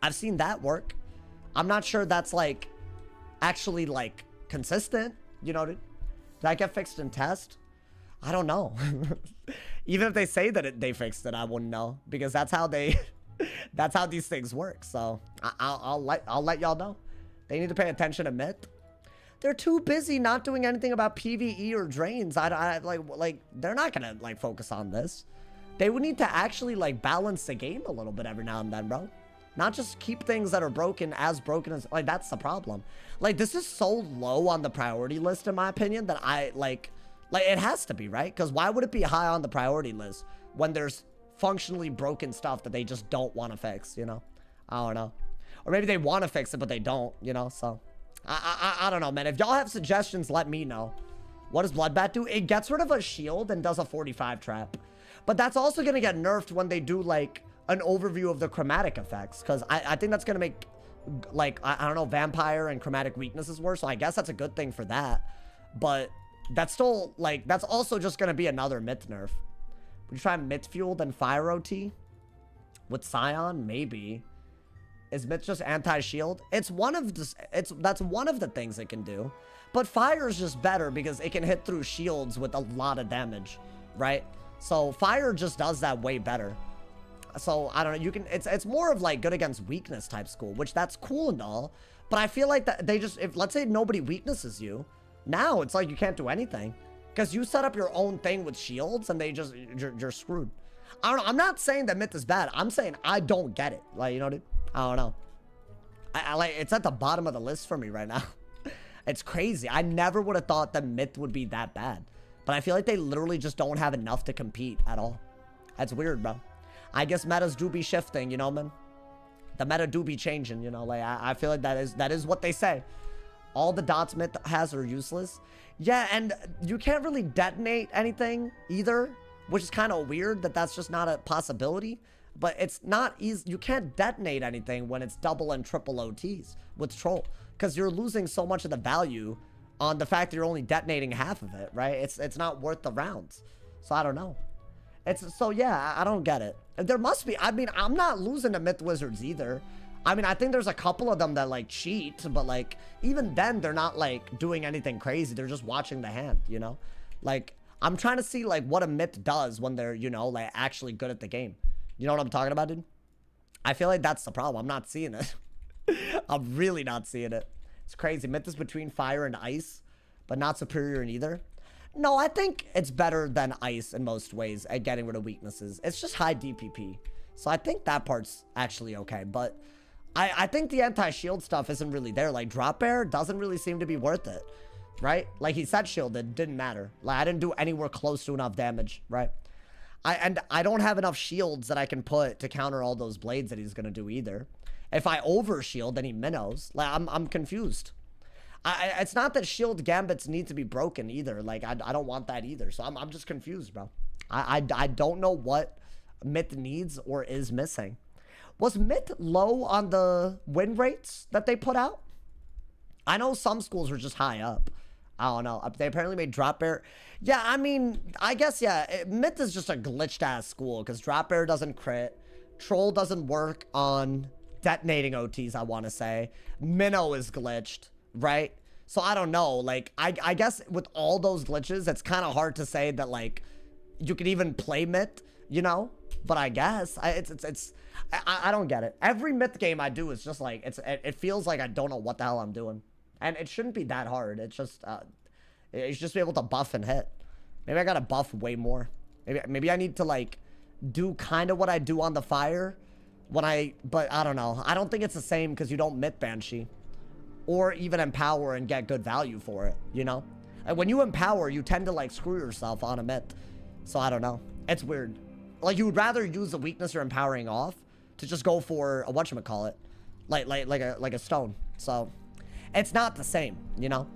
I've seen that work. I'm not sure that's like actually like consistent. You know, did that get fixed in test? I don't know. Even if they say that they fixed it, I wouldn't know, because that's how they that's how these things work. So I'll let y'all know. They need to pay attention to Myth. They're too busy not doing anything about PvE or drains. Like they're not gonna like focus on this. They would need to actually, like, balance the game a little bit every now and then, bro. Not just keep things that are broken as, like, that's the problem. Like, this is so low on the priority list, in my opinion, that like, it has to be, right? Because why would it be high on the priority list when there's functionally broken stuff that they just don't want to fix, you know? I don't know. Or maybe they want to fix it, but they don't, you know? So, I don't know, man. If y'all have suggestions, let me know. What does Bloodbath do? It gets rid of a shield and does a 45 trap. But that's also going to get nerfed when they do, like, an overview of the chromatic effects. Because I think that's going to make, like, I don't know, vampire and chromatic weaknesses worse. So I guess that's a good thing for that. But that's still, like, that's also just going to be another Myth nerf. Would you try Myth Fueled and Fire OT? With Scion? Maybe. Is Myth just anti-shield? It's one of the, that's one of the things it can do. But Fire is just better because it can hit through shields with a lot of damage, right? So Fire just does that way better. So I don't know, you can, it's more of like good against weakness type school, which that's cool and all, but I feel like that they just, if let's say nobody weaknesses you, now it's like you can't do anything because you set up your own thing with shields and they just, you're screwed. I don't know, I'm not saying that Myth is bad. I'm saying I don't get it. Like, you know, dude, I don't know. I like, it's at the bottom of the list for me right now. It's crazy. I never would have thought that Myth would be that bad. But I feel like they literally just don't have enough to compete at all. That's weird, bro. I guess metas do be shifting, you know, man. The meta do be changing, you know. Like, I feel like that is what they say. All the dots Myth has are useless. Yeah, and you can't really detonate anything either, which is kind of weird that that's just not a possibility. But it's not easy. You can't detonate anything when it's double and triple OTs with Troll, because you're losing so much of the value on the fact that you're only detonating half of it, right? It's not worth the rounds. So I don't know. So yeah, I don't get it. There must be, I mean, I'm not losing to Myth Wizards either. I mean, I think there's a couple of them that like cheat, but like even then they're not like doing anything crazy. They're just watching the hand, you know? Like I'm trying to see like what a Myth does when they're, you know, like actually good at the game. You know what I'm talking about, dude? I feel like that's the problem. I'm not seeing it. I'm really not seeing it. It's crazy. Myth is between fire and ice, but not superior in either. No, I think it's better than ice in most ways at getting rid of weaknesses. It's just high DPP. So I think that part's actually okay. But I think the anti-shield stuff isn't really there. Like, Drop Bear doesn't really seem to be worth it, right? Like, he said shielded, didn't matter. Like, I didn't do anywhere close to enough damage, right? I don't have enough shields that I can put to counter all those blades that he's going to do either. If I overshield, then he minnows. Like, I'm confused. It's not that shield gambits need to be broken either. Like, I don't want that either. So I'm just confused, bro. I don't know what Myth needs or is missing. Was Myth low on the win rates that they put out? I know some schools were just high up. I don't know. They apparently made Drop Bear. Yeah, I mean, I guess, yeah. Myth is just a glitched-ass school because Drop Bear doesn't crit. Troll doesn't work on detonating OTs, I want to say. Minnow is glitched, right? So I don't know. Like, I guess with all those glitches, it's kind of hard to say that, like, you could even play Myth, you know? But I guess I don't get it. Every myth game I do is just like it feels like I don't know what the hell I'm doing, and it shouldn't be that hard. It's just be able to buff and hit. Maybe I gotta buff way more. Maybe I need to like do kind of what I do on the fire but I don't know. I don't think it's the same because you don't myth Banshee or even empower and get good value for it, you know? And when you empower, you tend to like screw yourself on a myth. So I don't know. It's weird. Like you would rather use the weakness you're empowering off to just go for a whatchamacallit. Like a stone. So it's not the same, you know?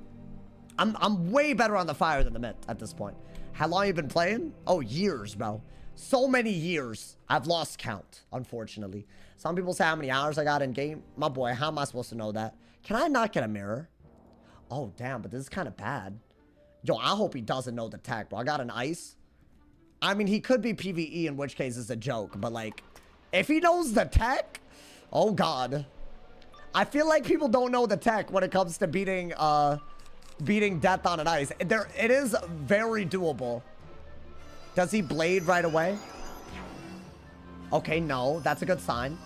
I'm way better on the fire than the myth at this point. How long you been playing? Oh, years, bro. So many years. I've lost count, unfortunately. Some people say how many hours I got in game. My boy, how am I supposed to know that? Can I not get a mirror? Oh, damn, but this is kind of bad. Yo, I hope he doesn't know the tech, bro. I got an ice. I mean, he could be PvE, in which case it's a joke. But, like, if he knows the tech, oh, God. I feel like people don't know the tech when it comes to beating death on an ice. It is very doable. Does he blade right away? Okay, no. That's a good sign.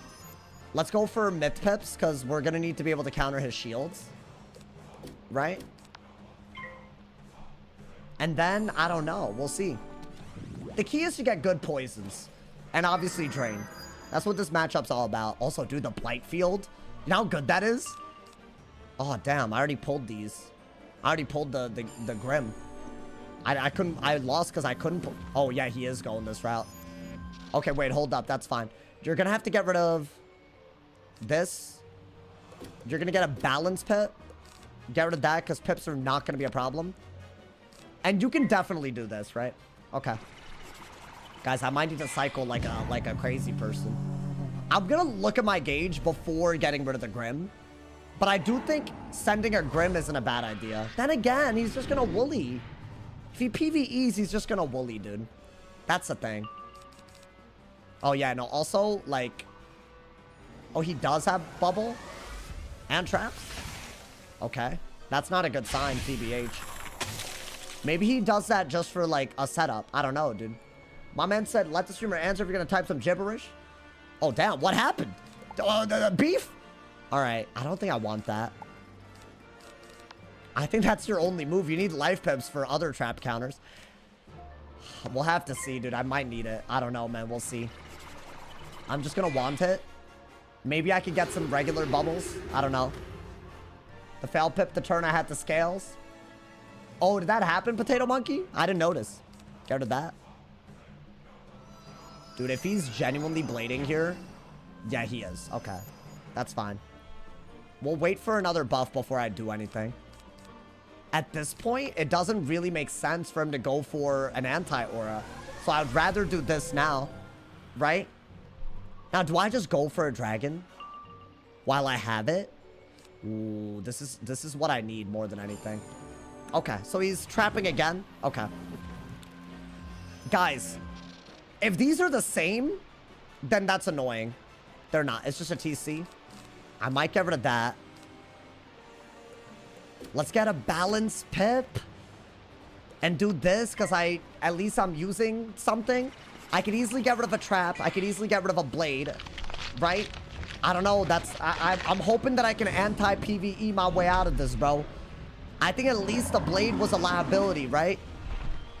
Let's go for myth pips, because we're going to need to be able to counter his shields. Right? And then, I don't know. We'll see. The key is to get good poisons. And obviously drain. That's what this matchup's all about. Also, dude, the blight field. You know how good that is? Oh, damn. I already pulled these. I already pulled the Grim. I lost because I couldn't pull. Oh, yeah, he is going this route. Okay, wait, hold up. That's fine. You're going to have to get rid of this. You're going to get a balance pit. Get rid of that because pips are not going to be a problem. And you can definitely do this, right? Okay. Guys, I might need to cycle like a crazy person. I'm going to look at my gauge before getting rid of the Grim. But I do think sending a Grim isn't a bad idea. Then again, he's just going to woolly. If he PvEs, he's just going to woolly, dude. That's the thing. Oh, yeah, no. Also, like... Oh, he does have bubble and traps? Okay. That's not a good sign, TBH. Maybe he does that just for, like, a setup. I don't know, dude. My man said, let the streamer answer if you're going to type some gibberish. Oh, damn. What happened? Beef? All right. I don't think I want that. I think that's your only move. You need life pips for other trap counters. We'll have to see, dude. I might need it. I don't know, man. We'll see. I'm just going to want it. Maybe I could get some regular bubbles. I don't know. The fail pip the turn I had the scales. Oh, did that happen, Potato Monkey? I didn't notice. Get rid of that. Dude, if he's genuinely blading here. Yeah, he is. Okay. That's fine. We'll wait for another buff before I do anything. At this point, it doesn't really make sense for him to go for an anti-aura. So I'd rather do this now. Right? Now, do I just go for a dragon while I have it? Ooh, this is what I need more than anything. Okay, so he's trapping again. Okay. Guys, if these are the same, then that's annoying. They're not. It's just a TC. I might get rid of that. Let's get a balance pip. And do this, because at least I'm using something. I could easily get rid of a trap. I could easily get rid of a blade. Right? I don't know. I'm hoping that I can anti-PvE my way out of this, bro. I think at least the blade was a liability, right?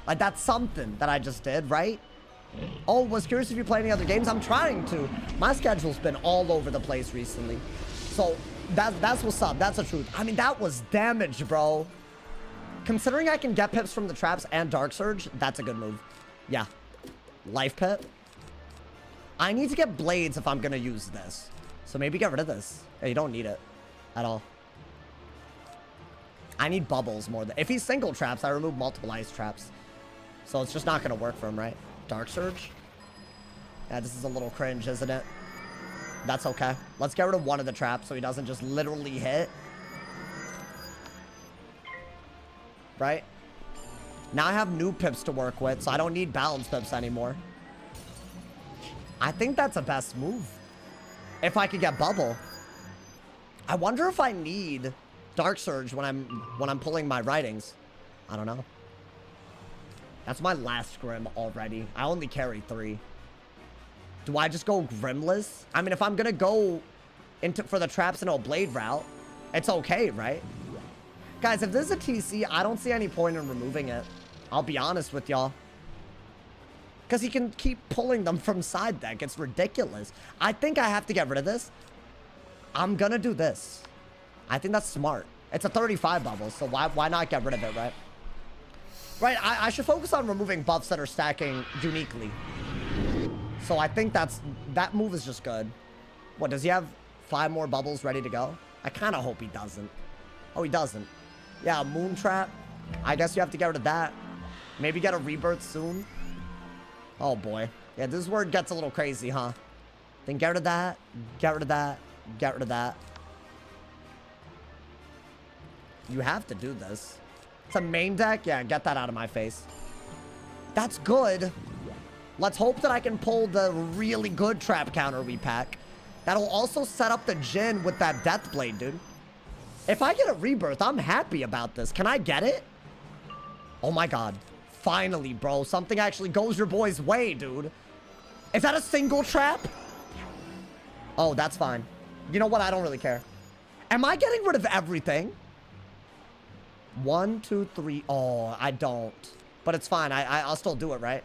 Like, that's something that I just did, right? Oh, was curious if you play any other games? I'm trying to. My schedule's been all over the place recently. So, that's what's up. That's the truth. I mean, that was damage, bro. Considering I can get pips from the traps and Dark Surge, that's a good move. Yeah. Life pip. I need to get blades if I'm going to use this. So maybe get rid of this. Yeah, you don't need it at all. I need bubbles more than... If he's single traps, I remove multiple ice traps. So it's just not going to work for him, right? Dark Surge? Yeah, this is a little cringe, isn't it? That's okay. Let's get rid of one of the traps so he doesn't just literally hit. Right? Now I have new pips to work with, so I don't need balance pips anymore. I think that's the best move. If I could get bubble. I wonder if I need Dark Surge when I'm pulling my writings. I don't know. That's my last Grim already. I only carry 3. Do I just go Grimless? I mean, if I'm gonna go for the traps into a blade route, it's okay, right? Guys, if this is a TC, I don't see any point in removing it. I'll be honest with y'all. Because he can keep pulling them from side deck. It's ridiculous. I think I have to get rid of this. I'm gonna do this. I think that's smart. It's a 35 bubble, so why not get rid of it, right? Right, I should focus on removing buffs that are stacking uniquely. So I think that move is just good. What, does he have 5 more bubbles ready to go? I kind of hope he doesn't. Oh, he doesn't. Yeah, Moon Trap. I guess you have to get rid of that. Maybe get a rebirth soon. Oh, boy. Yeah, this is where it gets a little crazy, huh? Then get rid of that. Get rid of that. Get rid of that. You have to do this. It's a main deck? Yeah, get that out of my face. That's good. Let's hope that I can pull the really good trap counter repack. That'll also set up the Jhin with that Death Blade, dude. If I get a rebirth, I'm happy about this. Can I get it? Oh my god. Finally, bro. Something actually goes your boy's way, dude. Is that a single trap? Oh, that's fine. You know what? I don't really care. Am I getting rid of everything? 1, 2, 3. Oh, I don't. But it's fine. I'll still do it, right?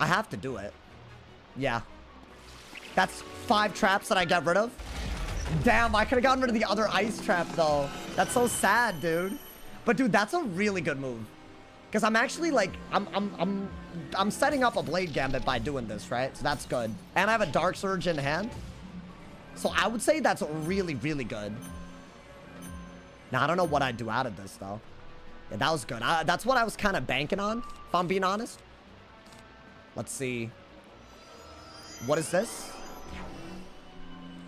I have to do it. Yeah. That's 5 traps that I get rid of. Damn, I could have gotten rid of the other ice trap, though. That's so sad, dude. But, dude, that's a really good move. Because I'm actually, like, I'm setting up a Blade Gambit by doing this, right? So that's good. And I have a Dark Surge in hand. So I would say that's really, really good. Now, I don't know what I'd do out of this, though. Yeah, that was good. That's what I was kind of banking on, if I'm being honest. Let's see. What is this?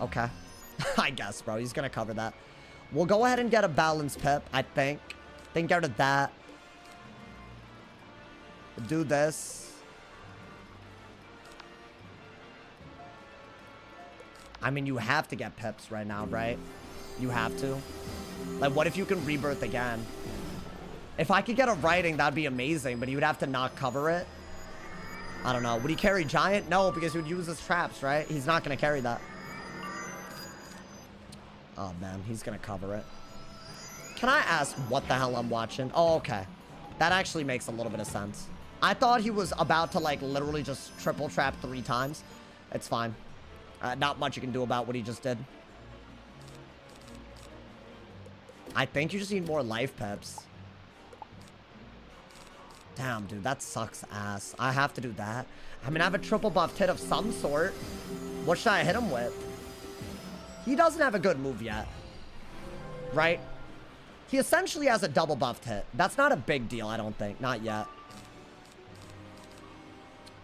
Okay. I guess, bro. He's going to cover that. We'll go ahead and get a Balance Pip, I think. Then get rid of that. Do this. I mean, you have to get Pips right now, right? You have to. Like, what if you can rebirth again? If I could get a writing, that'd be amazing, but he would have to not cover it. I don't know. Would he carry Giant? No, because he would use his traps, right? He's not going to carry that. Oh, man. He's going to cover it. Can I ask what the hell I'm watching? Oh, okay. That actually makes a little bit of sense. I thought he was about to, like, literally just triple trap 3 times. It's fine. Not much you can do about what he just did. I think you just need more life pips. Damn, dude, that sucks ass. I have to do that. I mean, I have a triple buffed hit of some sort. What should I hit him with? He doesn't have a good move yet. Right? He essentially has a double buffed hit. That's not a big deal, I don't think. Not yet.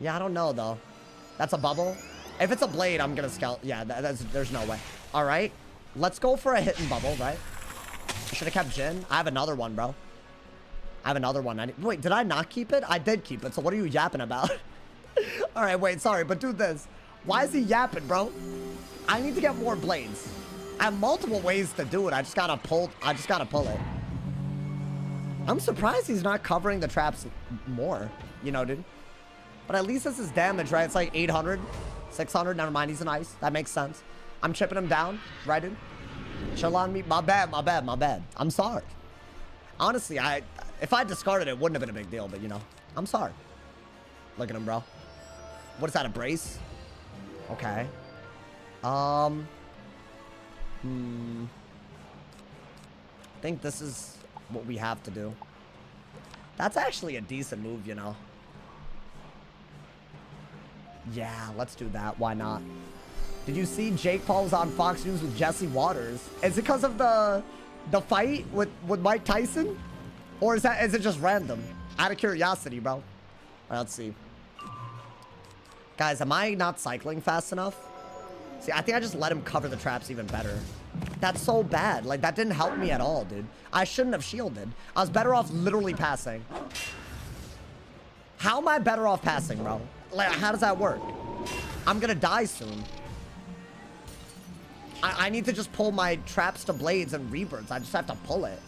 Yeah, I don't know, though. That's a bubble? If it's a blade, I'm gonna scout. Yeah, there's no way. All right. Let's go for a hit and bubble, right? I should have kept Jhin. I have another one, bro. I have another one. Wait, did I not keep it? I did keep it, so what are you yapping about? All right, wait, sorry, but do this. Why is he yapping, bro? I need to get more blades. I have multiple ways to do it. I just gotta pull it. I'm surprised he's not covering the traps more, you know, dude. But at least this is damage, right? It's like 800, 600. Never mind, he's an ice. That makes sense. I'm chipping him down, right, dude? Chill on me. My bad, my bad, my bad. I'm sorry. Honestly, if I discarded it, it wouldn't have been a big deal, but, you know, I'm sorry. Look at him, bro. What is that, a brace? Okay. I think this is what we have to do. That's actually a decent move, you know. Yeah, let's do that. Why not? Did you see Jake Paul was on Fox News with Jesse Waters? Is it because of the fight with Mike Tyson? Or is it just random? Out of curiosity, bro. All right, let's see. Guys, am I not cycling fast enough? See, I think I just let him cover the traps even better. That's so bad. Like, that didn't help me at all, dude. I shouldn't have shielded. I was better off literally passing. How am I better off passing, bro? Like, how does that work? I'm gonna die soon. I need to just pull my traps to blades and rebirths. I just have to pull it.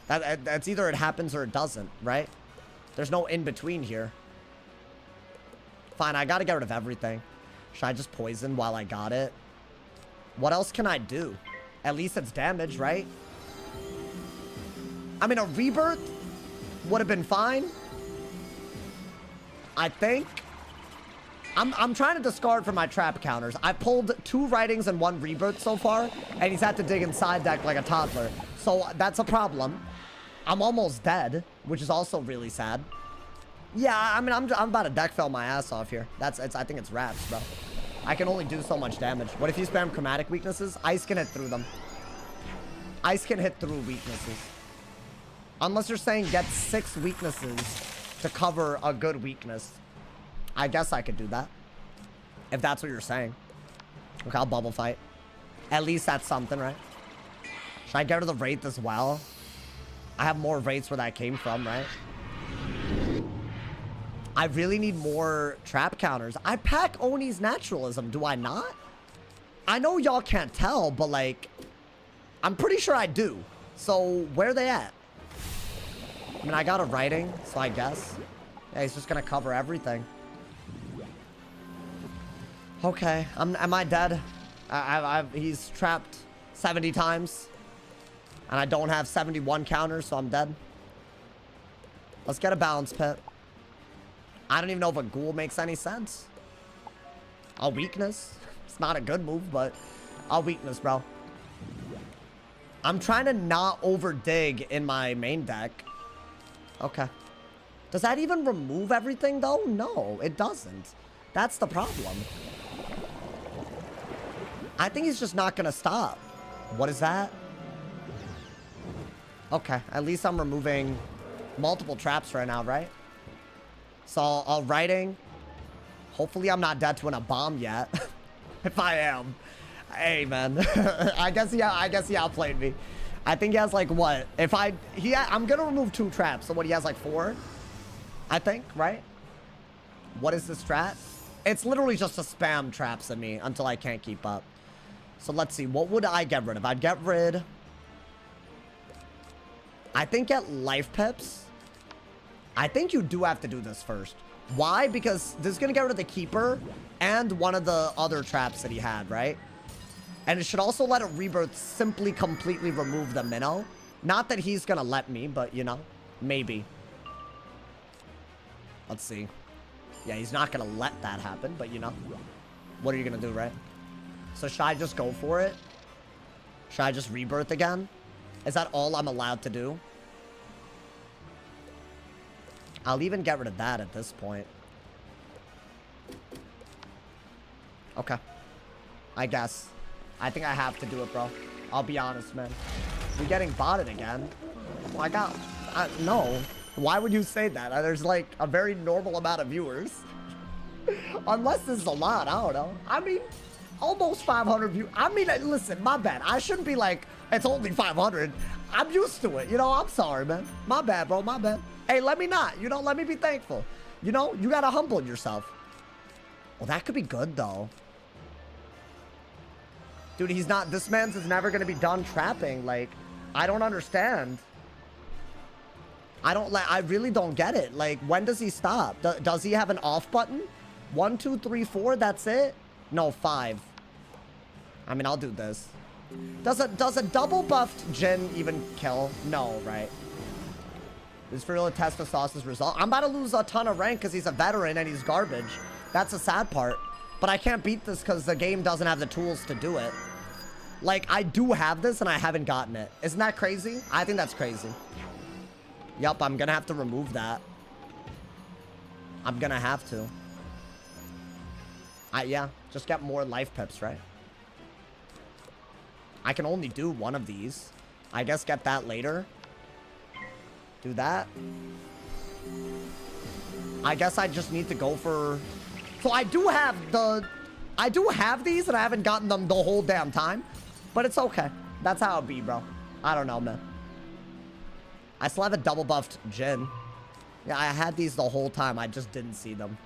That's either it happens or it doesn't, right? There's no in between here. Fine, I gotta get rid of everything. Should I just poison while I got it? What else can I do? At least it's damage, right? I mean, a rebirth would have been fine. I think. I'm trying to discard for my trap counters. I pulled 2 writings and 1 rebirth so far, and he's had to dig inside deck like a toddler. So that's a problem. I'm almost dead, which is also really sad. Yeah, I mean, I'm about to deck fail my ass off here. I think it's wraps, bro. I can only do so much damage. What if you spam chromatic weaknesses? Ice can hit through them. Ice can hit through weaknesses. Unless you're saying get 6 weaknesses to cover a good weakness. I guess I could do that. If that's what you're saying. Okay, I'll bubble fight. At least that's something, right? Should I get rid of the Wraith as well? I have more Wraiths where that came from, right? I really need more trap counters. I pack Oni's Naturalism, do I not? I know y'all can't tell, but like, I'm pretty sure I do. So, where are they at? I mean, I got a writing, so I guess. Yeah, he's just gonna cover everything. Okay, am I dead? He's trapped 70 times. And I don't have 71 counters, so I'm dead. Let's get a balance pit. I don't even know if a ghoul makes any sense. A weakness. It's not a good move, but a weakness, bro. I'm trying to not over dig in my main deck. Okay. Does that even remove everything, though? No, it doesn't. That's the problem. I think he's just not gonna stop. What is that? Okay, at least I'm removing multiple traps right now, right? So I'll writing. Hopefully I'm not dead to a bomb yet. If I am. Hey, man. I guess he outplayed me. I think he has like what? I'm gonna remove 2 traps. So what, he has like 4? I think, right? What is this trap? It's literally just a spam traps at me until I can't keep up. So let's see. What would I get rid of? I'd get rid... I think get life pips. I think you do have to do this first. Why? Because this is going to get rid of the keeper and one of the other traps that he had, right? And it should also let a rebirth simply completely remove the minnow. Not that he's going to let me, but, you know, maybe. Let's see. Yeah, he's not going to let that happen, but, you know. What are you going to do, right? So should I just go for it? Should I just rebirth again? Is that all I'm allowed to do? I'll even get rid of that at this point. Okay. I guess. I think I have to do it, bro. I'll be honest, man. We're getting botted again. Well, no. Why would you say that? There's like a very normal amount of viewers. Unless this is a lot, I don't know. I mean, almost 500 views. I mean, listen, my bad. I shouldn't be like, it's only 500. I'm used to it. You know, I'm sorry, man. My bad, bro. My bad. Hey, let me not. You know, let me be thankful. You know, you gotta humble yourself. Well, that could be good, though. Dude, he's not... This man's is never gonna be done trapping. Like, I don't understand. I really don't get it. Like, when does he stop? Does he have an off button? 1, 2, 3, 4, that's it? No, 5. I mean, I'll do this. Does a double buffed Jin even kill? No, right? This is for real to test the sauce's result. I'm about to lose a ton of rank because he's a veteran and he's garbage. That's the sad part. But I can't beat this because the game doesn't have the tools to do it. Like, I do have this and I haven't gotten it. Isn't that crazy? I think that's crazy. Yup, I'm gonna have to remove that. I'm gonna have to. Yeah, just get more life pips, right? I can only do one of these. I guess get that later. Do that. I guess I just need to go for... So I do have these and I haven't gotten them the whole damn time. But it's okay. That's how it be, bro. I don't know, man. I still have a double buffed Jin. Yeah, I had these the whole time. I just didn't see them.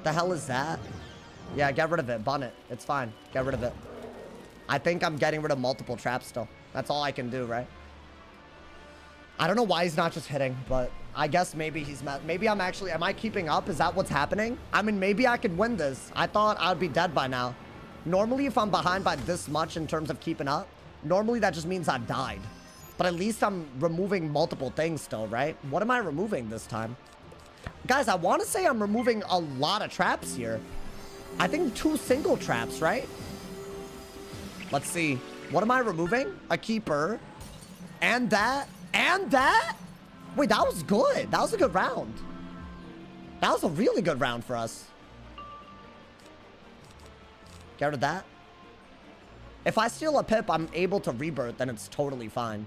The hell is that? Yeah, get rid of it. Bun it. It's fine. Get rid of it. I think I'm getting rid of multiple traps still. That's all I can do, right? I don't know why he's not just hitting, but I guess maybe he's mad. Maybe I'm actually, am I keeping up? Is that what's happening? I mean, maybe I could win this. I thought I'd be dead by now. Normally, if I'm behind by this much in terms of keeping up, normally that just means I've died. But at least I'm removing multiple things still, right? What am I removing this time? Guys, I want to say I'm removing a lot of traps here. I think 2 single traps, right? Let's see. What am I removing? A keeper. And that. And that? Wait, that was good. That was a good round. That was a really good round for us. Get rid of that. If I steal a pip, I'm able to rebirth, then it's totally fine.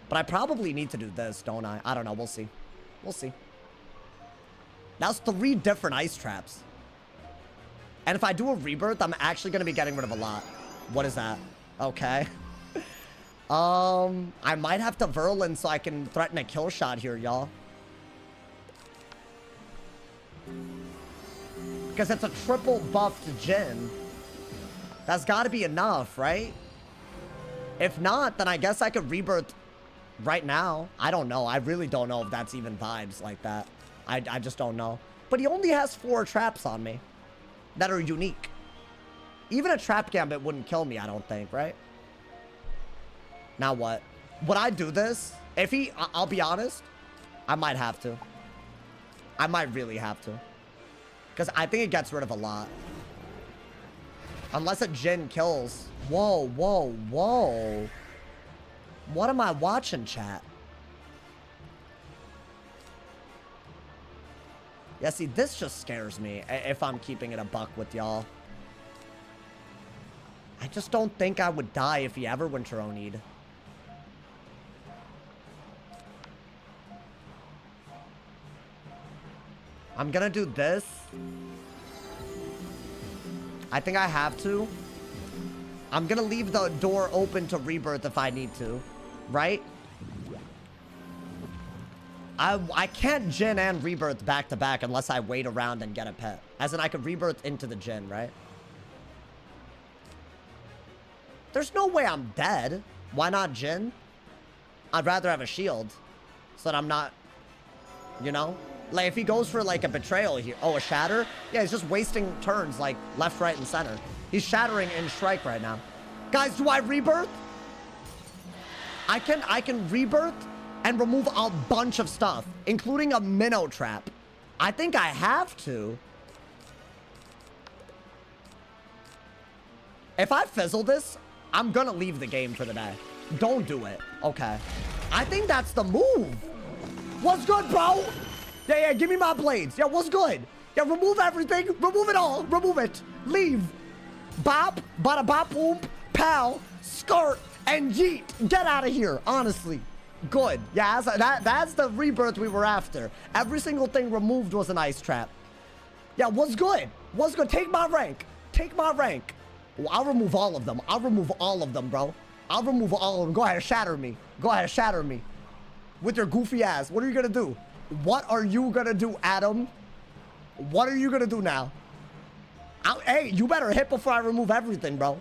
But I probably need to do this, don't I? I don't know. We'll see. We'll see. That's 3 different ice traps. And if I do a rebirth, I'm actually going to be getting rid of a lot. What is that? Okay. I might have to Verlin so I can threaten a kill shot here, y'all. Because it's a triple buffed Jin. That's got to be enough, right? If not, then I guess I could rebirth right now. I don't know. I really don't know if that's even vibes like that. I just don't know. But he only has 4 traps on me that are unique. Even a trap gambit wouldn't kill me, I don't think, right? Now what? Would I do this? If he... I'll be honest. I might have to. I might really have to. Because I think it gets rid of a lot. Unless a Jin kills. Whoa, whoa, whoa. What am I watching, chat? Yeah, see, this just scares me if I'm keeping it a buck with y'all. I just don't think I would die if he ever went Ronid. I'm gonna do this. I think I have to. I'm gonna leave the door open to rebirth if I need to. Right? I can't Jin and rebirth back to back unless I wait around and get a pet. As in, I could rebirth into the Jin, right? There's no way I'm dead. Why not Jin? I'd rather have a shield. So that I'm not, you know? Like, if he goes for, like, a betrayal here. Oh, a shatter? Yeah, he's just wasting turns, like, left, right, and center. He's shattering in strike right now. Guys, do I rebirth? I can rebirth and remove a bunch of stuff, including a minnow trap. I think I have to. If I fizzle this, I'm gonna leave the game for the day. Don't do it. Okay. I think that's the move. What's good, bro? Yeah, give me my blades. Yeah, what's good? Yeah, remove everything. Remove it all. Remove it. Leave. Bop, bada bop, boom, pow, skirt, and yeet. Get out of here, honestly. Good. Yeah, that's the rebirth we were after. Every single thing removed was an ice trap. Yeah, what's good? What's good? Take my rank. Take my rank. Oh, I'll remove all of them. I'll remove all of them, bro. I'll remove all of them. Go ahead, shatter me. Go ahead, shatter me. With your goofy ass. What are you gonna do? What are you gonna do, Adam? What are you gonna do now? Hey, you better hit before I remove everything, bro.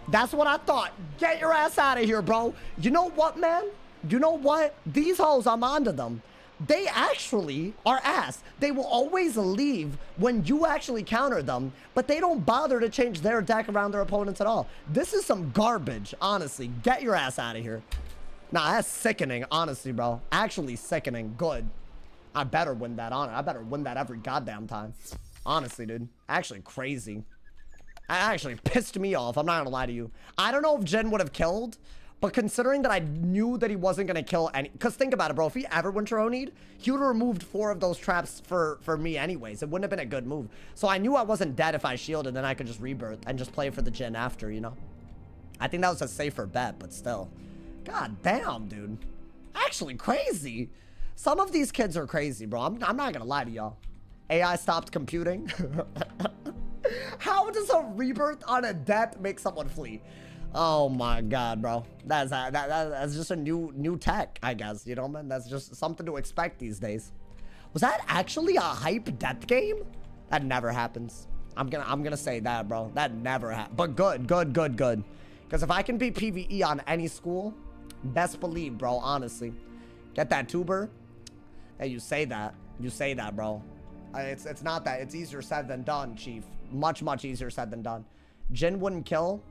That's what I thought. Get your ass out of here, bro. You know what, man? You know what? These hoes, I'm onto them. They actually are ass. They will always leave when you actually counter them, but they don't bother to change their deck around their opponents at all. This is some garbage, honestly. Get your ass out of here. Nah, that's sickening, honestly, bro. Actually sickening. Good. I better win that honor. I better win that every goddamn time. Honestly, dude. Actually crazy. That actually pissed me off. I'm not gonna lie to you. I don't know if Jin would have killed, but considering that I knew that he wasn't gonna kill any... Because think about it, bro. If he ever went Ronid, he would have removed 4 of those traps for me anyways. It wouldn't have been a good move. So I knew I wasn't dead if I shielded, then I could just rebirth and just play for the Jin after, you know? I think that was a safer bet, but still. God damn, dude. Actually crazy. Some of these kids are crazy, bro. I'm not gonna lie to y'all. AI stopped computing. How does a rebirth on a death make someone flee? Oh my god, bro. That's just a new tech, I guess. You know, man. That's just something to expect these days. Was that actually a hype death game? That never happens. I'm gonna say that, bro. That never happens. But good. Because if I can beat PvE on any school, best believe, bro. Honestly, Get that tuber. Hey, you say that. You say that, bro. It's not that. It's easier said than done, Chief. Much, much easier said than done. Jin wouldn't kill.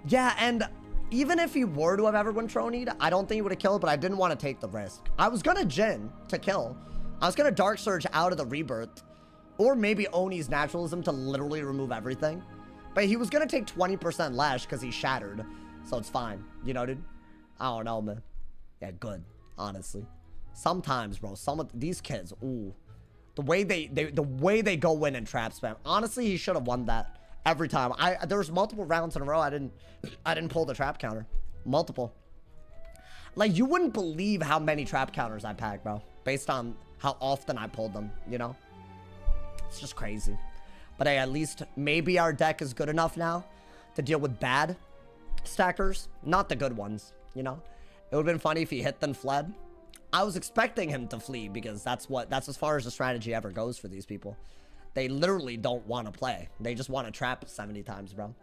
Yeah, and even if he were to have ever been Tronied, I don't think he would have killed, but I didn't want to take the risk. I was gonna Jin to kill. I was gonna Dark Surge out of the Rebirth. Or maybe Oni's Naturalism to literally remove everything. But he was gonna take 20% Lash because he shattered. So it's fine. You know, dude? I don't know, man. Yeah, good. Honestly. Sometimes, bro, some of these kids, ooh. The way they go in and trap spam. Honestly, he should have won that every time. There was multiple rounds in a row I didn't pull the trap counter. Multiple. Like, you wouldn't believe how many trap counters I packed, bro. Based on how often I pulled them, you know? It's just crazy. But hey, at least maybe our deck is good enough now to deal with bad stackers. Not the good ones, you know? It would have been funny if he hit then fled. I was expecting him to flee because that's as far as the strategy ever goes for these people. They literally don't want to play. They just want to trap 70 times, bro.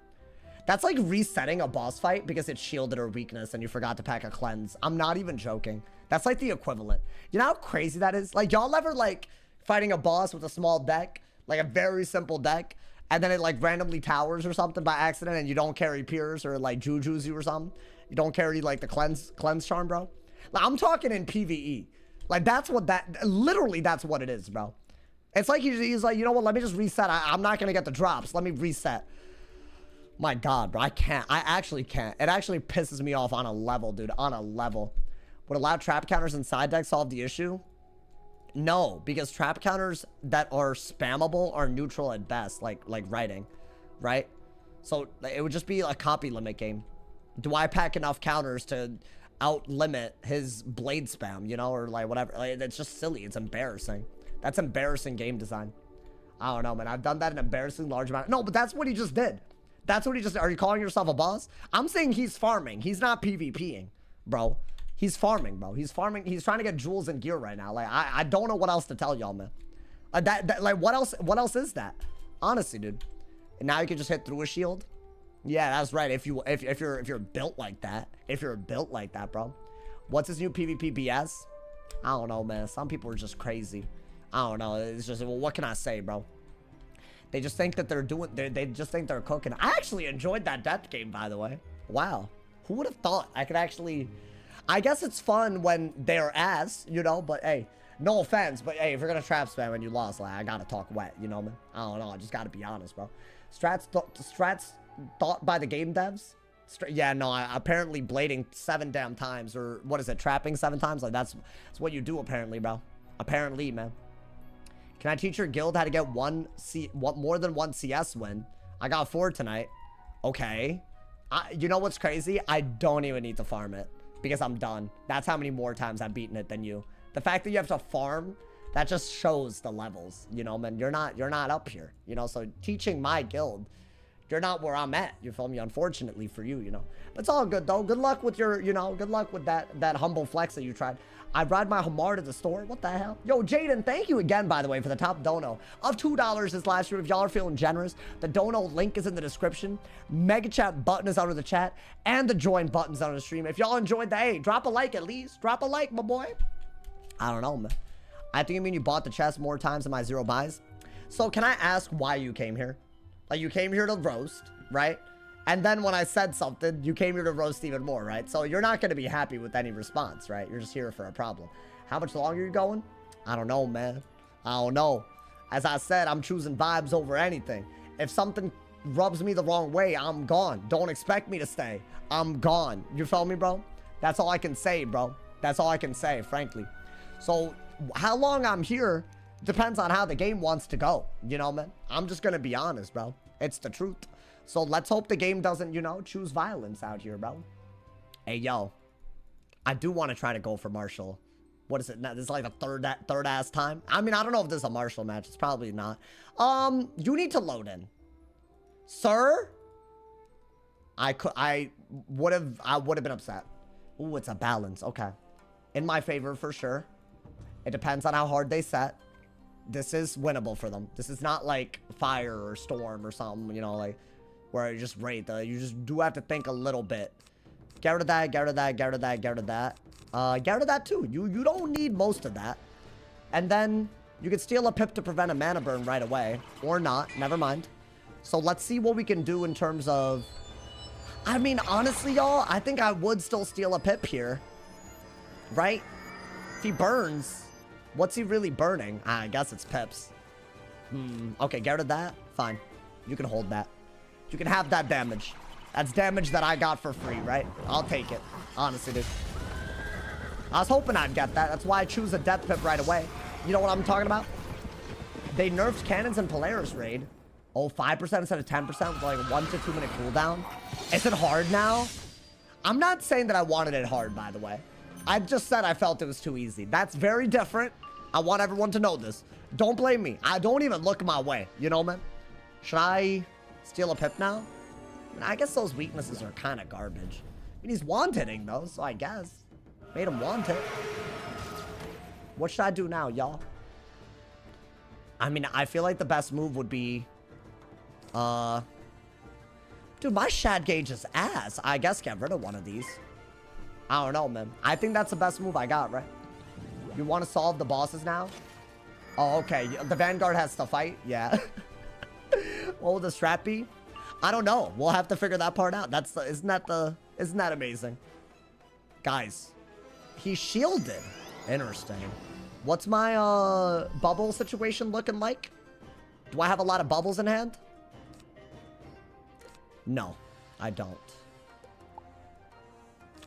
That's like resetting a boss fight because it shielded or weakness and you forgot to pack a cleanse. I'm not even joking. That's like the equivalent. You know how crazy that is? Like, y'all ever like fighting a boss with a small deck, like a very simple deck, and then it like randomly towers or something by accident and you don't carry Piers or like Juju's you or something? You don't carry like the cleanse charm, bro? Like, I'm talking in PvE. Like, that's what literally that's what it is, bro. It's like he's like, you know what, let me just reset. I'm not going to get the drops. Let me reset. My God, bro, I can't. I actually can't. It actually pisses me off on a level, dude, on a level. Would allow trap counters and side decks solve the issue? No, because trap counters that are spammable are neutral at best, like writing, right? So it would just be a copy limit game. Do I pack enough counters to out limit his blade spam, you know, or like whatever? Like, it's just silly. It's embarrassing. That's embarrassing game design. I don't know, man. I've done that an embarrassing large amount. No, but that's what he just did. That's what he just did. Are you calling yourself a boss? I'm saying he's farming. He's not PvPing, bro. He's farming, bro. He's farming. He's trying to get jewels and gear right now. Like, I don't know what else to tell y'all, man. Like, what else is that? Honestly, dude. And now you can just hit through a shield. Yeah, that's right. If you're built like that. If you're built like that, bro. What's his new PvP BS? I don't know, man. Some people are just crazy. I don't know. It's just, well, what can I say, bro? They just think that they just think they're cooking. I actually enjoyed that death game, by the way. Wow. Who would have thought I could actually... I guess it's fun when they're ass, you know, but hey, no offense, but hey, if you're gonna trap spam and you lost, like, I gotta talk wet, you know, man. I don't know. I just gotta be honest, bro. Strats thought by the game devs? Yeah, no, apparently blading 7 damn times, or what is it, trapping 7 times? Like, that's what you do, apparently, bro. Apparently, man. Can I teach your guild how to get more than one CS win? I got 4 tonight. Okay. You know what's crazy? I don't even need to farm it because I'm done. That's how many more times I've beaten it than you. The fact that you have to farm, that just shows the levels, you know, man. You're not up here, you know. So teaching my guild, you're not where I'm at, you feel me? Unfortunately for you, you know. But it's all good, though. Good luck with your, you know, good luck with that humble flex that you tried. I ride my Hamar to the store. What the hell? Yo, Jaden, thank you again, by the way, for the top dono of $2 this last year. If y'all are feeling generous, the dono link is in the description. Mega chat button is under the chat, and the join button's under the stream. If y'all enjoyed that, hey, drop a like at least. Drop a like, my boy. I don't know, man. I think you mean you bought the chest more times than my 0 buys. So can I ask why you came here? Like, you came here to roast, right? And then when I said something, you came here to roast even more, right? So you're not going to be happy with any response, right? You're just here for a problem. How much longer are you going? I don't know, man. I don't know. As I said, I'm choosing vibes over anything. If something rubs me the wrong way, I'm gone. Don't expect me to stay. I'm gone. You feel me, bro? That's all I can say, bro. That's all I can say, frankly. So how long I'm here depends on how the game wants to go. You know, man? I'm just going to be honest, bro. It's the truth. So let's hope the game doesn't, you know, choose violence out here, bro. Hey, yo. I do want to try to go for Marshall. What is it? This is like a third ass time. I mean, I don't know if this is a Marshall match. It's probably not. You need to load in. Sir? I would have been upset. Ooh, it's a balance. Okay. In my favor, for sure. It depends on how hard they set. This is winnable for them. This is not like fire or storm or something, you know, like where you just rate. You just do have to think a little bit. Get rid of that, get rid of that, get rid of that, get rid of that. Get rid of that too. You don't need most of that. And then you can steal a pip to prevent a mana burn right away. Or not. Never mind. So let's see what we can do in terms of... I mean, honestly, y'all, I think I would still steal a pip here. Right? If he burns, what's he really burning? I guess it's pips. Okay, get rid of that. Fine. You can hold that. You can have that damage. That's damage that I got for free, right? I'll take it. Honestly, dude. I was hoping I'd get that. That's why I choose a death pip right away. You know what I'm talking about? They nerfed cannons in Polaris raid. Oh, 5% instead of 10% with like a 1 to 2 minute cooldown. Is it hard now? I'm not saying that I wanted it hard, by the way. I just said I felt it was too easy. That's very different. I want everyone to know this. Don't blame me. I don't even look my way. You know, man? Should I steal a pip now? I mean, I guess those weaknesses are kind of garbage. I mean, he's wanted-ing, though, so I guess. Made him want it. What should I do now, y'all? I mean, I feel like the best move would be... Dude, my shad gauge is ass. I guess get rid of one of these. I don't know, man. I think that's the best move I got, right? You want to solve the bosses now? Oh, okay. The Vanguard has to fight? Yeah. What will the strat be? I don't know. We'll have to figure that part out. Isn't that amazing? Guys, he's shielded. Interesting. What's my bubble situation looking like? Do I have a lot of bubbles in hand? No, I don't.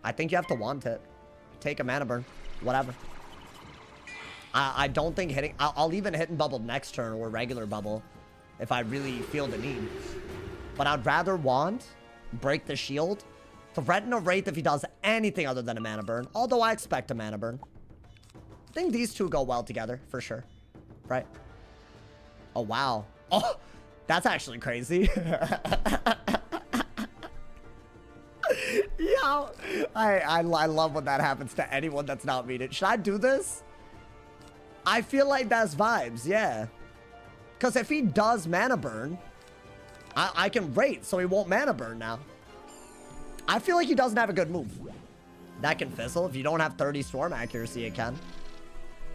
I think you have to want it. Take a mana burn. Whatever. I don't think hitting... I'll even hit and bubble next turn or regular bubble if I really feel the need. But I'd rather want, break the shield, threaten a Wraith if he does anything other than a mana burn. Although I expect a mana burn. I think these two go well together, for sure. Right? Oh, wow. Oh, that's actually crazy. Yo, I love when that happens to anyone that's not muted. Should I do this? I feel like that's vibes, yeah. Because if he does mana burn, I can rate, so he won't mana burn now. I feel like he doesn't have a good move. That can fizzle. If you don't have 30 storm accuracy, it can.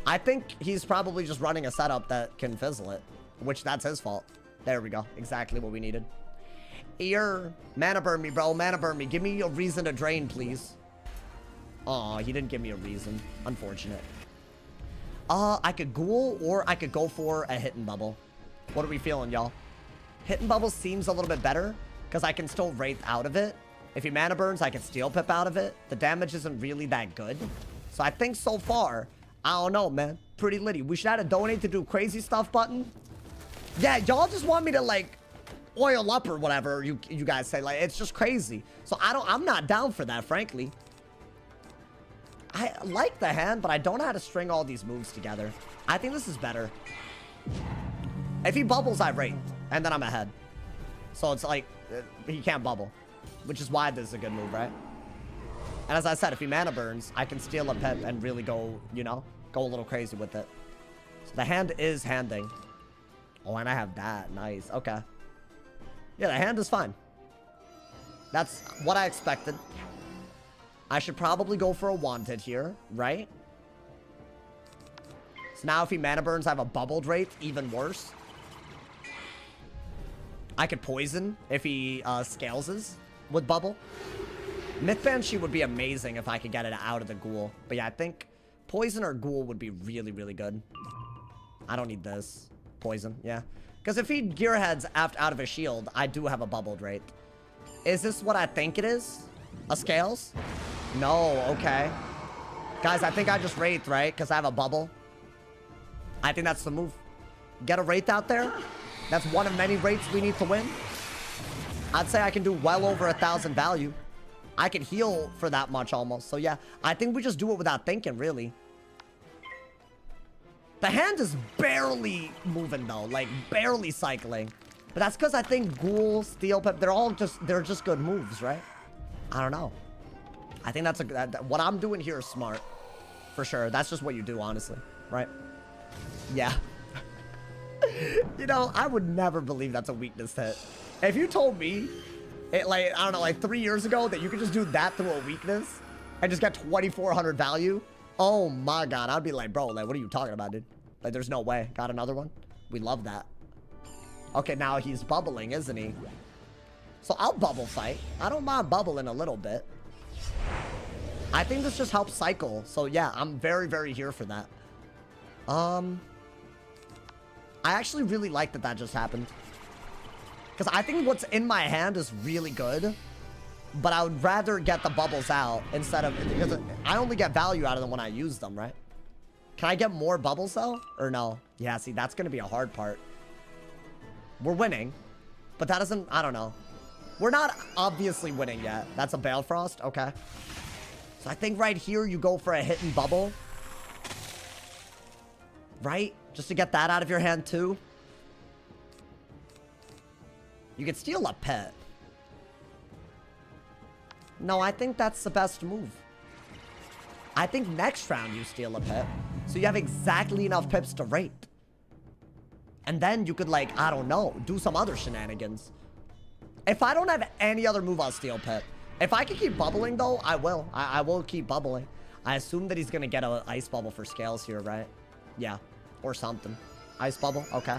I think he's probably just running a setup that can fizzle it, which that's his fault. There we go. Exactly what we needed. Here, mana burn me, bro. Mana burn me. Give me a reason to drain, please. Aw, he didn't give me a reason. Unfortunate. I could ghoul or I could go for a hit and bubble. What are we feeling, y'all? Hit and bubble seems a little bit better because I can still wraith out of it. If he mana burns, I can steel pip out of it. The damage isn't really that good. So I think so far, I don't know, man. Pretty litty. We should add a donate to do crazy stuff button. Yeah, y'all just want me to like oil up or whatever you guys say. Like, it's just crazy. So I'm not down for that, frankly. I like the hand, but I don't know how to string all these moves together. I think this is better. If he bubbles, I rate. And then I'm ahead. So it's like, he can't bubble. Which is why this is a good move, right? And as I said, if he mana burns, I can steal a pip and really go, you know, go a little crazy with it. So the hand is handing. Oh, and I have that. Nice. Okay. Yeah, the hand is fine. That's what I expected. I should probably go for a wanted here, right? So now if he mana burns, I have a bubbled wraith, even worse. I could poison if he scales with bubble. Myth Banshee would be amazing if I could get it out of the ghoul. But yeah, I think poison or ghoul would be really, really good. I don't need this. Poison, yeah. Because if he gearheads out of his shield, I do have a bubbled wraith. Is this what I think it is? A scales? No, okay. Guys, I think I just wraith, right? Because I have a bubble. I think that's the move. Get a wraith out there. That's one of many wraiths we need to win. I'd say I can do well over 1,000 value. I can heal for that much almost. So yeah, I think we just do it without thinking, really. The hand is barely moving though, like barely cycling. But that's because I think ghoul, steel pip, they're just good moves, right? I don't know. I think that's what I'm doing here is smart. For sure. That's just what you do, honestly. Right? Yeah. You know, I would never believe that's a weakness hit. If you told me, like, I don't know, like 3 years ago that you could just do that through a weakness, I just got 2,400 value. Oh my god, I'd be like, bro, like, what are you talking about, dude? Like, there's no way. Got another one? We love that. Okay, now he's bubbling, isn't he? So I'll bubble fight. I don't mind bubbling a little bit. I think this just helps cycle. So yeah, I'm very, very here for that. I actually really like that that just happened. Because I think what's in my hand is really good. But I would rather get the bubbles out instead of... Because I only get value out of them when I use them, right? Can I get more bubbles, though? Or no? Yeah, see, that's going to be a hard part. We're winning. But that doesn't... I don't know. We're not obviously winning yet. That's a Balefrost? Okay. So I think right here you go for a hidden bubble. Right? Just to get that out of your hand, too. You could steal a pet. No, I think that's the best move. I think next round you steal a pip. So you have exactly enough pips to rate. And then you could, like, I don't know, do some other shenanigans. If I don't have any other move, I'll steal pip. If I can keep bubbling, though, I will. I will keep bubbling. I assume that he's going to get an ice bubble for scales here, right? Yeah. Or something. Ice bubble? Okay.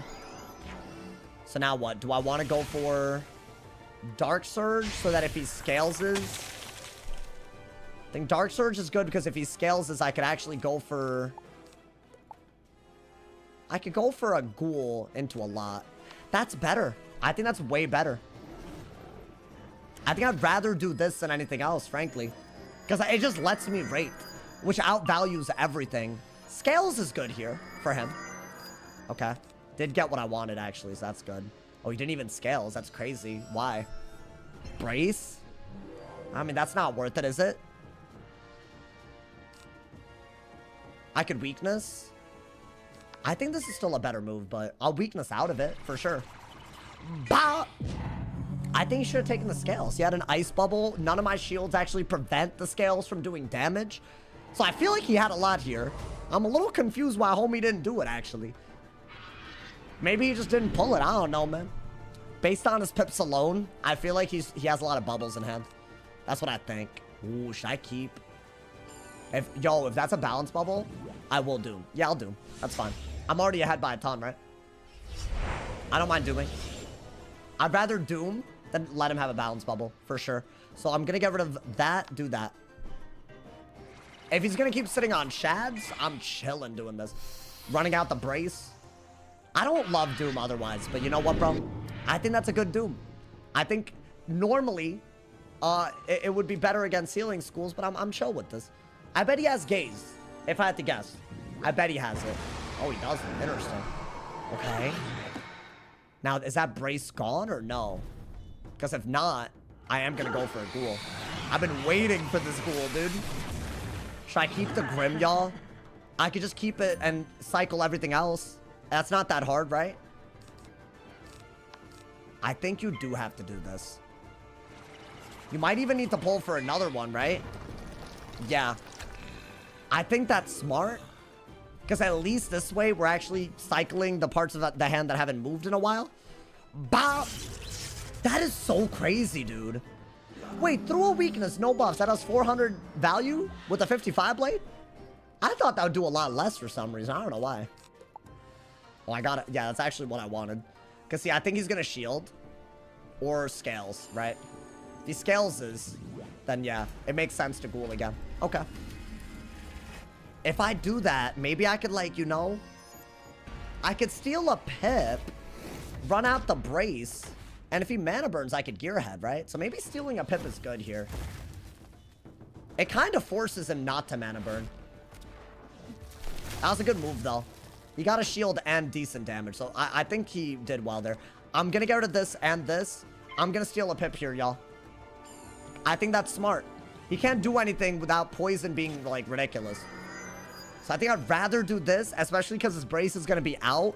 So now what? Do I want to go for... Dark Surge, so that if he scales I think Dark Surge is good because if he scales I could actually go for... I could go for a Ghoul into a lot. That's better. I think that's way better. I think I'd rather do this than anything else, frankly. Because it just lets me rate, which outvalues everything. Scales is good here for him. Okay. Did get what I wanted, actually, so that's good. Oh, he didn't even scales. That's crazy. Why? Brace? I mean, that's not worth it, is it? I could weakness. I think this is still a better move, but I'll weakness out of it, for sure. Bah! I think he should have taken the scales. He had an ice bubble. None of my shields actually prevent the scales from doing damage. So I feel like he had a lot here. I'm a little confused why homie didn't do it, actually. Maybe he just didn't pull it. I don't know, man. Based on his pips alone, I feel like he has a lot of bubbles in hand. That's what I think. Ooh, should I keep? If that's a balance bubble, I will Doom. Yeah, I'll Doom. That's fine. I'm already ahead by a ton, right? I don't mind Dooming. I'd rather Doom than let him have a balance bubble, for sure. So I'm going to get rid of that, do that. If he's going to keep sitting on Shads, I'm chilling doing this. Running out the brace. I don't love Doom otherwise, but you know what, bro? I think that's a good Doom. I think normally it would be better against healing schools, but I'm chill with this. I bet he has Gaze, if I had to guess. I bet he has it. Oh, he doesn't. Interesting. Okay. Now, is that brace gone or no? Because if not, I am going to go for a Ghoul. I've been waiting for this Ghoul, dude. Should I keep the Grim, y'all? I could just keep it and cycle everything else. That's not that hard, right? I think you do have to do this. You might even need to pull for another one, right? Yeah. I think that's smart. Because at least this way, we're actually cycling the parts of the hand that haven't moved in a while. Bah! That is so crazy, dude. Wait, through a weakness, no buffs. That has 400 value with a 55 blade? I thought that would do a lot less for some reason. I don't know why. Oh, I got it. Yeah, that's actually what I wanted. Because, see, I think he's going to shield. Or scales, right? If he scales then yeah, it makes sense to Ghoul again. Okay. If I do that, maybe I could, like, you know, I could steal a pip, run out the brace, and if he mana burns, I could gearhead, right? So maybe stealing a pip is good here. It kind of forces him not to mana burn. That was a good move, though. He got a shield and decent damage, so I think he did well there. I'm going to get rid of this and this. I'm going to steal a pip here, y'all. I think that's smart. He can't do anything without poison being, like, ridiculous. So I think I'd rather do this, especially because his brace is going to be out.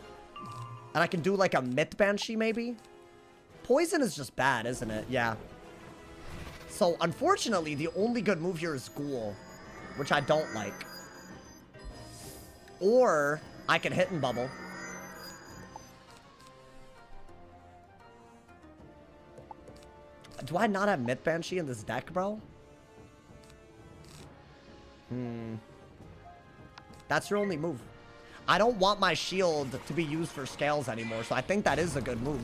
And I can do, like, a Myth Banshee, maybe. Poison is just bad, isn't it? Yeah. So, unfortunately, the only good move here is Ghoul, which I don't like. Or I can hit and bubble. Do I not have Myth Banshee in this deck, bro? That's your only move. I don't want my shield to be used for scales anymore, so I think that is a good move.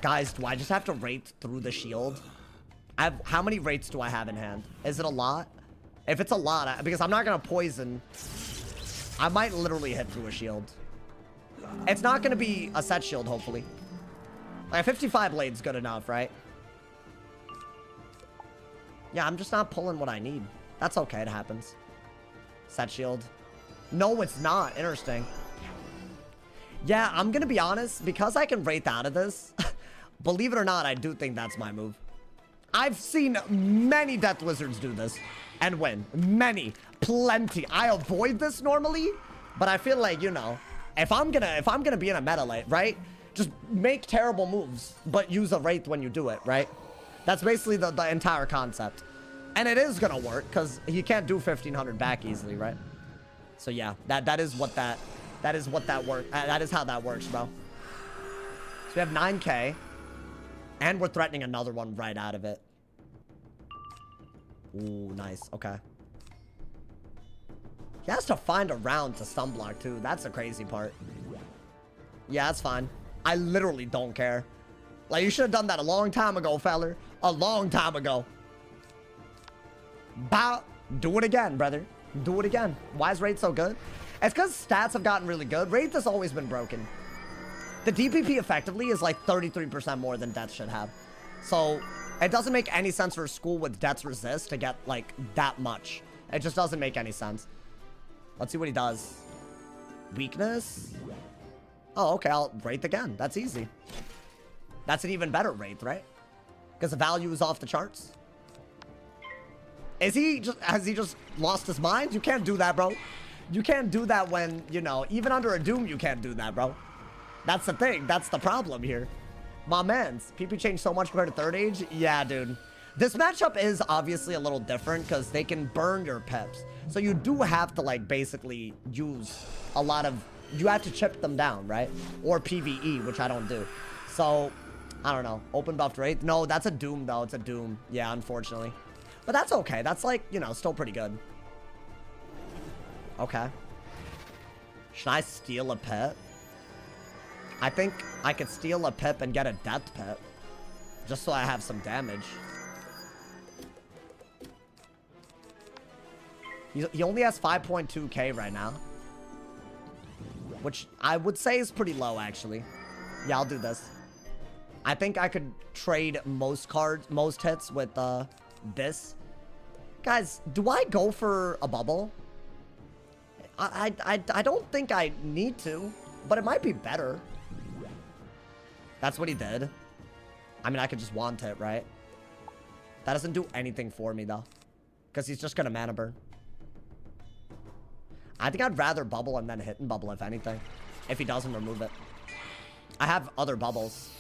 Guys, do I just have to rate through the shield? How many rates do I have in hand? Is it a lot? If it's a lot, because I'm not going to poison, I might literally hit through a shield. It's not going to be a set shield, hopefully. Like, 55 blade's good enough, right? Yeah, I'm just not pulling what I need. That's okay, it happens. Set shield. No, it's not. Interesting. Yeah, I'm going to be honest. Because I can rate out of this, believe it or not, I do think that's my move. I've seen many Death Wizards do this and win. Many. Plenty. I avoid this normally, but I feel like, you know, if I'm gonna be in a meta late, right? Just make terrible moves, but use a Wraith when you do it, right? That's basically the entire concept. And it is gonna work, because you can't do 1500 back easily, right? So yeah, that is how that works, bro. So we have 9k. And we're threatening another one right out of it. Ooh, nice. Okay. He has to find a round to stun block, too. That's the crazy part. Yeah, that's fine. I literally don't care. Like, you should have done that a long time ago, feller. A long time ago. Bow. Do it again, brother. Do it again. Why is Wraith so good? It's because stats have gotten really good. Wraith has always been broken. The DPP effectively is like 33% more than Death should have. So it doesn't make any sense for a school with Death's resist to get like that much. It just doesn't make any sense. Let's see what he does. Weakness. Oh, okay. I'll Wraith again. That's easy. That's an even better Wraith, right? Because the value is off the charts. Has he just lost his mind? You can't do that, bro. You can't do that when, you know, even under a Doom, you can't do that, bro. That's the thing. That's the problem here. My mans. PP changed so much compared to Third Age. Yeah, dude. This matchup is obviously a little different because they can burn your pips. So you do have to, like, basically use a lot of... You have to chip them down, right? Or PvE, which I don't do. So, I don't know. Open buffed Wraith? No, that's a Doom, though. It's a Doom. Yeah, unfortunately. But that's okay. That's, like, you know, still pretty good. Okay. Should I steal a pip? I think I could steal a pip and get a death pip. Just so I have some damage. He only has 5.2k right now. Which I would say is pretty low, actually. Yeah, I'll do this. I think I could trade most hits with this. Guys, do I go for a bubble? I don't think I need to, but it might be better. That's what he did. I mean, I could just want it, right? That doesn't do anything for me, though. Because he's just going to mana burn. I think I'd rather bubble and then hit and bubble, if anything. If he doesn't remove it. I have other bubbles.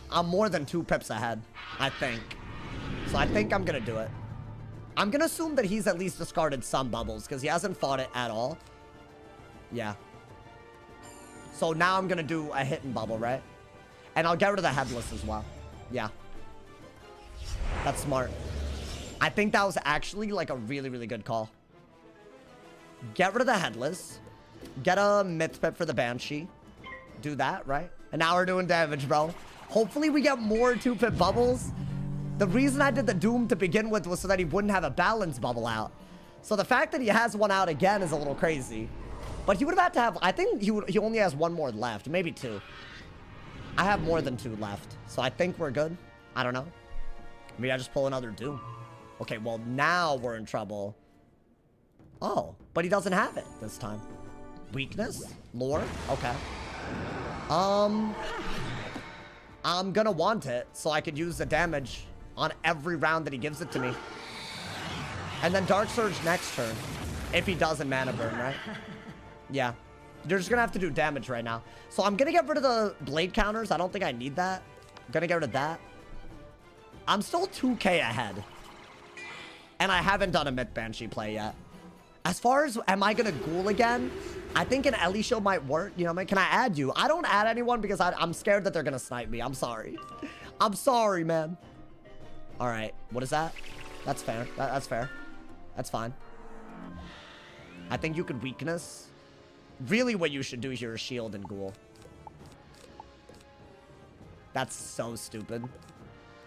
I'm more than 2 pips ahead, I think. So I think I'm going to do it. I'm going to assume that he's at least discarded some bubbles. Because he hasn't fought it at all. Yeah. So now I'm going to do a hit and bubble, right? And I'll get rid of the headless as well. Yeah. That's smart. I think that was actually like a really, really good call. Get rid of the headless. Get a myth pip for the banshee. Do that, right? And now we're doing damage, bro. Hopefully we get more 2-pip bubbles. The reason I did the Doom to begin with was so that he wouldn't have a balance bubble out. So the fact that he has one out again is a little crazy. But he would have had to have... I think he only has 1 more left. Maybe 2. I have more than 2 left. So I think we're good. I don't know. Maybe I just pull another Doom. Okay, well, now we're in trouble. Oh, but he doesn't have it this time. Weakness? Lore? Okay. I'm gonna want it so I could use the damage on every round that he gives it to me. And then Dark Surge next turn. If he doesn't mana burn, right? Yeah. You're just gonna have to do damage right now. So I'm gonna get rid of the blade counters. I don't think I need that. I'm gonna get rid of that. I'm still 2k ahead. And I haven't done a Myth Banshee play yet. As far as, am I gonna ghoul again? I think an Ellie show might work. You know, can I add you? I don't add anyone because I'm scared that they're gonna snipe me. I'm sorry. I'm sorry, man. All right. What is that? That's fair. That's fair. That's fine. I think you could weakness. Really what you should do here is shield and ghoul. That's so stupid.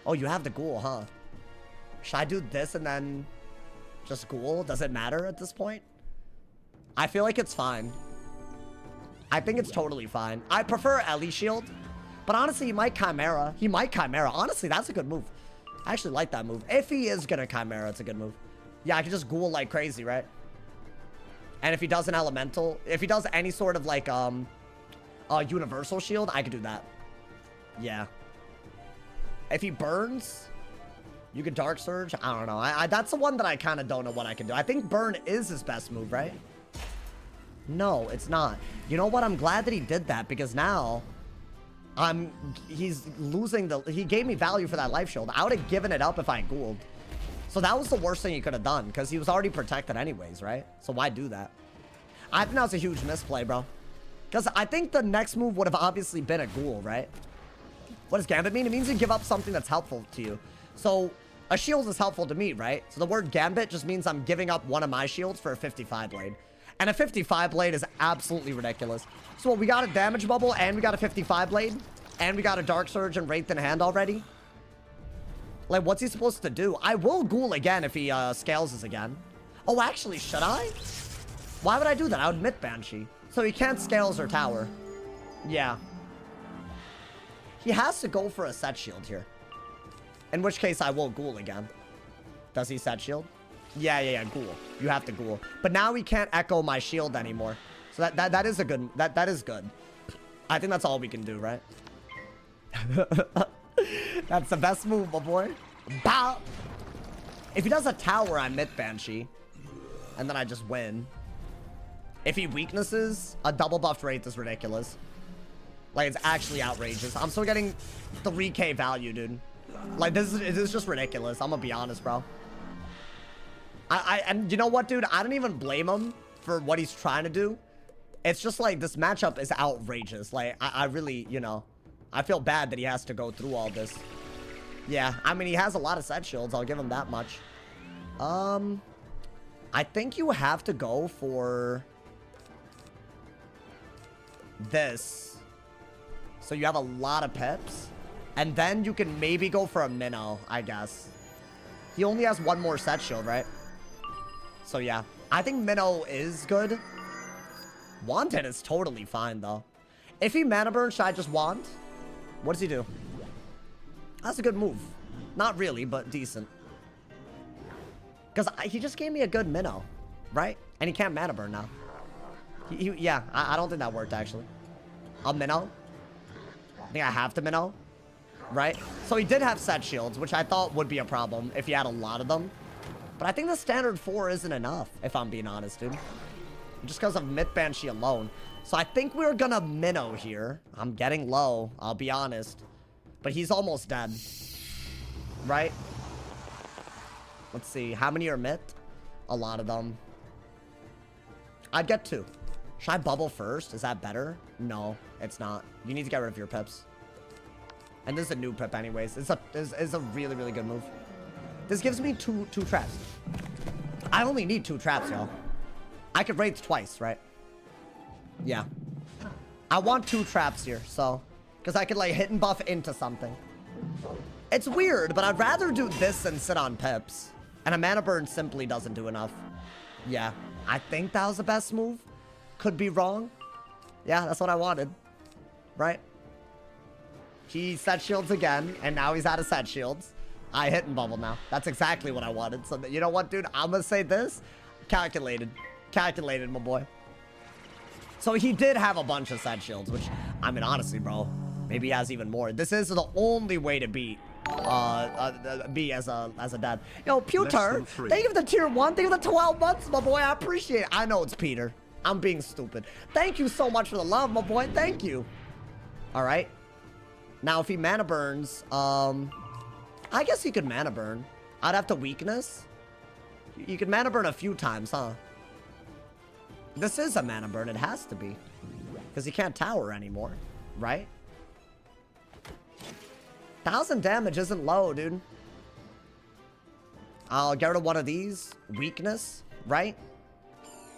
Oh, you have the ghoul, huh? Should I do this and then just ghoul? Does it matter at this point? I feel like it's fine. I think it's totally fine. I prefer Ellie shield. But honestly, he might Chimera. He might Chimera. Honestly, that's a good move. I actually like that move. If he is gonna Chimera, it's a good move. Yeah, I can just ghoul like crazy, right? And if he does an elemental, if he does any sort of like universal shield, I could do that. Yeah. If he burns, you could Dark Surge. I don't know. That's the one that I kind of don't know what I can do. I think burn is his best move, right? No, it's not. You know what? I'm glad that he did that because now he's losing he gave me value for that life shield. I would have given it up if I ghouled. So that was the worst thing he could have done because he was already protected anyways, right? So why do that? I think that was a huge misplay, bro. Because I think the next move would have obviously been a ghoul, right? What does Gambit mean? It means you give up something that's helpful to you. So a shield is helpful to me, right? So the word Gambit just means I'm giving up one of my shields for a 55 blade. And a 55 blade is absolutely ridiculous. So we got a damage bubble and we got a 55 blade. And we got a Dark Surge and Wraith in hand already. Like, what's he supposed to do? I will ghoul again if he scales us again. Oh, actually, should I? Why would I do that? I would mid Banshee. So he can't scales or tower. Yeah. He has to go for a set shield here. In which case, I will ghoul again. Does he set shield? Yeah, ghoul. You have to ghoul. But now he can't echo my shield anymore. So that is a good... That is good. I think that's all we can do, right? That's the best move, my boy. Bow! If he does a tower, I mid Banshee. And then I just win. If he weaknesses, a double buffed Wraith is ridiculous. Like, it's actually outrageous. I'm still getting 3k value, dude. Like, this is just ridiculous. I'm gonna be honest, bro. And you know what, dude? I don't even blame him for what he's trying to do. It's just like, this matchup is outrageous. Like, I really, you know, I feel bad that he has to go through all this. Yeah, I mean, he has a lot of set shields. I'll give him that much. I think you have to go for this. So you have a lot of pips. And then you can maybe go for a minnow, I guess. He only has one more set shield, right? So yeah, I think minnow is good. Wanted is totally fine, though. If he mana burn, should I just want? What does he do? That's a good move. Not really, but decent. Because he just gave me a good minnow, right? And he can't mana burn now. Yeah, I don't think that worked, actually. A minnow? I think I have to minnow, right? So he did have set shields, which I thought would be a problem if he had a lot of them. But I think the standard 4 isn't enough, if I'm being honest, dude. Just because of Myth Banshee alone. So I think we're gonna minnow here. I'm getting low, I'll be honest. But he's almost dead. Right? Let's see. How many are Myth? A lot of them. I'd get 2. Should I bubble first? Is that better? No, it's not. You need to get rid of your pips. And this is a new pip anyways. It's a really, really good move. This gives me two traps. I only need 2 traps, y'all. I could Wraith twice, right? Yeah. I want 2 traps here, so... Because I could, like, hit and buff into something. It's weird, but I'd rather do this than sit on pips. And a mana burn simply doesn't do enough. Yeah. I think that was the best move. Could be wrong. Yeah, that's what I wanted. Right? He set shields again, and now he's out of set shields. I hit and bubble now. That's exactly what I wanted. So, you know what, dude? I'm gonna say this. Calculated. Calculated, my boy. So he did have a bunch of set shields, which, I mean, honestly, bro, maybe he has even more. This is the only way to beat be as a dad. Yo, Pewter, thank you for the tier 1. Thank you for the 12 months, my boy. I appreciate it. I know it's Peter. I'm being stupid. Thank you so much for the love, my boy. Thank you. All right. Now, if he mana burns, I guess he could mana burn. I'd have to weakness. You could mana burn a few times, huh? This is a mana burn. It has to be. Because he can't tower anymore, right? 1,000 damage isn't low, dude. I'll get rid of one of these. Weakness, right?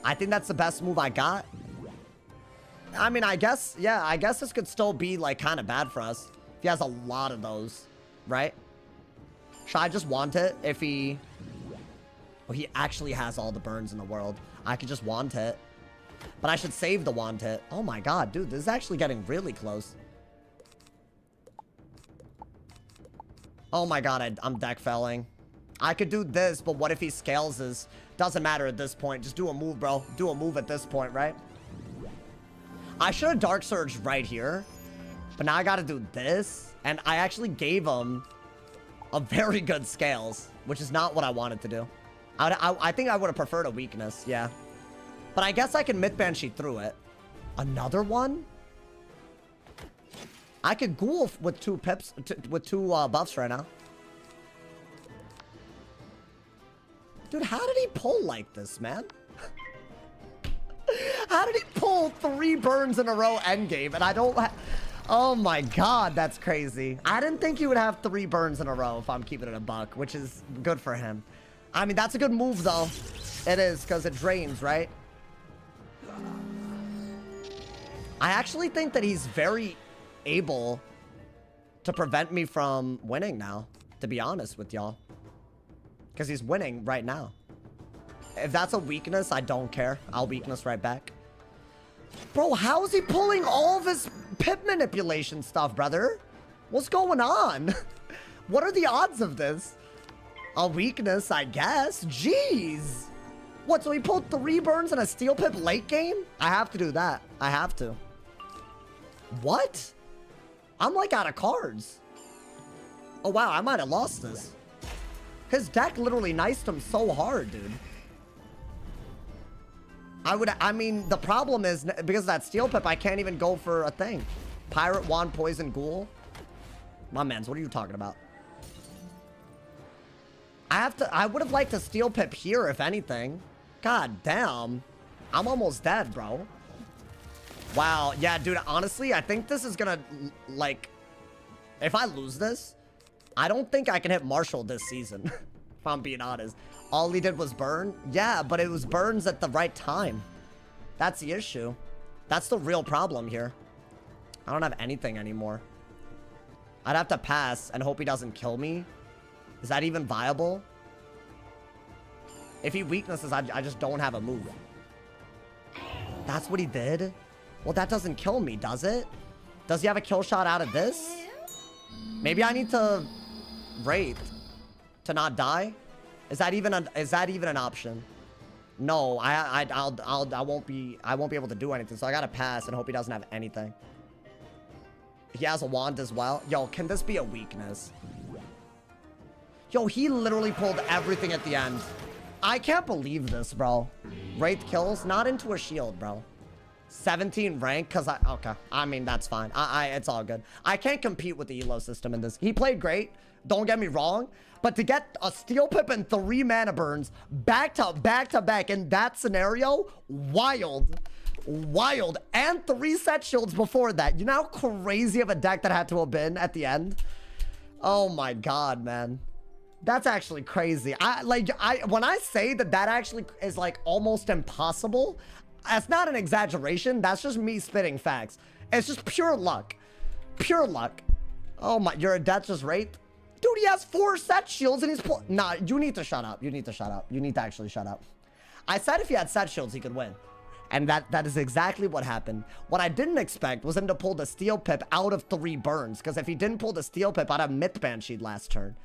I think that's the best move I got. I mean, I guess, yeah, I guess this could still be, like, kind of bad for us. If he has a lot of those, right? Should I just want it if he... Well, he actually has all the burns in the world. I could just want it. But I should save the want it. Oh my god, dude, this is actually getting really close. Oh my god, I'm deck felling. I could do this, but what if he scales this? Doesn't matter at this point. Just do a move, bro. Do a move at this point, right? I should have Dark Surge right here. But now I gotta do this. And I actually gave him a very good scales, which is not what I wanted to do. I think I would have preferred a weakness, yeah. But I guess I can mid-banshee through it. Another one? I could ghoul with two pips, with two buffs right now. Dude, how did he pull like this, man? How did he pull 3 burns in a row endgame? And I don't... Oh my god, that's crazy. I didn't think he would have 3 burns in a row if I'm keeping it a buck, which is good for him. I mean, that's a good move, though. It is, because it drains, right? I actually think that he's very able to prevent me from winning now, to be honest with y'all. Because he's winning right now. If that's a weakness, I don't care. I'll weakness right back. Bro, how is he pulling all of his pip manipulation stuff, brother? What's going on? What are the odds of this? A weakness, I guess. Jeez. What, so he pulled 3 burns and a steel pip late game? I have to do that. I have to. What? I'm like out of cards. Oh, wow, I might have lost this. His deck literally niced him so hard, dude. I mean, the problem is, because of that steel pip, I can't even go for a thing. Pirate, wand, poison, ghoul. My mans, what are you talking about? I would have liked a steel pip here, if anything. God damn. I'm almost dead, bro. Wow, yeah, dude, honestly, I think this is gonna, like, if I lose this, I don't think I can hit Marshall this season, if I'm being honest. All he did was burn? Yeah, but it was burns at the right time. That's the issue. That's the real problem here. I don't have anything anymore. I'd have to pass and hope he doesn't kill me. Is that even viable? If he weaknesses, I just don't have a move. That's what he did? Well, that doesn't kill me, does it? Does he have a kill shot out of this? Maybe I need to Wraith to not die? Is that even an option? No, I won't be able to do anything, so I gotta pass and hope he doesn't have anything. He has a wand as well. Yo, can this be a weakness? Yo, he literally pulled everything at the end. I can't believe this, bro. Wraith kills, not into a shield, bro. 17 rank, because okay. I mean, that's fine. It's all good. I can't compete with the elo system in this. He played great. Don't get me wrong. But to get a steel pip and 3 mana burns back to back in that scenario, wild. Wild. And 3 set shields before that. You know how crazy of a deck that had to have been at the end? Oh my god, man. That's actually crazy. When I say that actually is like almost impossible, that's not an exaggeration. That's just me spitting facts. It's just pure luck. Pure luck. Oh my, you're a death just Wraith? Dude, he has 4 set shields and he's nah, you need to shut up. You need to shut up. You need to actually shut up. I said if he had set shields, he could win. And that is exactly what happened. What I didn't expect was him to pull the steel pip out of 3 burns. Because if he didn't pull the steel pip, I'd have myth bansheed last turn.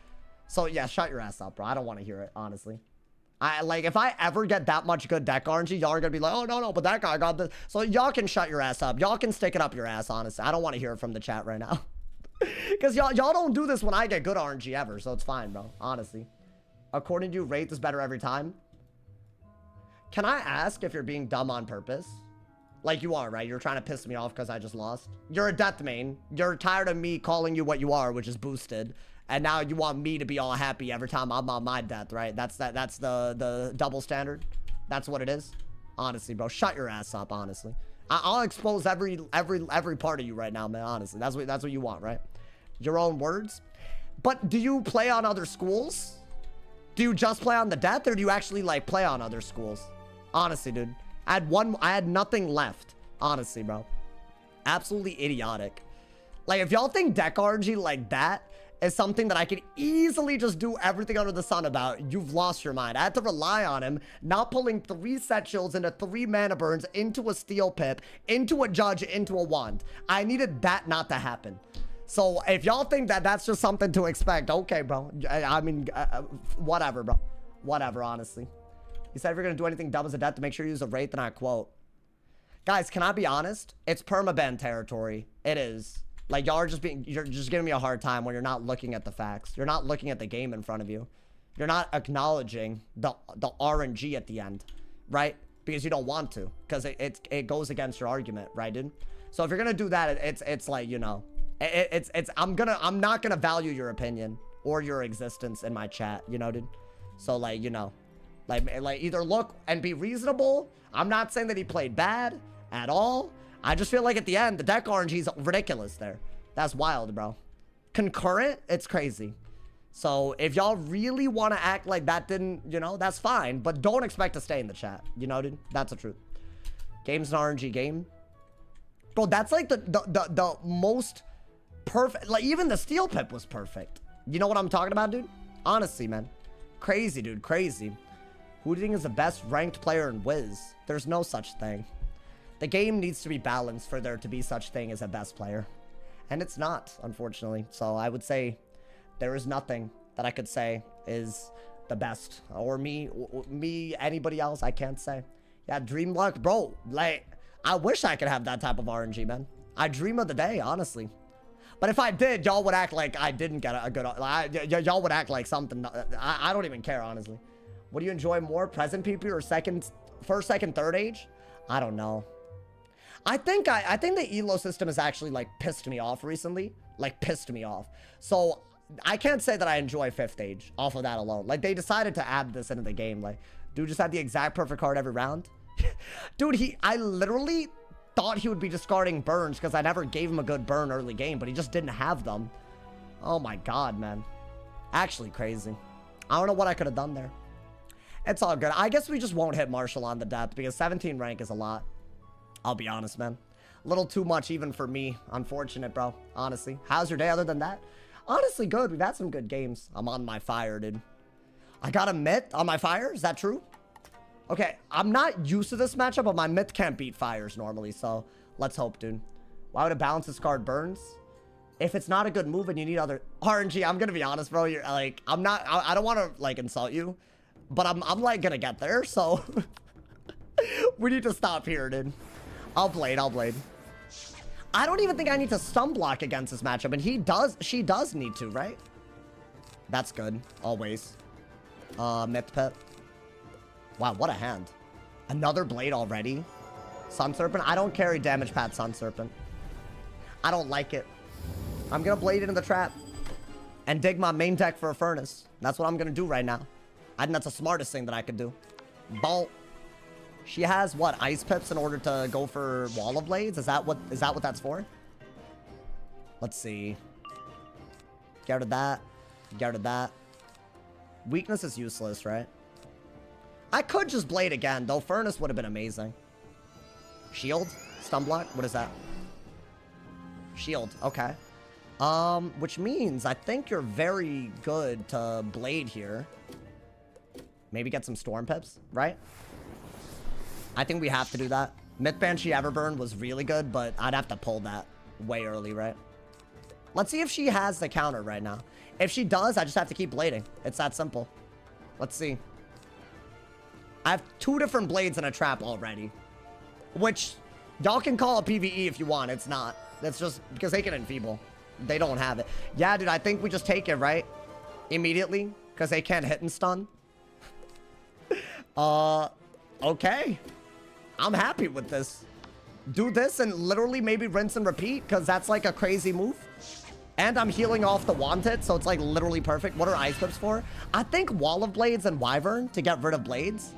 So yeah, shut your ass up, bro. I don't want to hear it, honestly. If I ever get that much good deck RNG, y'all are gonna be like, oh no, but that guy got this. So y'all can shut your ass up. Y'all can stick it up your ass, honestly. I don't want to hear it from the chat right now. Because y'all don't do this when I get good RNG ever, so it's fine, bro. Honestly. According to you, Wraith is better every time. Can I ask if you're being dumb on purpose? Like you are, right? You're trying to piss me off because I just lost. You're a death main. You're tired of me calling you what you are, which is boosted. And now you want me to be all happy every time I'm on my death, right? That's the double standard. That's what it is. Honestly, bro. Shut your ass up, honestly. I'll expose every part of you right now, man. Honestly. That's what you want, right? Your own words. But do you play on other schools? Do you just play on the death, or do you actually like play on other schools? Honestly, dude. I had nothing left. Honestly, bro. Absolutely idiotic. Like, if y'all think deck RNG like that is something that I could easily just do everything under the sun about, you've lost your mind. I had to rely on him not pulling 3 set chills into 3 mana burns, into a steel pip, into a judge, into a wand. I needed that not to happen. So if y'all think that that's just something to expect, okay, bro. I mean, whatever, bro. Whatever, honestly. He said if you're going to do anything dumb as a death, to make sure you use a Wraith, and I quote. Guys, can I be honest? It's permaban territory. It is. Like, y'all are just you're just giving me a hard time when you're not looking at the facts. You're not looking at the game in front of you. You're not acknowledging the RNG at the end, right? Because you don't want to, because it goes against your argument, right, dude? So if you're gonna do that, it's like, you know, I'm not gonna value your opinion or your existence in my chat, you know, dude? So, like, you know, like either look and be reasonable. I'm not saying that he played bad at all. I just feel like at the end, the deck RNG is ridiculous there. That's wild, bro. Concurrent, it's crazy. So if y'all really want to act like that didn't, you know, that's fine. But don't expect to stay in the chat. You know, dude? That's the truth. Game's an RNG game. Bro, that's like the most perfect. Like, even the steel pip was perfect. You know what I'm talking about, dude? Honestly, man. Crazy, dude. Crazy. Who do you think is the best ranked player in Wiz? There's no such thing. The game needs to be balanced for there to be such thing as a best player. And it's not, unfortunately. So I would say there is nothing that I could say is the best. Or me, anybody else, I can't say. Yeah, Dream Luck, bro. Like, I wish I could have that type of RNG, man. I dream of the day, honestly. But if I did, y'all would act like I didn't get a good... y'all would act like something... I don't even care, honestly. What do you enjoy more? Present PP or first, second, third age? I don't know. I think the ELO system has actually, like, pissed me off recently. Like, pissed me off. So, I can't say that I enjoy 5th age off of that alone. Like, they decided to add this into the game. Like, dude just had the exact perfect card every round. Dude, I literally thought he would be discarding burns because I never gave him a good burn early game, but he just didn't have them. Oh my god, man. Actually crazy. I don't know what I could have done there. It's all good. I guess we just won't hit Marshall on the depth because 17 rank is a lot. I'll be honest, man. A little too much even for me. Unfortunate, bro. Honestly. How's your day other than that? Honestly, good. We've had some good games. I'm on my fire, dude. I got a myth on my fire? Is that true? Okay, I'm not used to this matchup, but my myth can't beat fires normally, so let's hope, dude. Why would a balance this card burns? If it's not a good move and you need other... RNG, I'm gonna be honest, bro. You're like, I don't want to, like, insult you, but I'm like, gonna get there, so... we need to stop here, dude. I'll blade. I don't even think I need to stun block against this matchup, and she does need to, right? That's good, always. Myth Pit. Wow, what a hand. Another blade already. Sun Serpent. I don't carry damage pad Sun Serpent. I don't like it. I'm gonna blade it in the trap and dig my main deck for a furnace. That's what I'm gonna do right now. I think that's the smartest thing that I could do. Bolt. She has what, ice pips in order to go for wall of blades? Is that what that's for? Let's see. Get rid of that. Get rid of that. Weakness is useless, right? I could just blade again, though furnace would have been amazing. Shield? Stun block? What is that? Shield, okay. Which means I think you're very good to blade here. Maybe get some storm pips, right? I think we have to do that. Myth Banshee Everburn was really good, but I'd have to pull that way early, right? Let's see if she has the counter right now. If she does, I just have to keep blading. It's that simple. Let's see. I have 2 different blades in a trap already. Which, y'all can call it PvE if you want. It's not. That's just because they can enfeeble. They don't have it. Yeah, dude, I think we just take it, right? Immediately. Because they can't hit and stun. Okay. I'm happy with this. Do this and literally maybe rinse and repeat. Because that's like a crazy move. And I'm healing off the Wanted, so it's like literally perfect. What are ice pips for? I think Wall of Blades and Wyvern to get rid of blades.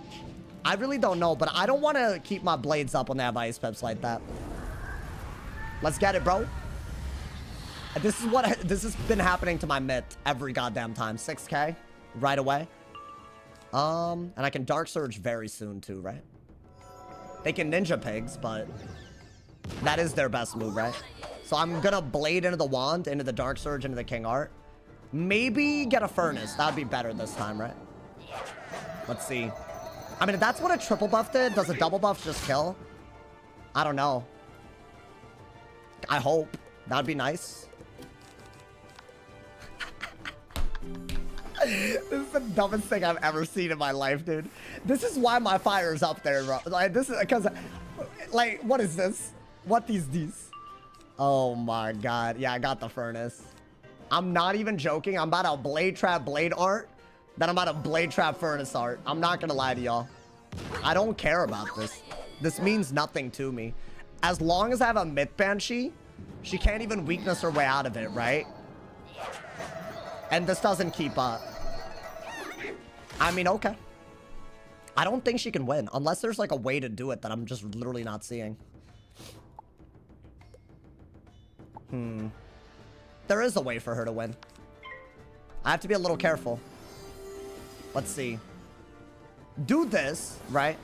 I really don't know, but I don't want to keep my blades up when they have ice pips like that. Let's get it, bro. This has been happening to my mid every goddamn time. 6k right away. And I can Dark Surge very soon too, right? They can ninja pigs, but that is their best move, right? So I'm gonna blade into the wand, into the dark surge, into the king art. Maybe get a furnace. That'd be better this time, right? Let's see. I mean, if that's what a triple buff did, does a double buff just kill? I don't know. I hope. That'd be nice. This is the dumbest thing I've ever seen in my life, dude. This is why my fire's up there, bro. Like, this is because, like, what is this? What these? Oh my god. Yeah, I got the furnace. I'm not even joking. I'm about to blade trap blade art. Then I'm about to blade trap furnace art. I'm not gonna lie to y'all. I don't care about this. This means nothing to me. As long as I have a myth banshee, she can't even weakness her way out of it, right? And this doesn't keep up. I mean, okay. I don't think she can win. Unless there's like a way to do it that I'm just literally not seeing. There is a way for her to win. I have to be a little careful. Let's see. Do this, right?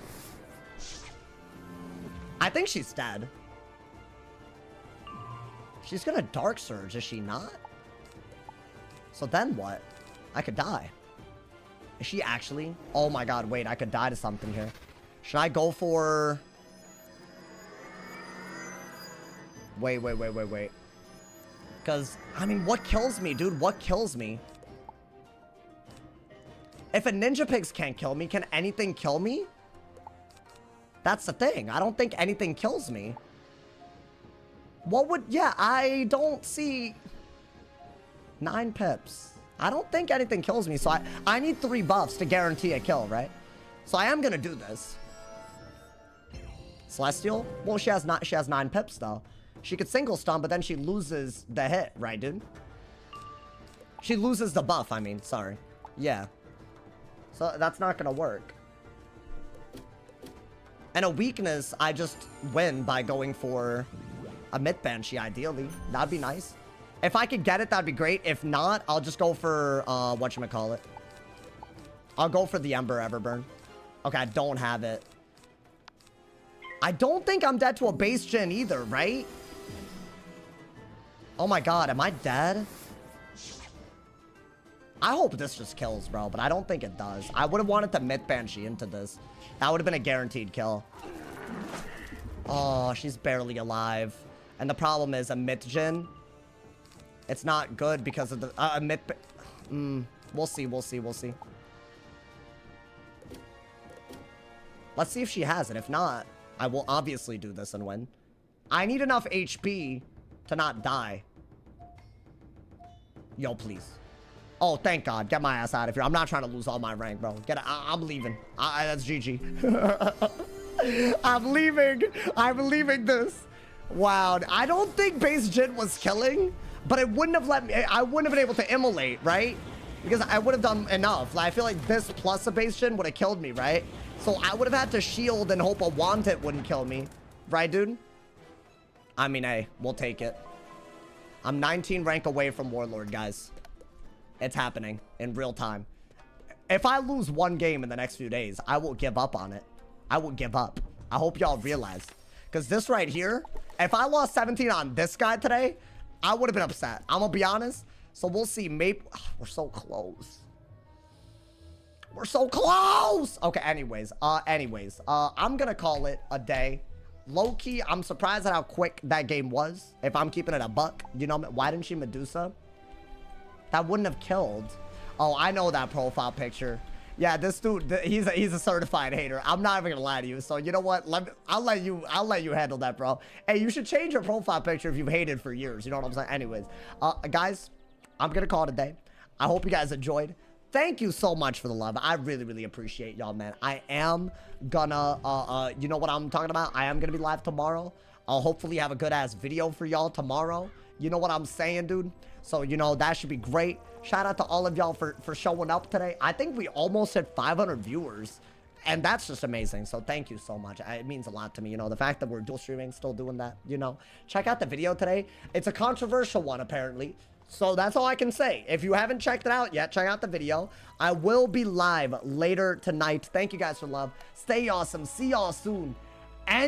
I think she's dead. She's gonna dark surge, is she not? So then what? I could die. Is she actually? Oh my god, wait, I could die to something here. Should I go for... Wait. Because, I mean, what kills me, dude? What kills me? If a ninja pigs can't kill me, can anything kill me? That's the thing. I don't think anything kills me. What would... Yeah, I don't see... 9 pips. I don't think anything kills me, so I need 3 buffs to guarantee a kill, right? So I am gonna do this. Celestial? Well, she has 9 pips, though. She could single stun, but then she loses the hit, right, dude? She loses the buff, I mean, sorry. Yeah. So that's not gonna work. And a weakness, I just win by going for a myth banshee, ideally. That'd be nice. If I could get it, that'd be great. If not, I'll just go for, whatchamacallit. I'll go for the Ember Everburn. Okay, I don't have it. I don't think I'm dead to a base gen either, right? Oh my god, am I dead? I hope this just kills, bro, but I don't think it does. I would have wanted to myth banshee into this. That would have been a guaranteed kill. Oh, she's barely alive. And the problem is a myth gen. It's not good because of the myth. We'll see. Let's see if she has it. If not, I will obviously do this and win. I need enough HP to not die. Yo, please. Oh, thank God. Get my ass out of here. I'm not trying to lose all my rank, bro. I'm leaving. That's GG. I'm leaving. I'm leaving this. Wow. I don't think base Jin was killing, but it wouldn't have let me. I wouldn't have been able to immolate, right? Because I would have done enough. Like, I feel like this plus a base Jin would have killed me, right? So I would have had to shield and hope a wand hit wouldn't kill me. Right, dude? I mean, hey, we'll take it. I'm 19 rank away from Warlord, guys. It's happening in real time. If I lose one game in the next few days, I will give up on it. I will give up. I hope y'all realize. Because this right here, if I lost 17 on this guy today, I would have been upset. I'm going to be honest. So we'll see. Maybe we're so close. We're so close. Okay, anyways. I'm going to call it a day. Low-key, I'm surprised at how quick that game was. If I'm keeping it a buck. You know, why didn't she Medusa? That wouldn't have killed. Oh, I know that profile picture. Yeah, this dude, he's a certified hater. I'm not even gonna lie to you. So you know what? I'll let you handle that, bro. Hey, you should change your profile picture if you've hated for years. You know what I'm saying? Anyways, guys, I'm gonna call it a day. I hope you guys enjoyed. Thank you so much for the love. I really, really appreciate y'all, man. I am gonna, you know what I'm talking about? I am gonna be live tomorrow. I'll hopefully have a good ass video for y'all tomorrow. You know what I'm saying, dude? So, you know, that should be great. Shout out to all of y'all for showing up today. I think we almost hit 500 viewers. And that's just amazing. So thank you so much. It means a lot to me. You know, the fact that we're dual streaming, still doing that, you know. Check out the video today. It's a controversial one, apparently. So that's all I can say. If you haven't checked it out yet, check out the video. I will be live later tonight. Thank you guys for love. Stay awesome. See y'all soon. and